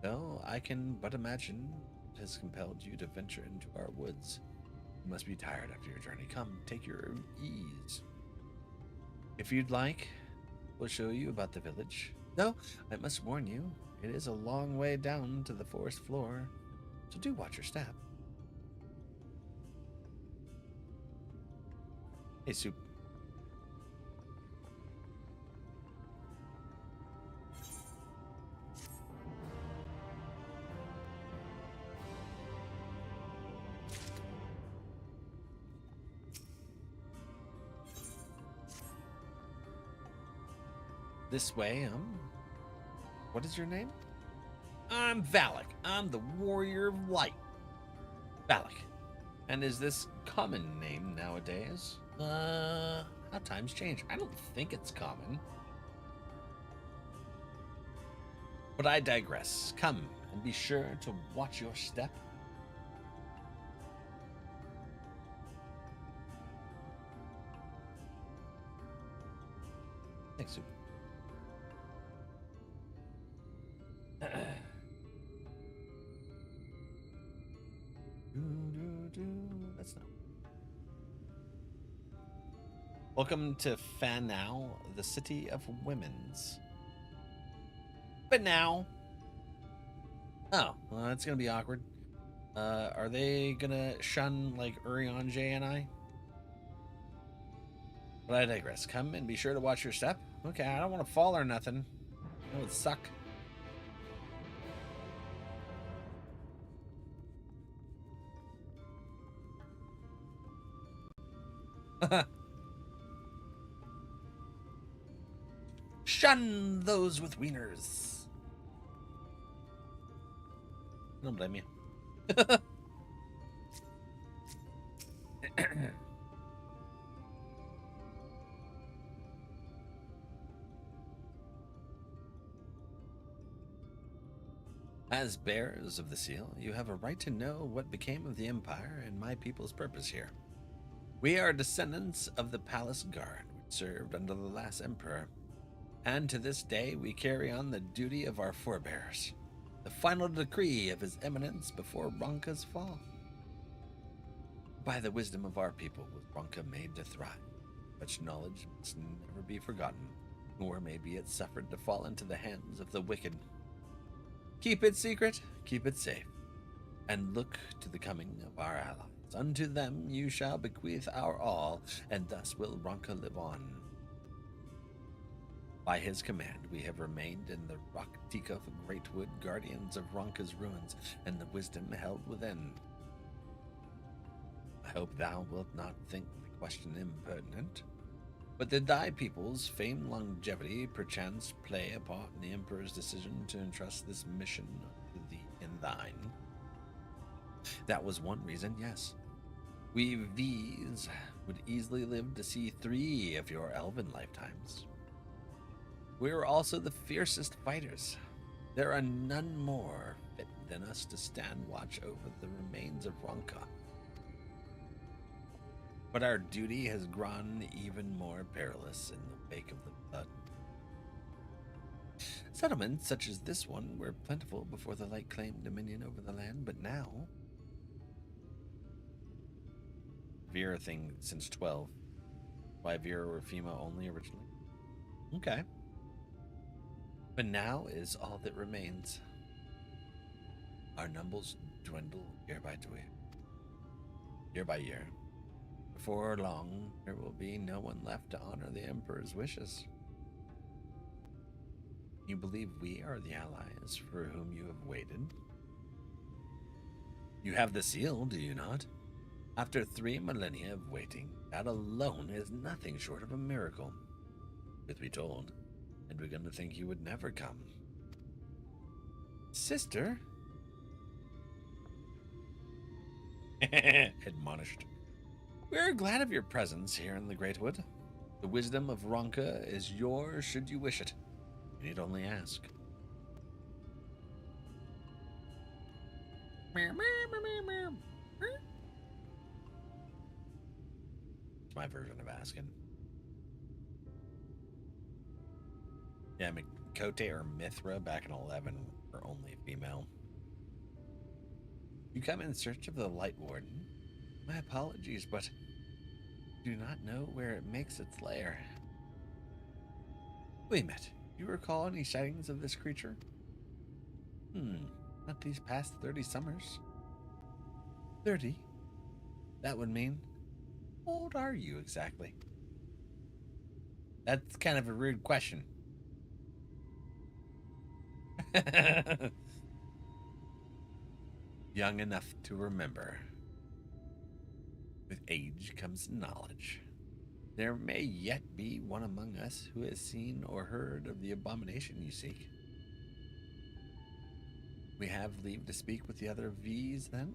Though I can but imagine it has compelled you to venture into our woods. You must be tired after your journey. Come, take your ease. If you'd like, we'll show you about the village. Though, I must warn you, it is a long way down to the forest floor, so do watch your step. Hey, Soup. This way, what is your name? I'm Valak. I'm the Warrior of Light. Valak. And is this common name nowadays? How times change. I don't think it's common. But I digress. Come, and be sure to watch your step. Thanks, Soup. That's not. Welcome to Fanau, the city of women's. But now, oh, well, that's gonna be awkward. Are they gonna shun like Urianger and I? But I digress. Come and be sure to watch your step. Okay, I don't want to fall or nothing. That would suck. Shun those with wieners. I don't blame you. As bearers of the seal, you have a right to know what became of the Empire and my people's purpose here. We are descendants of the Palace Guard, which served under the last Emperor, and to this day we carry on the duty of our forebears, the final decree of His Eminence before Ronka's fall. By the wisdom of our people was Ronka made to thrive. Such knowledge must never be forgotten, nor may be it suffered to fall into the hands of the wicked. Keep it secret, keep it safe, and look to the coming of our allies. Unto them you shall bequeath our all, and thus will Ronka live on. By his command we have remained in the Rock Tikov Greatwood, guardians of Ronka's ruins, and the wisdom held within. I hope thou wilt not think the question impertinent, but did thy people's famed longevity perchance play a part in the Emperor's decision to entrust this mission to thee and thine? That was one reason, yes. We V's would easily live to see 3 of your elven lifetimes. We are also the fiercest fighters. There are none more fit than us to stand watch over the remains of Ronka. But our duty has grown even more perilous in the wake of the blood. Settlements such as this one were plentiful before the light claimed dominion over the land, but now... Vera thing since 12. Why Vera were female only originally? Okay. But now is all that remains. Our numbers dwindle year by year. Before long, there will be no one left to honor the Emperor's wishes. You believe we are the allies for whom you have waited? You have the seal, do you not? After 3 millennia of waiting, that alone is nothing short of a miracle. Truth be told, I'd begun to think you would never come. Sister? Admonished. We are glad of your presence here in the Greatwood. The wisdom of Ronka is yours should you wish it. You need only ask. It's my version of asking. Yeah, Mikote or Mithra back in 11 were only female. You come in search of the Light Warden. My apologies, but do not know where it makes its lair. We met. Do you recall any sightings of this creature? Not these past 30 summers. 30? That would mean... How old are you exactly? That's kind of a rude question. Young enough to remember. With age comes knowledge. There may yet be one among us who has seen or heard of the abomination you seek. We have leave to speak with the other V's then?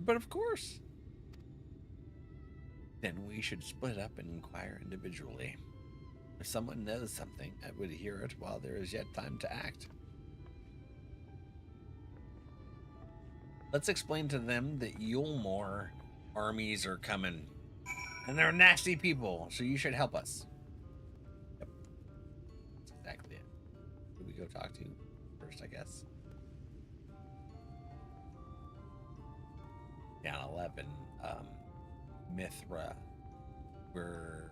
But of course. Then we should split up and inquire individually. If someone knows something, I would hear it while there is yet time to act. Let's explain to them that Yulmore armies are coming. And they're nasty people, so you should help us. Yep. That's exactly it. Who do we go talk to first, I guess? Yeah, 11. Mithra. We're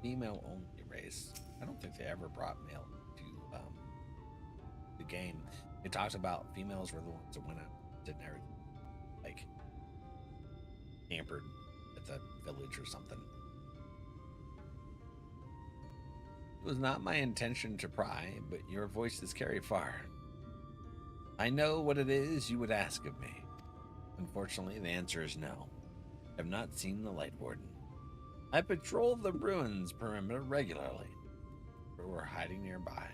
female-only race. I don't think they ever brought male to the game. It talks about females were the ones that went out and did everything, like campered at the village or something. It was not my intention to pry, but your voices carry far. I know what it is you would ask of me. Unfortunately, the answer is no. I have not seen the Light Warden. I patrol the ruins perimeter regularly. But we're hiding nearby.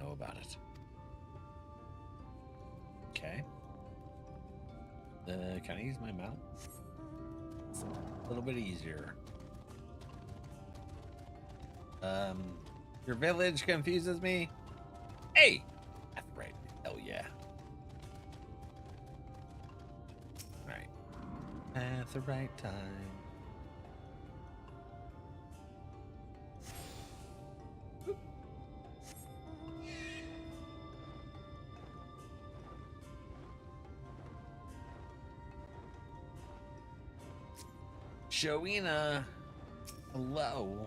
Know about it. Okay. Can I use my mount? It's a little bit easier. Your village confuses me. Hey! That's right. Hell yeah. Alright. At the right time. Showina. Hello.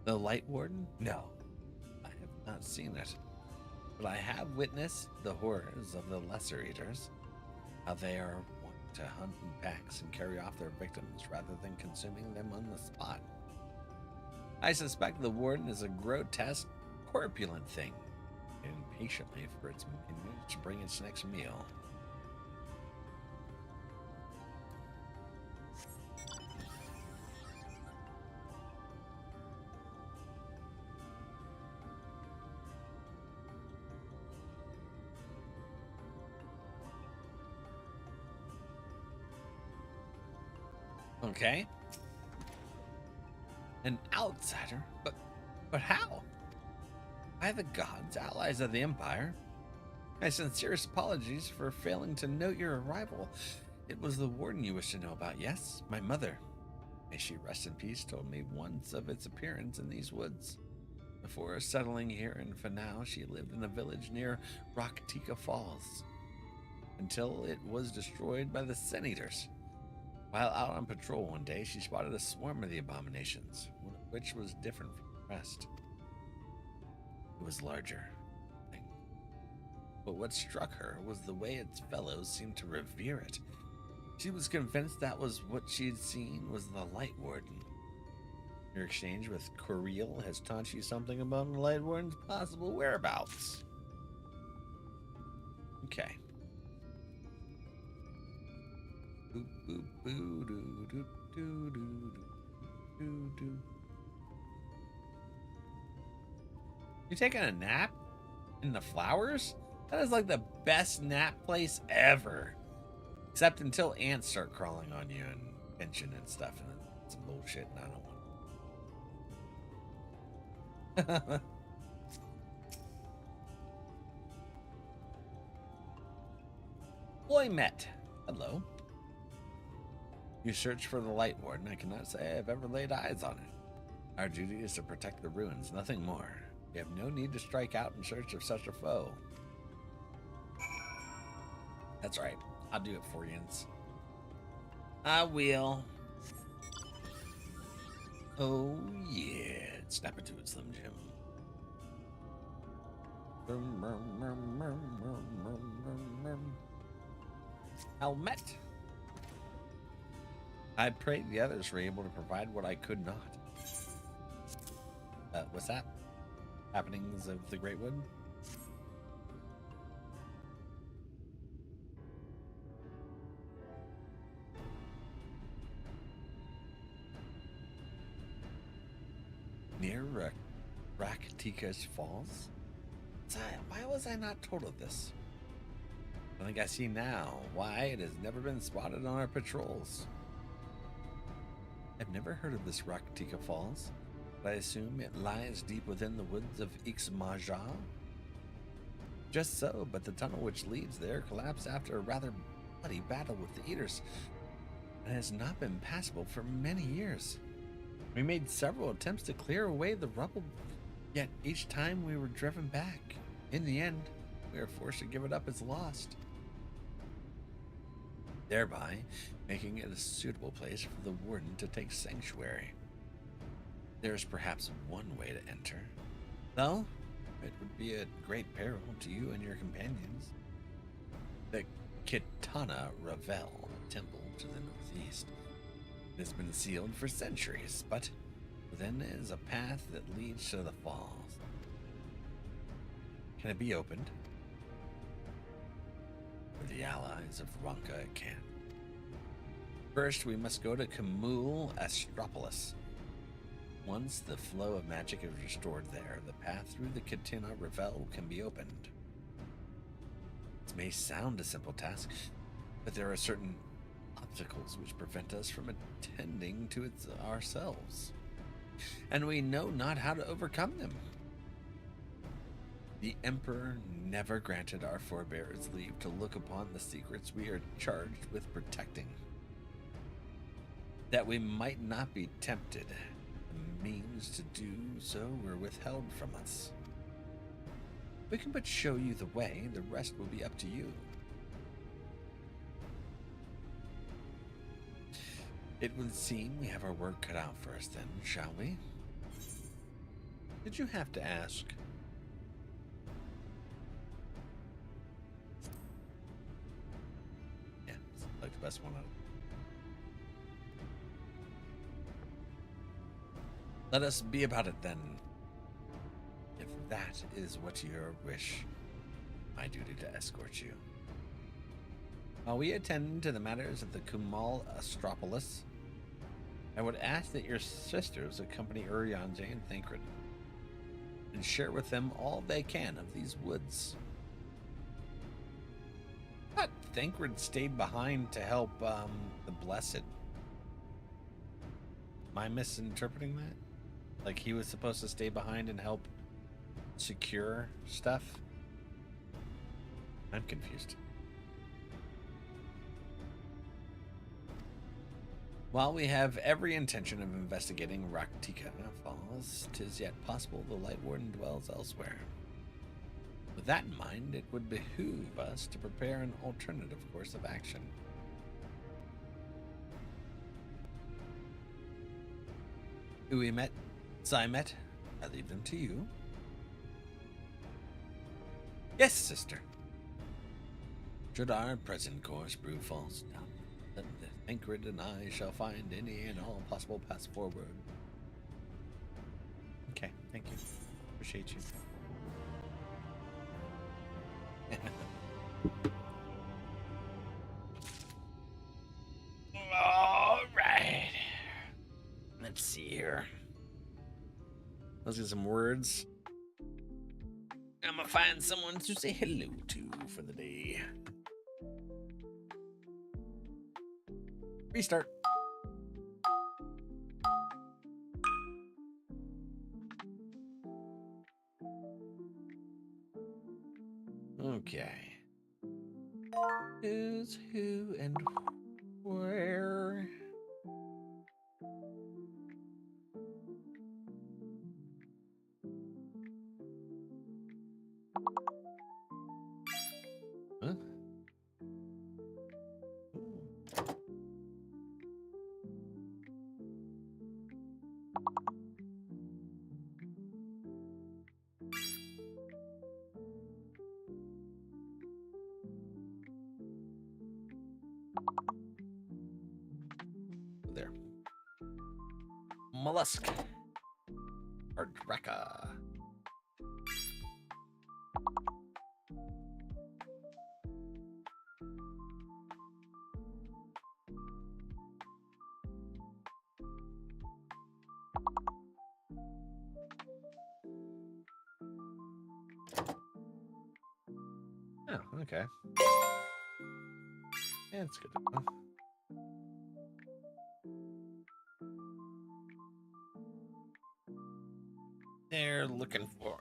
The Light Warden? No. I have not seen it. But I have witnessed the horrors of the Lesser Eaters. How they are wont to hunt in packs and carry off their victims rather than consuming them on the spot. I suspect the Warden is a grotesque, corpulent thing, waiting patiently for its minions to bring its next meal. Okay. An outsider? But how? By the gods, allies of the Empire. My sincerest apologies for failing to note your arrival. It was the Warden you wished to know about, yes? My mother, may she rest in peace, told me once of its appearance in these woods. Before settling here in Fanau, she lived in a village near Raktika Falls, until it was destroyed by the Sin Eaters. While out on patrol one day, she spotted a swarm of the abominations, one of which was different from the rest. It was larger. But what struck her was the way its fellows seemed to revere it. She was convinced that was what she had seen was the Light Warden. Your exchange with Coriel has taught you something about the Light Warden's possible whereabouts. Okay. You taking a nap in the flowers? That is like the best nap place ever. Except until ants start crawling on you and pinching and stuff, and it's some bullshit, and I don't want. Boy met. Hello. You search for the Light Warden. I cannot say I've ever laid eyes on it. Our duty is to protect the ruins, nothing more. We have no need to strike out in search of such a foe. That's right. I'll do it for you. I will. Oh, yeah. Snap it to it, Slim Jim. Helmet. I prayed the others were able to provide what I could not. What's that? Happenings of the Great Wood? Near Raktika's Falls? Why was I not told of this? I think I see now why it has never been spotted on our patrols. I've never heard of this Raktika Falls, but I assume it lies deep within the woods of Ixmaja? Just so, but the tunnel which leads there collapsed after a rather bloody battle with the Eaters, and has not been passable for many years. We made several attempts to clear away the rubble, yet each time we were driven back. In the end, we were forced to give it up as lost. thereby making it a suitable place for the warden to take sanctuary. There is perhaps one way to enter, though it would be at great peril to you and your companions. The NRValeck temple to the northeast. It has been sealed for centuries, but within is a path that leads to the falls. Can it be opened? For the allies of Ronka, it can. First, we must go to Kamul Astropolis. Once the flow of magic is restored there, the path through the NRValeck can be opened. This may sound a simple task, but there are certain obstacles which prevent us from attending to it ourselves, and we know not how to overcome them. The Emperor never granted our forebears leave to look upon the secrets we are charged with protecting. That we might not be tempted, the means to do so were withheld from us. We can but show you the way, the rest will be up to you. It would seem we have our work cut out for us then, shall we? Did you have to ask? Yeah, it's like the best one out. Let us be about it then. If that is what your wish, my duty to escort you. While we attend to the matters of the Kamul Astropolis, I would ask that your sisters accompany Urianger and Thancred, and share with them all they can of these woods. I thought Thancred stayed behind to help the Blessed. Am I misinterpreting that? Like he was supposed to stay behind and help secure stuff? I'm confused. While we have every intention of investigating Raktika Falls, 'tis yet possible the Light Warden dwells elsewhere. With that in mind, it would behoove us to prepare an alternative course of action. Uimet, Zymet, I leave them to you. Yes, sister. Should our present course prove false, then Thancred and I shall find any and all possible paths forward. Okay, thank you. Appreciate you. All right. Let's see here. Let's get some words. I'm gonna find someone to say hello to for the day. Restart. Okay. Who's who and where? Huh? There. Mollusk. Or Draka. Oh, okay. Yeah, it's good to know. They're looking for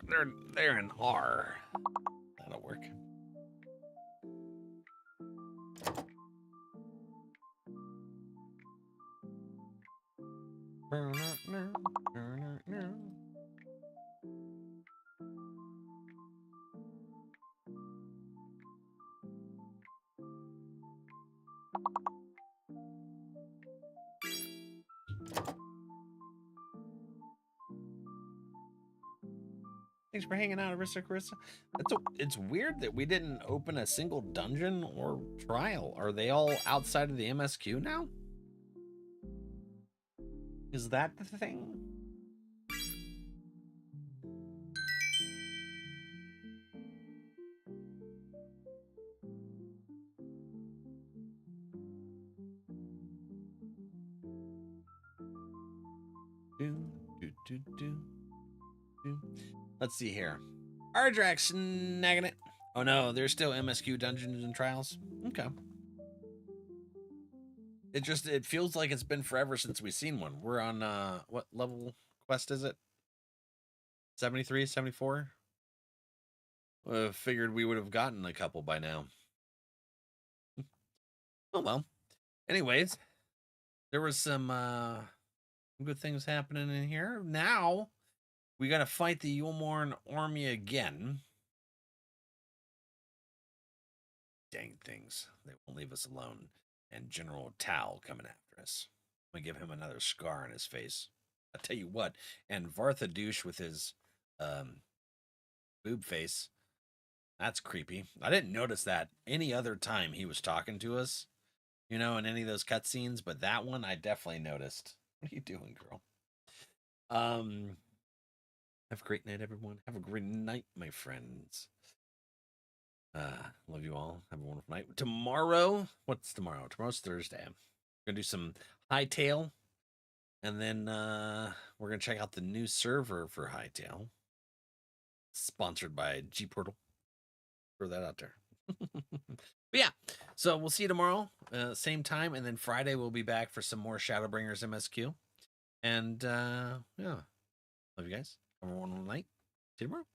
they're in R. That'll work. Thanks for hanging out, Arista. It's weird that we didn't open a single dungeon or trial. Are they all outside of the MSQ now? Is that the thing? Let's see here. Ardrax snagging it. Oh no, there's still MSQ dungeons and trials. Okay. It feels like it's been forever since we've seen one. We're on what level quest is it? 73, 74? Figured we would have gotten a couple by now. Oh well. Anyways, there was some good things happening in here. Now we got to fight the Yulmorn army again. Dang things. They won't leave us alone. And General Tal coming after us. I'm going to give him another scar on his face. I'll tell you what. And Vartha douche with his boob face. That's creepy. I didn't notice that any other time he was talking to us, you know, in any of those cutscenes. But that one I definitely noticed. What are you doing, girl? Have a great night, everyone. Have a great night, my friends. Love you all. Have a wonderful night. Tomorrow, what's tomorrow? Tomorrow's Thursday. I'm gonna do some Hightail, and then we're gonna check out the new server for Hightail. Sponsored by G Portal. Throw that out there. But yeah, so we'll see you tomorrow, same time, and then Friday we'll be back for some more Shadowbringers MSQ. And yeah, love you guys. Have a wonderful night. See you tomorrow.